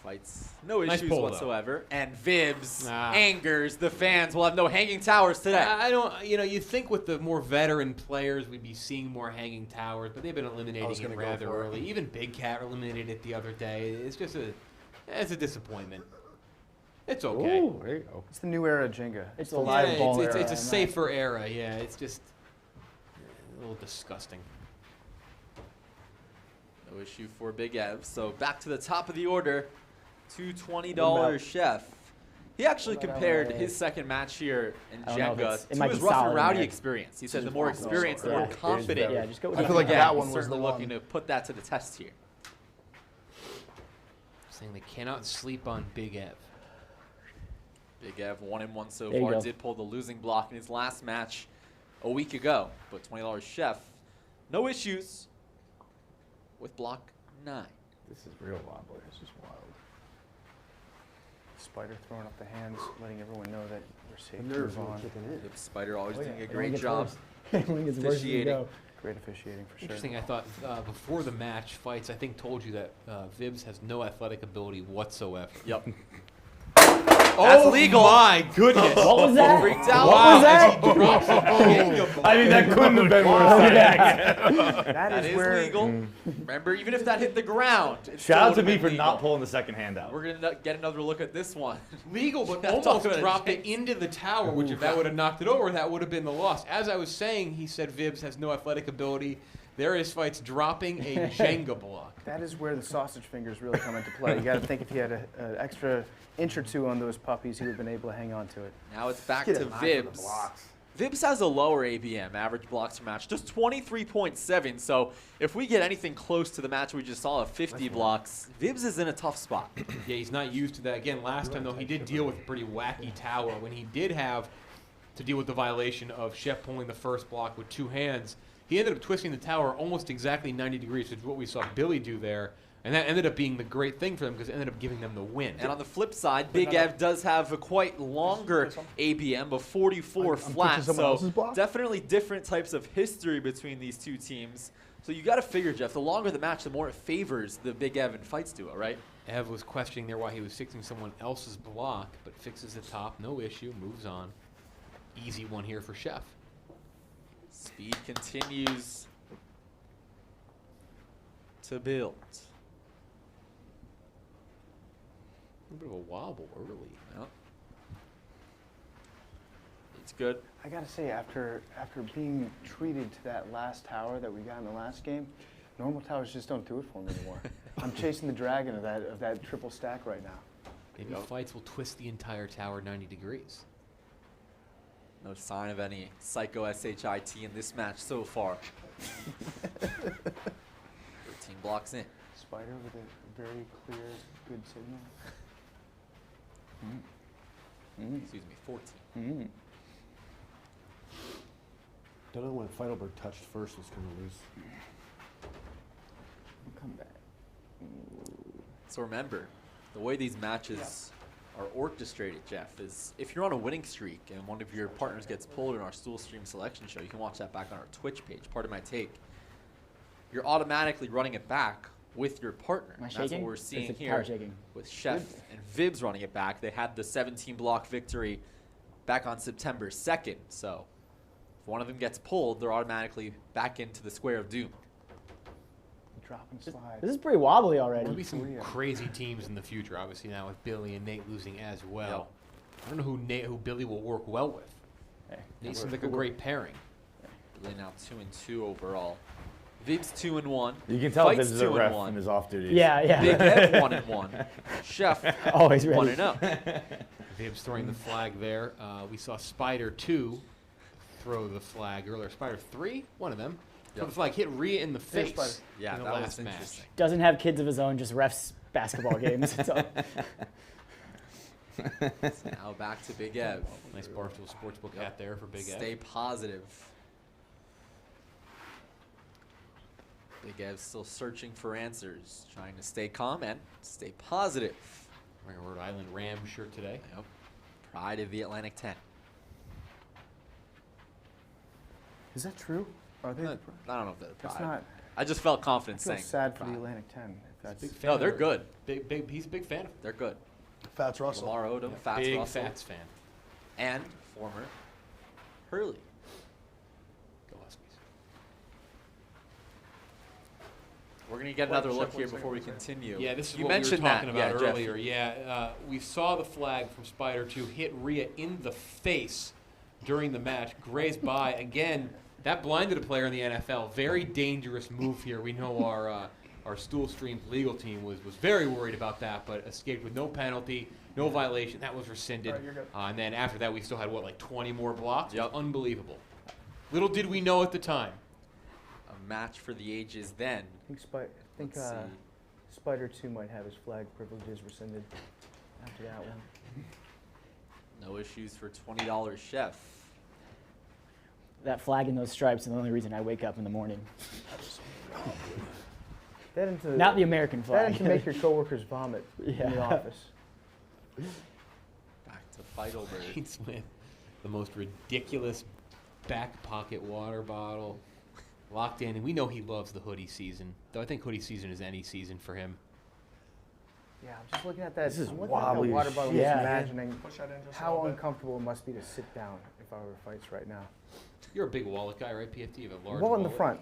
Fights, no Nice issues pull, though. whatsoever. And Vibs Ah. angers the fans. We'll have no hanging towers today. I don't, you think with the more veteran players we'd be seeing more hanging towers, but they've been eliminating it rather early. Even Big Cat eliminated it the other day. It's just it's a disappointment. It's okay. Ooh, there you go. It's the new era of Jenga. It's the live ball it's era, a and safer era. Yeah, it's just a little disgusting. No issue for Big Ev. So back to the top of the order. $220 chef. He actually compared his second match here in I don't know if Jenga it's- it to might his be rough and solid in rowdy there. experience. He said the more experienced, the more Yeah. confident. Yeah, just go with I feel like Big that Ev one is was certainly the looking to put that to the test here. Saying they cannot sleep on Big Ev. Big Ev 1-1 so There you far. go. Did pull the losing block in his last match a week ago. But $20 chef, no issues with block 9. This is real wobbly. This is wild. Spider throwing up the hands, letting everyone know that we're safe The to nerves move are on. kicking in. Yep, Spider always doing a It only great gets job. worse. It only gets worse as you officiating. go. Great officiating for sure. Interesting. I thought before the match fights, I think told you that Vibs has no athletic ability whatsoever. Yep. That's legal. My goodness! What was that? Freaked out. What was that? I mean, that couldn't have been worse. That is where legal. Remember, even if that hit the ground. it still Shout out to would've me been for legal. not pulling the second hand out. We're gonna get another look at this one. Legal, but Not almost talking about dropped a it chance. into the tower, which if that would have knocked it over, that would have been the loss. As I was saying, he said Vibs has no athletic ability. There is fights dropping a Jenga block. That is where the sausage fingers really come into play. You got to think if he had an extra inch or two on those puppies, he would have been able to hang on to it. Now it's back Get to a knife for the Vibs. blocks. Vibs has a lower ABM, average blocks per match, just 23.7. So if we get anything close to the match we just saw of 50 blocks, Vibs is in a tough spot. Yeah, he's not used to that. Again, last time, though, he did deal with a pretty wacky tower. When he did have to deal with the violation of Chef pulling the first block with 2 hands, he ended up twisting the tower almost exactly 90 degrees, which is what we saw Billy do there. And that ended up being the great thing for them because it ended up giving them the win. And on the flip side, Big Ev does have a quite longer ABM of 44 flat. So definitely different types of history between these two teams. So you got to figure, Jeff, the longer the match, the more it favors the Big Ev and Fights duo, right? Ev was questioning there why he was fixing someone else's block, but fixes the top, no issue, moves on. Easy one here for Chef. Speed continues to build. A little bit of a wobble early. Yep. It's good. I got to say, after being treated to that last tower that we got in the last game, normal towers just don't do it for me anymore. I'm chasing the dragon of that triple stack right now. Maybe Fights will twist the entire tower 90 degrees. No sign of any psycho SHIT in this match so far. 13 blocks in. Spider with a very clear, good signal. Excuse me, 14. Don't know when Feidelberg touched first was going to lose. Come back. So remember, the way these matches are orchestrated, Jeff, is if you're on a winning streak and one of your partners gets pulled in our Stool Stream selection show, you can watch that back on our Twitch page, part of my take. You're automatically running it back with your partner. Am I And that's what shaking? we're Or is seeing the here tower shaking? with Chef and Vibs running it back. They had the 17 block victory back on September 2nd. So if one of them gets pulled, they're automatically back into the square of doom. Drop and slide. This is pretty wobbly already. There'll be some crazy teams in the future, obviously, now with Billy and Nate losing as well. I don't know who Billy will work well with. Hey, Nate seems like a great pairing. Billy now 2-2 overall. Vibs 2-1. You can tell if Fights this is a ref 2-1. and is off duty. Yeah, yeah. Big Ev 1-1. Chef Always ready. 1-0. Vibs throwing the flag there. We saw Spider 2 throw the flag earlier. Spider 3, one of them. Throw the flag, hit Rhea in the Spider. face. Yeah, in the that last was match. interesting. Doesn't have kids of his own, just refs basketball games. So, Now back to Big Ev. Nice Barstool Sportsbook hat there for Big Ev. Stay positive. Big Ev's still searching for answers, trying to stay calm and stay positive. Wearing a Rhode Island Ram shirt today. Yep. Pride of the Atlantic 10. Is that true? Are they? I don't know if they're That's Pride. not. I just felt confident I feel saying sad for Pride. the Atlantic 10. If that's Big fan No, of they're her. good. He's a big fan of her. They're good. Fats Russell. Lamar Odom, Yeah, Fats big Russell, Fats fan. and former Hurley. Go Huskies. We're going to get another look here before we continue. Yeah, this is you what we were mentioned talking that. about Yeah, earlier. Yeah, we saw the flag from Spider 2 hit Rhea in the face during the match. Grazed by. Again, that blinded a player in the NFL. Very dangerous move here. We know our Stool Stream's legal team was very worried about that, but escaped with no penalty, no violation. That was rescinded. All right, you're good. And then after that, we still had, what, like 20 more blocks? Yep. Unbelievable. Little did we know at the time. A match for the ages then. I think Let's see. Spider 2 might have his flag privileges rescinded after that one. No issues for $20 Chef. that flag and those stripes are the only reason I wake up in the morning. That into Not the American that flag. and to make your coworkers vomit in the Yeah. office. Back to Feidelberg. Wayne Smith, the most ridiculous back pocket water bottle, locked in, and we know he loves the hoodie season. Though I think hoodie season is any season for him. Yeah, I'm just looking at that. This is I'm looking wobbly at that water as bottle. shit. Just Yeah. imagining how uncomfortable it must be to sit down if I were to fights right now. You're a big wallet guy, right, PFT? You have a large Well, in the wallet. front.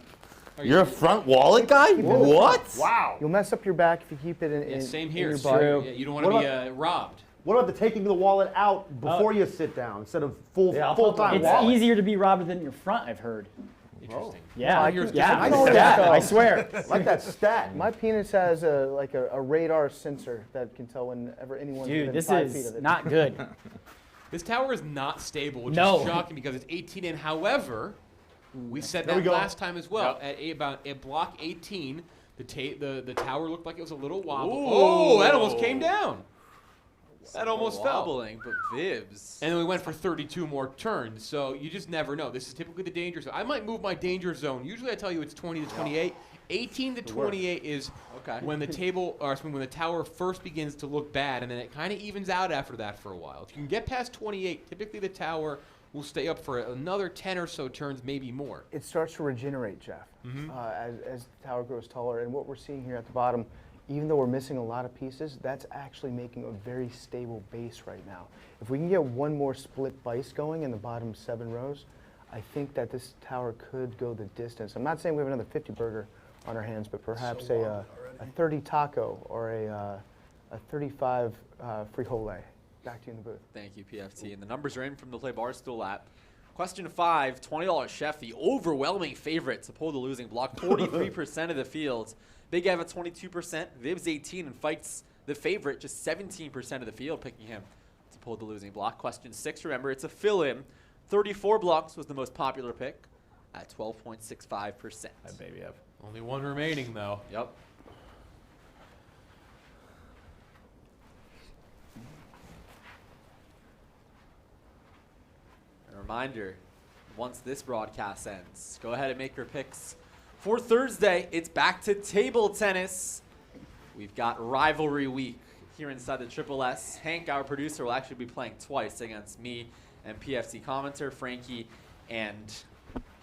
Are You're a front wallet guy? Keep it in the What? front. Wow. You'll mess up your back if you keep it in, Yeah, in, same in here. your True. butt. Yeah, you don't want to What be robbed. What about the taking the wallet out before you sit down instead of Yeah, full-time it's wallet? easier to be robbed than your front, I've heard. Interesting. Yeah, I here's can- yeah, I I know stat, that. I swear. like that stat. My penis has a radar sensor that can tell whenever anyone's Dude, within this 5 feet is of it. not good. This tower is not stable, which No. is shocking because it's 18 in. However, we said There that we go. last time as well. At block 18, the tower looked like it was a little wobble. Ooh. Oh, that almost came down. That almost fell. wobbling, but Vibs. And then we went for 32 more turns, so you just never know. This is typically the danger zone. I might move my danger zone. Usually I tell you it's 20 to 28. 18 to 28 is when the when the tower first begins to look bad, and then it kind of evens out after that for a while. If you can get past 28, typically the tower will stay up for another 10 or so turns, maybe more. It starts to regenerate, Jeff, as the tower grows taller. And what we're seeing here at the bottom, even though we're missing a lot of pieces, that's actually making a very stable base right now. If we can get one more split base going in the bottom 7 rows, I think that this tower could go the distance. I'm not saying we have another 50 burger on our hands, but perhaps a 30 taco or a 35 frijole. Back to you in the booth. Thank you, PFT. And the numbers are in from the Play Barstool app. Question 5, $20 Chef, the overwhelming favorite to pull the losing block. 43% of the field. Big Ev at 22%, Vibs 18, and Fights the favorite, just 17% of the field picking him to pull the losing block. Question 6, remember, it's a fill-in. 34 blocks was the most popular pick at 12.65%. That baby Ev. Only one remaining, though. Yep. A reminder, once this broadcast ends, go ahead and make your picks. For Thursday, it's back to table tennis. We've got rivalry week here inside the Triple S. Hank, our producer, will actually be playing twice against me and PFT commenter, Frankie, and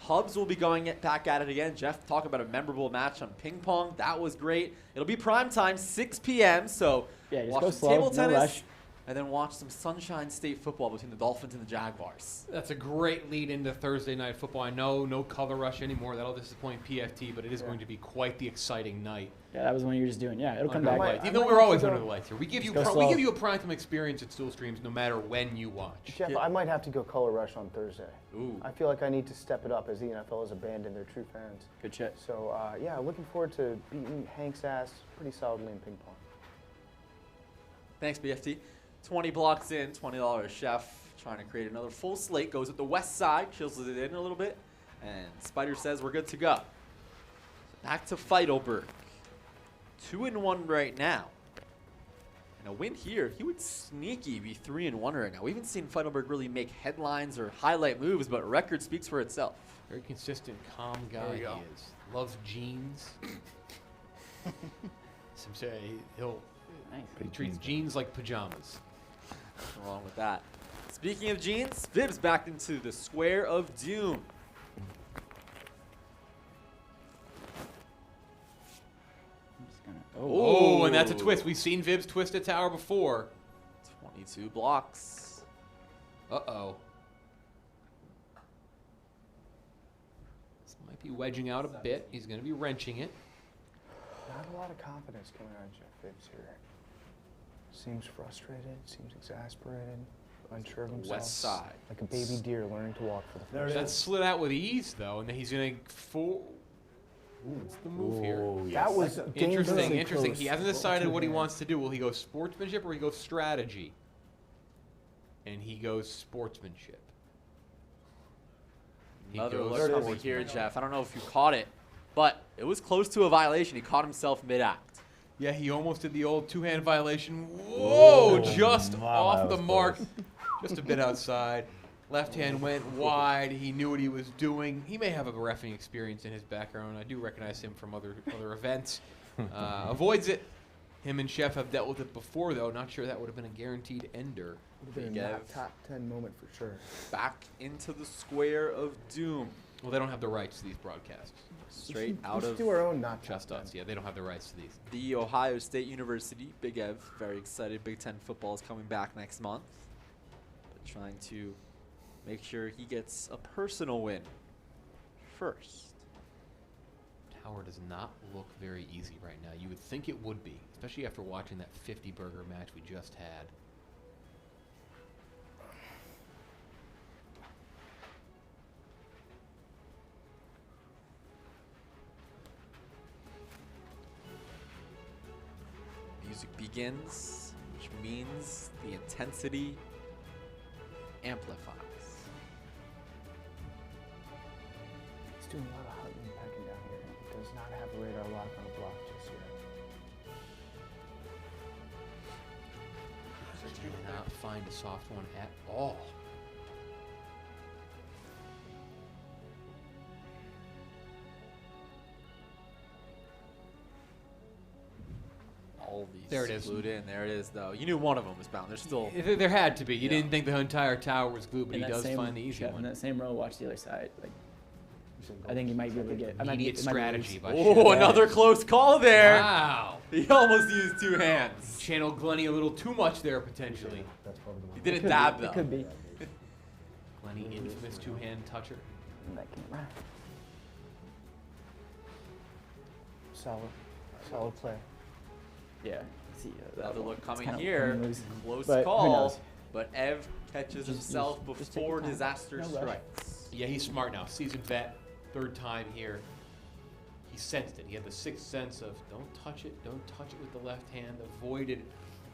Hubs will be going back at it again. Jeff, talk about a memorable match on ping pong. That was great. It'll be prime time, 6 p.m. So Yeah, just watch go the slow, table no tennis rush. and then watch some Sunshine State football between the Dolphins and the Jaguars. That's a great lead into Thursday night football. I know no color rush anymore. That'll disappoint PFT, but it is going to be quite the exciting night. Yeah, that was one you were just doing. Yeah, it'll come Under back. the lights. Even though we're always under the lights here. We give you a primetime experience at Stool Streams no matter when you watch. Jeff, I might have to go color rush on Thursday. Ooh. I feel like I need to step it up as the NFL has abandoned their true fans. Good shit. So, yeah, looking forward to beating Hank's ass pretty solidly in ping pong. Thanks, BFT. 20 blocks in, $20 chef. Trying to create another full slate. Goes with the west side, chisels it in a little bit. And Spider says we're good to go. So back to Feidelberg. 2-1 right now. And a win here, he would sneaky be 3-1 right now. We haven't seen Feidelberg really make headlines or highlight moves, but record speaks for itself. Very consistent, calm guy he is. Loves jeans. Some say he treats jeans like pajamas. Nothing wrong with that. Speaking of jeans, Vibs back into the Square of Doom. Oh, and that's a twist. We've seen Vibs twist a tower before. 22 blocks. Uh-oh. This might be wedging out a bit. He's going to be wrenching it. Not a lot of confidence coming out of Jeff Vibs here. Seems frustrated, seems exasperated, unsure of himself. West side. Like a baby deer learning to walk for the first time. That slid out with ease, though, and then he's going to what's the move here? That was Interesting. close. He hasn't decided what he wants to do. Will he go sportsmanship or he go strategy? And he goes sportsmanship. Another alert coming here, Jeff. I don't know if you caught it, but it was close to a violation. He caught himself mid-act. Yeah, he almost did the old two-hand violation. Whoa, just off the mark. Just a bit outside. Left hand went wide. He knew what he was doing. He may have a reffing experience in his background. I do recognize him from other events. Avoids it. Him and Chef have dealt with it before, though. Not sure that would have been a guaranteed ender. Big top 10 moment for sure. Back into the Square of Doom. Well, they don't have the rights to these broadcasts. Straight out of do our own not just us. Yeah, they don't have the rights to these. The Ohio State University. Big Ev, very excited. Big Ten football is coming back next month. But trying to make sure he gets a personal win first. Tower does not look very easy right now. You would think it would be, especially after watching that 50-burger match we just had. Music begins, which means the intensity amplifies. He's doing a lot of hugging and pecking down here. He does not have a radar lock on a block just yet. Cannot find a soft one at all. All these there it is. glued in. There it is, though. You knew one of them was bound. There's still. There had to be. You didn't think the entire tower was glued, but he does find the easy In one. that same row, watch the other side. Like, I think he might be able to get immediate strategy by Oh, another close call there. Wow. He almost used two hands. Channeled Glenny a little too much there, potentially. That's probably the one. He didn't dab, though. It could be. Glenny, infamous two-hand toucher. That camera. Solid play. Yeah. See, Another look coming kinda here. loose. Close But who call. knows? But Ev catches himself just take before your time. disaster No rush. strikes. Yeah, he's smart now. Seasoned vet. Third time here. He sensed it. He had the sixth sense of don't touch it with the left hand. Avoided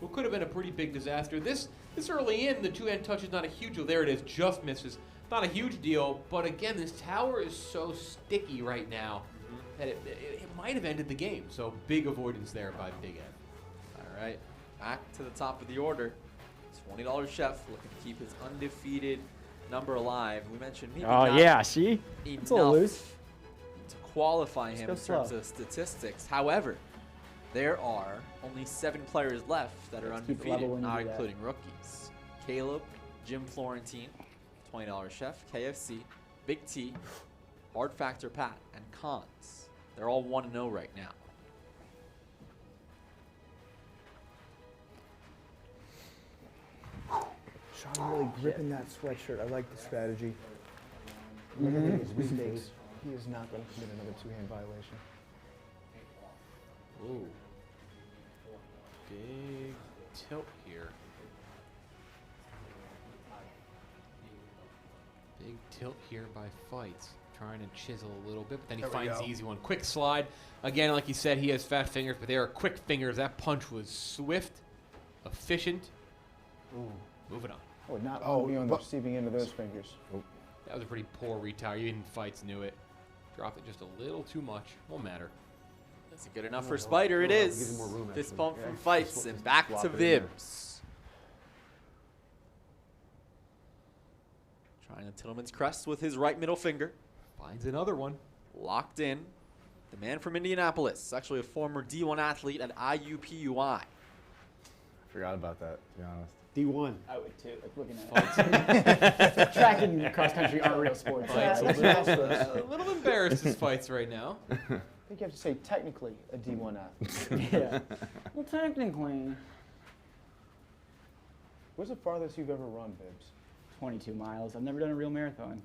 what could have been a pretty big disaster. This early in, the two-hand touch is not a huge deal. There it is, just misses. Not a huge deal, but again, this tower is so sticky right now that it might have ended the game. So big avoidance there by Big Ed. All right, back to the top of the order. $20 Chef looking to keep his undefeated number alive. We mentioned maybe not yeah, see? It's a little enough loose. to qualify him in go terms slow. of statistics. However, there are only 7 players left that are Let's keep it level undefeated, when you not do that. including rookies. Caleb, Jim Florentine, $20 Chef, KFC, Big T, Hard Factor Pat, and Cons. They're all 1-0 right now. Sean really gripping that sweatshirt. I like the strategy. Limiting his mistakes. He is not going to commit another two-hand violation. Ooh. Big tilt here. Big tilt here by Fights. Trying to chisel a little bit, but then he finds the easy one. Quick slide. Again, like you said, he has fat fingers, but they are quick fingers. That punch was swift, efficient. Ooh. Moving on. Oh, not be on the receiving end of those fingers. Oh. That was a pretty poor retire. Even Fights knew it. Dropped it just a little too much. Won't matter. That's good enough for Spider. It is. Fist bump from Fights and back to Vibs. Trying a Tillman's crest with his right middle finger. Finds another one. Locked in. The man from Indianapolis, actually a former D1 athlete at IUPUI. Forgot about that, to be honest. D1. I would too. Like looking at it. Track and cross country aren't real sports. A little embarrassed his Fights right now. I think you have to say technically a D1 athlete. Yeah. Well, technically. What's the farthest you've ever run, Bibbs? 22 miles. I've never done a real marathon.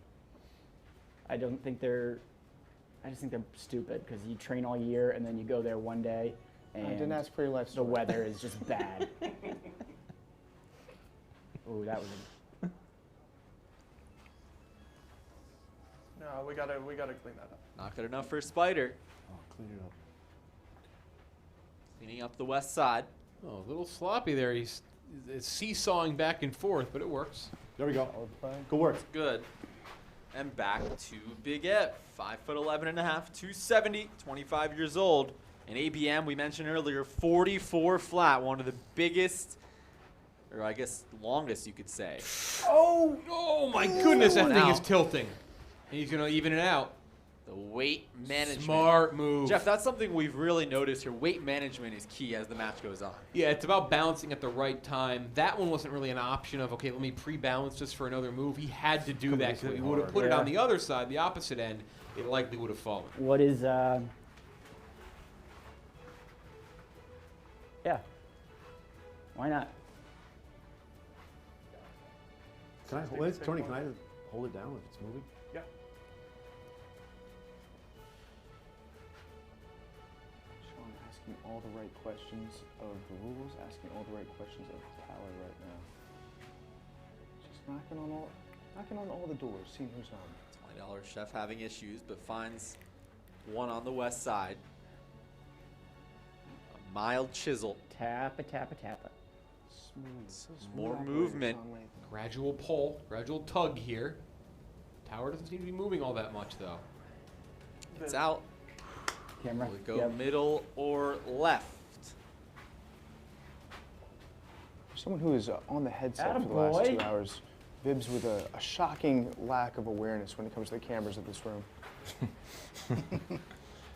I just think they're stupid because you train all year and then you go there one day and I didn't ask for your life the story. weather is just bad. Ooh, that was No, we gotta clean that up. Not good enough for Spider. Oh, clean it up. Cleaning up the west side. Oh, a little sloppy there. He's seesawing back and forth, but it works. There we go. Good work. Good. And back to Big Ev. 5'11" and a half, 270, 25 years old. An ABM, we mentioned earlier, 44 flat, one of the biggest, or I guess longest you could say. Oh my goodness, that thing is tilting. And he's going to even it out. The weight management. Smart move. Jeff, that's something we've really noticed here. Weight management is key as the match goes on. Yeah, it's about balancing at the right time. That one wasn't really an option of, okay, let me pre-balance this for another move. He had to do that because if he would have put it on the other side, the opposite end, it likely would have fallen. What is, yeah. Why not? Can I hold it? Tony, can I hold it down if it's moving? Yeah. Sean asking all the right questions of the rules, asking all the right questions of power right now. Just knocking on all the doors, seeing who's on. $20 Chef having issues, but finds one on the west side. A mild chisel. Tappa, tappa, tappa. Smooth. More movement. Gradual pull, gradual tug here. Tower doesn't seem to be moving all that much, though. It's out. Camera. Will it go middle or left? Someone who is on the headset for the last 2 hours, Bibbs with a shocking lack of awareness when it comes to the cameras of this room.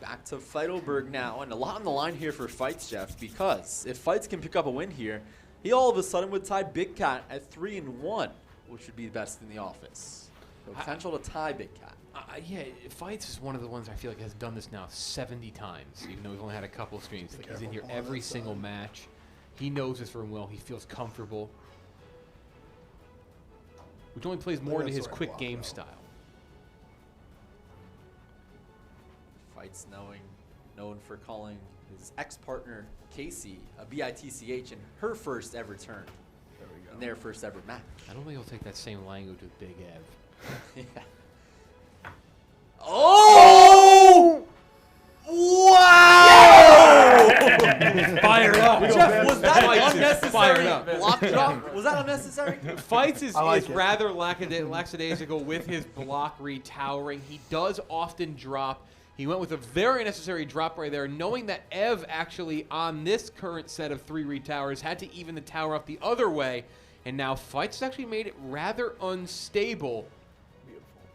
Back to Feidelberg now, and a lot on the line here for Fights, Jeff, because if Fights can pick up a win here, he all of a sudden would tie Big Cat at 3-1, which would be the best in the office. Potential to tie Big Cat. Yeah, Fights is one of the ones I feel like has done this now 70 times, even though he's only had a couple of streams. Like he's in here every single match. He knows this room well. He feels comfortable, which only plays more into his quick game style. Fights known for calling his ex-partner Casey a BITCH in her first ever turn. There we go. In their first ever match. I don't think he'll take that same language with Big Ev. Yeah. Oh! Wow! Yeah! Fired up. Jeff, was that unnecessary block drop? Was that unnecessary? Fights is rather lackadaisical with his block retowering. He does often drop. He went with a very necessary drop right there, knowing that Ev actually on this current set of 3 retowers had to even the tower up the other way, and now Fights has actually made it rather unstable.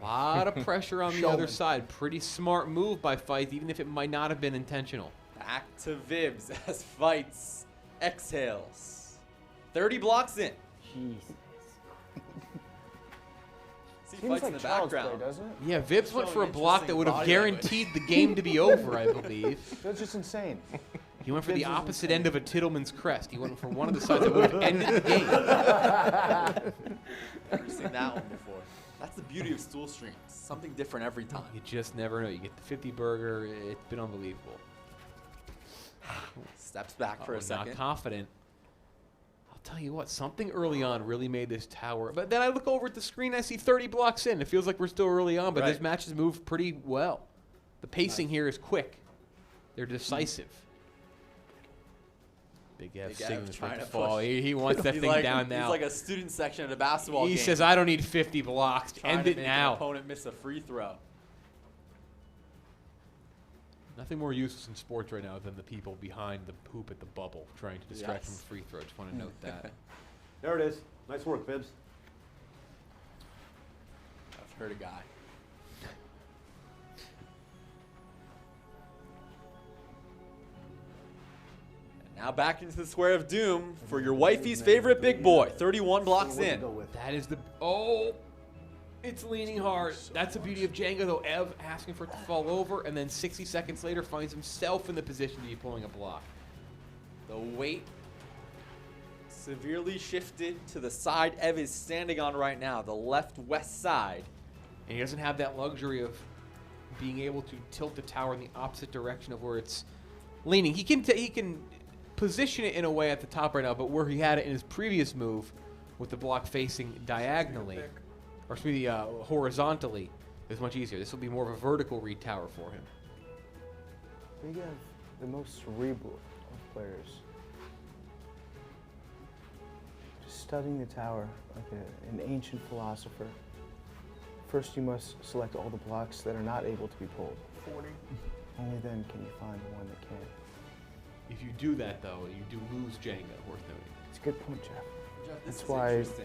A lot of pressure on the other side. Pretty smart move by Fights, even if it might not have been intentional. Back to Vibs as Fights exhales. 30 blocks in. Jeez. See Fights in the background. Play, doesn't it? Yeah, Vibs went for a block that would have guaranteed the game to be over, I believe. That's just insane. He went for the opposite end of a Tittleman's crest. He went for one of the sides that would have ended the game. Never seen that one before. That's the beauty of Stool streams. Something different every time. You just never know. You get the 50 burger. It's been unbelievable. Steps back for a second. Not confident. I'll tell you what, something early on really made this tower. But then I look over at the screen, I see 30 blocks in. It feels like we're still early on, but this match has moved pretty well. The pacing here is quick. They're decisive. Big F signaling trying to fall. He wants that thing down now. He's like a student section at a basketball game. He says, I don't need 50 blocks. End it now. An opponent miss a free throw. Nothing more useless in sports right now than the people behind the hoop at the bubble trying to distract from free throw. Just want to note that. There it is. Nice work, Bibbs. I've heard a guy. Now back into the square of doom for your wifey's favorite big boy. 31 blocks in. That is the... Oh! It's leaning hard. That's the beauty of Jenga, though. Ev asking for it to fall over, and then 60 seconds later finds himself in the position to be pulling a block. The weight severely shifted to the side Ev is standing on right now, the left-west side. And he doesn't have that luxury of being able to tilt the tower in the opposite direction of where it's leaning. He can position it in a way at the top right now, but where he had it in his previous move with the block facing diagonally, or horizontally, is much easier. This will be more of a vertical read tower for him. Big Ev, the most cerebral of players. Just studying the tower like an ancient philosopher. First, you must select all the blocks that are not able to be pulled. 40. Only then can you find the one that can. If you do that, though, you do lose Jenga, worth noting. It's a good point, Jeff. Jeff,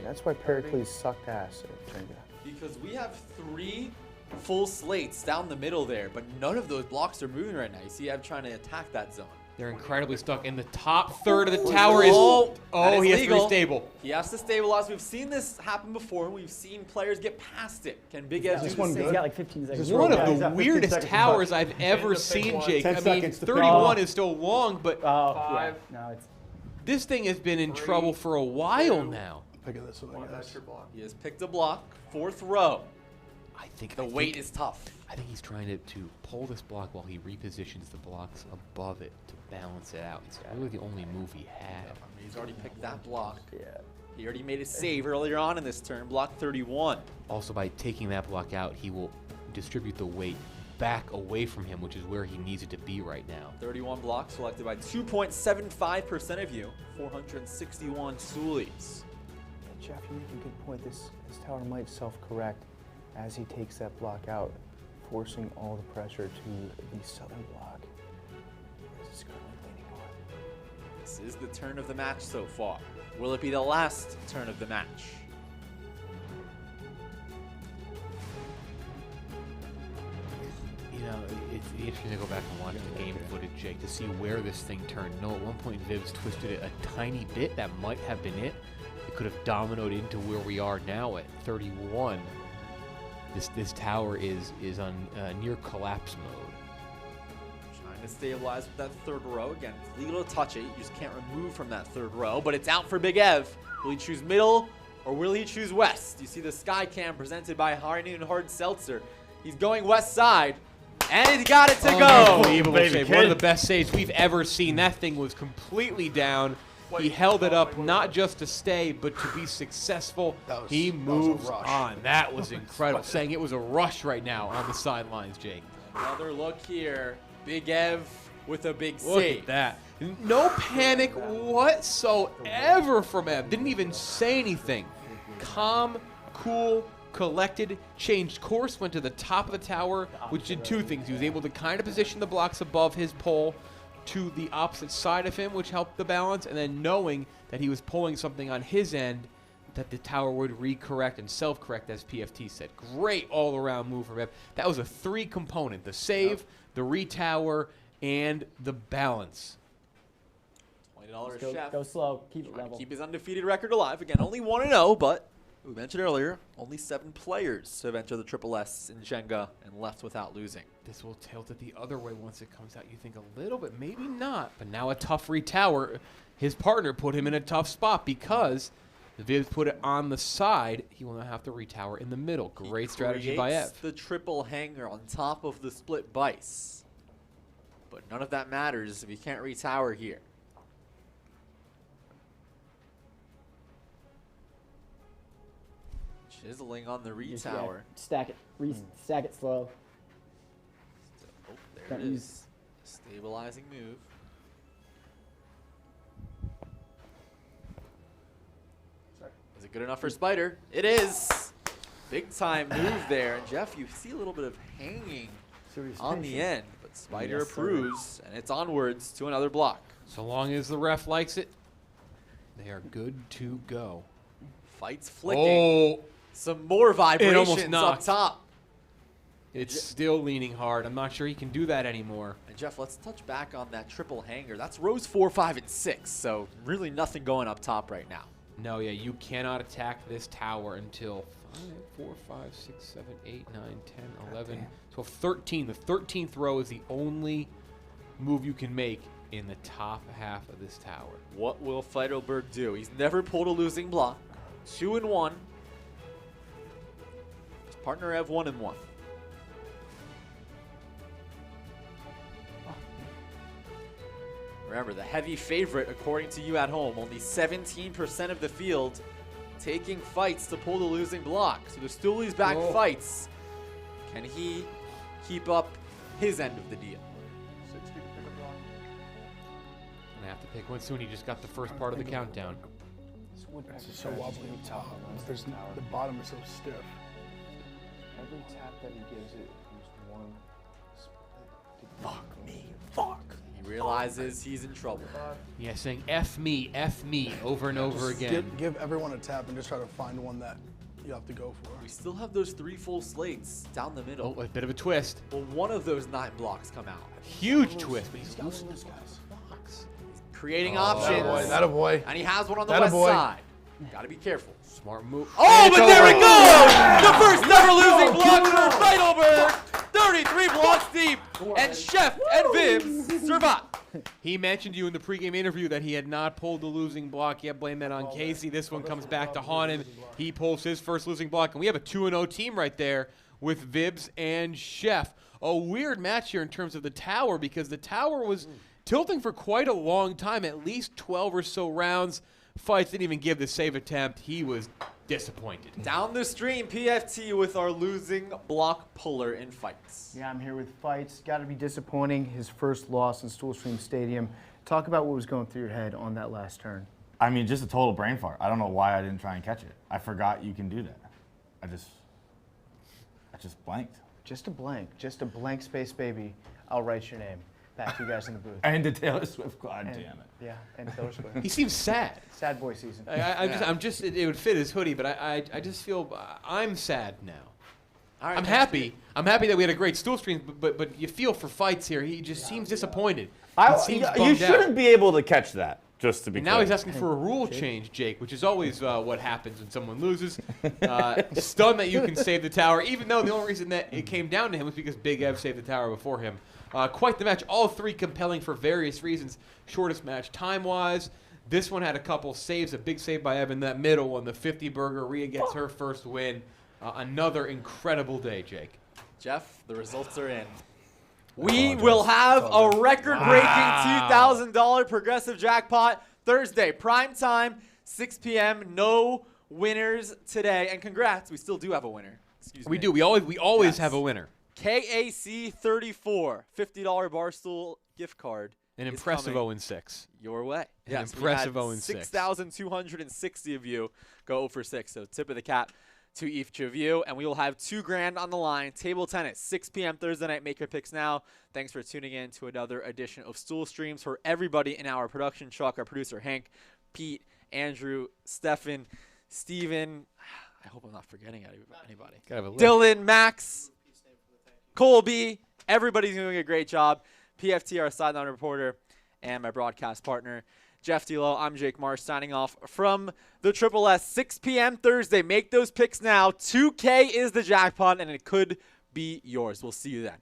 That's why Pericles sucked ass at Jenga. Because we have 3 full slates down the middle there, but none of those blocks are moving right now. You see Ev trying to attack that zone. They're incredibly stuck. In the top third of the tower is... he has to be stable. He has to stabilize. We've seen this happen before, and we've seen players get past it. Can Big Ev do the same? He's got like 15 seconds. One of the weirdest towers I've ever seen, Jake. I mean, 31 is still long, but... 5. No, it's... This thing has been in trouble for a while now. Pick this one. He has picked a block. 4th row. I think the weight is tough. I think he's trying to pull this block while he repositions the blocks above it to balance it out. It's really the only move he had. He's already picked that block. Yeah. He already made a save earlier on in this turn, block 31. Also, by taking that block out, he will distribute the weight back away from him, which is where he needs it to be right now. 31 blocks selected by 2.75% of you. 461 Stoolies. Jeff, you make a good point. This tower might self-correct as he takes that block out, forcing all the pressure to the southern block. This is currently leaning on. This is the turn of the match so far. Will it be the last turn of the match? You know, it's interesting to go back and watch the game footage, Jake, to see where this thing turned. No, at one point Viv's twisted it a tiny bit. That might have been it. It could have dominoed into where we are now at 31. This tower is on near collapse mode. Trying to stabilize with that 3rd row. Again, it's legal to touch it. You just can't remove from that 3rd row. But it's out for Big Ev. Will he choose middle or will he choose west? You see the sky cam presented by High Noon Hard Seltzer. He's going west side. And he's got it to go. Unbelievable save. One of the best saves we've ever seen. That thing was completely down. He held it up not just to stay, but to be successful. He moves on. That was incredible. Saying it was a rush right now on the sidelines, Jake. Another look here. Big Ev with a big Look save. at that. No panic whatsoever from Ev. Didn't even say anything. Calm, cool, collected, changed course, went to the top of the tower, which did 2 things. He was able to kind of position the blocks above his pole to the opposite side of him, which helped the balance, and then knowing that he was pulling something on his end that the tower would recorrect and self-correct, as PFT said. Great all-around move from Ev. That was a 3-component, the save, the retower, and the balance. $20 Chef. Go slow. Keep it level. Keep his undefeated record alive. Again, only 1-0, but We mentioned earlier, only 7 players have entered the Triple S in Jenga and left without losing. This will tilt it the other way once it comes out. You think a little bit, maybe not. But now a tough retower. His partner put him in a tough spot because Viv put it on the side. He will now have to retower in the middle. Great strategy by Ev. The triple hanger on top of the split vice. But none of that matters if you can't retower here. Chiseling on the Just, retower. stack it. Stack it slow. Oh, there Don't it use- is. Stabilizing move. Is it good enough for Spider? It is. Big time move there. And Jeff, you see a little bit of hanging on the end, but Spider Yes, sir. approves, and it's onwards to another block. So long as the ref likes it, they are good to go. Fights flicking. Oh, Some more vibrations up knocked. top. it's still leaning hard. I'm not sure he can do that anymore. And Jeff, let's touch back on that triple hanger. That's rows 4, 5, and 6, so really nothing going up top right now. No, yeah, you cannot attack this tower until 4, 5, 6, 7, 8, 9, 10, 11, 12, 13. The 13th row is the only move you can make in the top half of this tower. What will Feidelberg do? He's never pulled a losing block. 2-1. His partner Ev 1-1. Remember, the heavy favorite, according to you at home, only 17% of the field taking fights to pull the losing block. So the Stoolie's back fights. Can he keep up his end of the deal? Gonna have to pick one soon. He just got the first part of the countdown. This It's so wobbly up top. The bottom is so stiff. Every tap that he gives it is one split. Fuck me. Fuck. He realizes he's in trouble. Yeah, saying F me over and over again. Give everyone a tap and just try to find one that you have to go for. We still have those 3 full slates down the middle. Oh, a bit of a twist. Well, one of those 9 blocks come out. Huge twist, but he's losing those guys. Creating Oh, options. That a boy. And he has one on the That a west boy. side. Gotta be careful. Smart move. Oh, And but it's there it over. goes! The first ever losing block for Feidelberg. 33 blocks deep. And Chef and Vibs survive. He mentioned to you in the pregame interview that he had not pulled the losing block yet. Blame that on Casey. This one comes back to haunt him. He pulls his first losing block, and we have a 2-0 team right there with Vibs and Chef. A weird match here in terms of the tower because the tower was tilting for quite a long time, at least 12 or so rounds. Fights didn't even give the save attempt. He was disappointed. Down the stream, PFT with our losing block puller in fights. Yeah, I'm here with fights. Got to be disappointing. His first loss in Stool Stream Stadium. Talk about what was going through your head on that last turn. I mean, just a total brain fart. I don't know why I didn't try and catch it. I forgot you can do that. I just blanked. Just a blank space, baby. I'll write your name. Back to you guys in the booth. And the Taylor Swift, God And- damn it. Yeah, and Taylor Swift. He seems sad. Sad boy season. It would fit his hoodie, but I just feel I'm sad now. All right, I'm happy. I'm happy that we had a great stool stream, but you feel for fights here. He just seems disappointed. He seems You bummed shouldn't out. be able to catch that, just to be And now clear. he's asking for a rule change, Jake, which is always what happens when someone loses. Stunned that you can save the tower, even though the only reason that it came down to him was because Big Ev saved the tower before him. Quite the match. All 3 compelling for various reasons. Shortest match time-wise. This one had a couple saves. A big save by Ev in that middle one. The 50 burger. Rhea gets her first win. Another incredible day, Jake. Jeff, the results are in. We will have a record-breaking $2,000 progressive jackpot Thursday, prime time, 6 p.m. No winners today, and congrats, we still do have a winner. Excuse me. We do. We always have a winner. KAC 34, $50 Barstool gift card. An is impressive coming 0-6. your way. An Yes, impressive we had 0-6. 6,260 of you go 0 for 6. So tip of the cap to each of you, and we will have $2,000 on the line. Table tennis, 6 p.m. Thursday night. Make your picks now. Thanks for tuning in to another edition of Stool Streams. For everybody in our production truck, our producer Hank, Pete, Andrew, Stefan, Steven. I hope I'm not forgetting anybody. Gotta have a list. Dylan, Max, Colby. Everybody's doing a great job. PFT, our sideline reporter, and my broadcast partner, Jeff D'Lo, I'm Jake Marsh signing off from the Triple S. 6 p.m. Thursday. Make those picks now. 2K is the jackpot, and it could be yours. We'll see you then.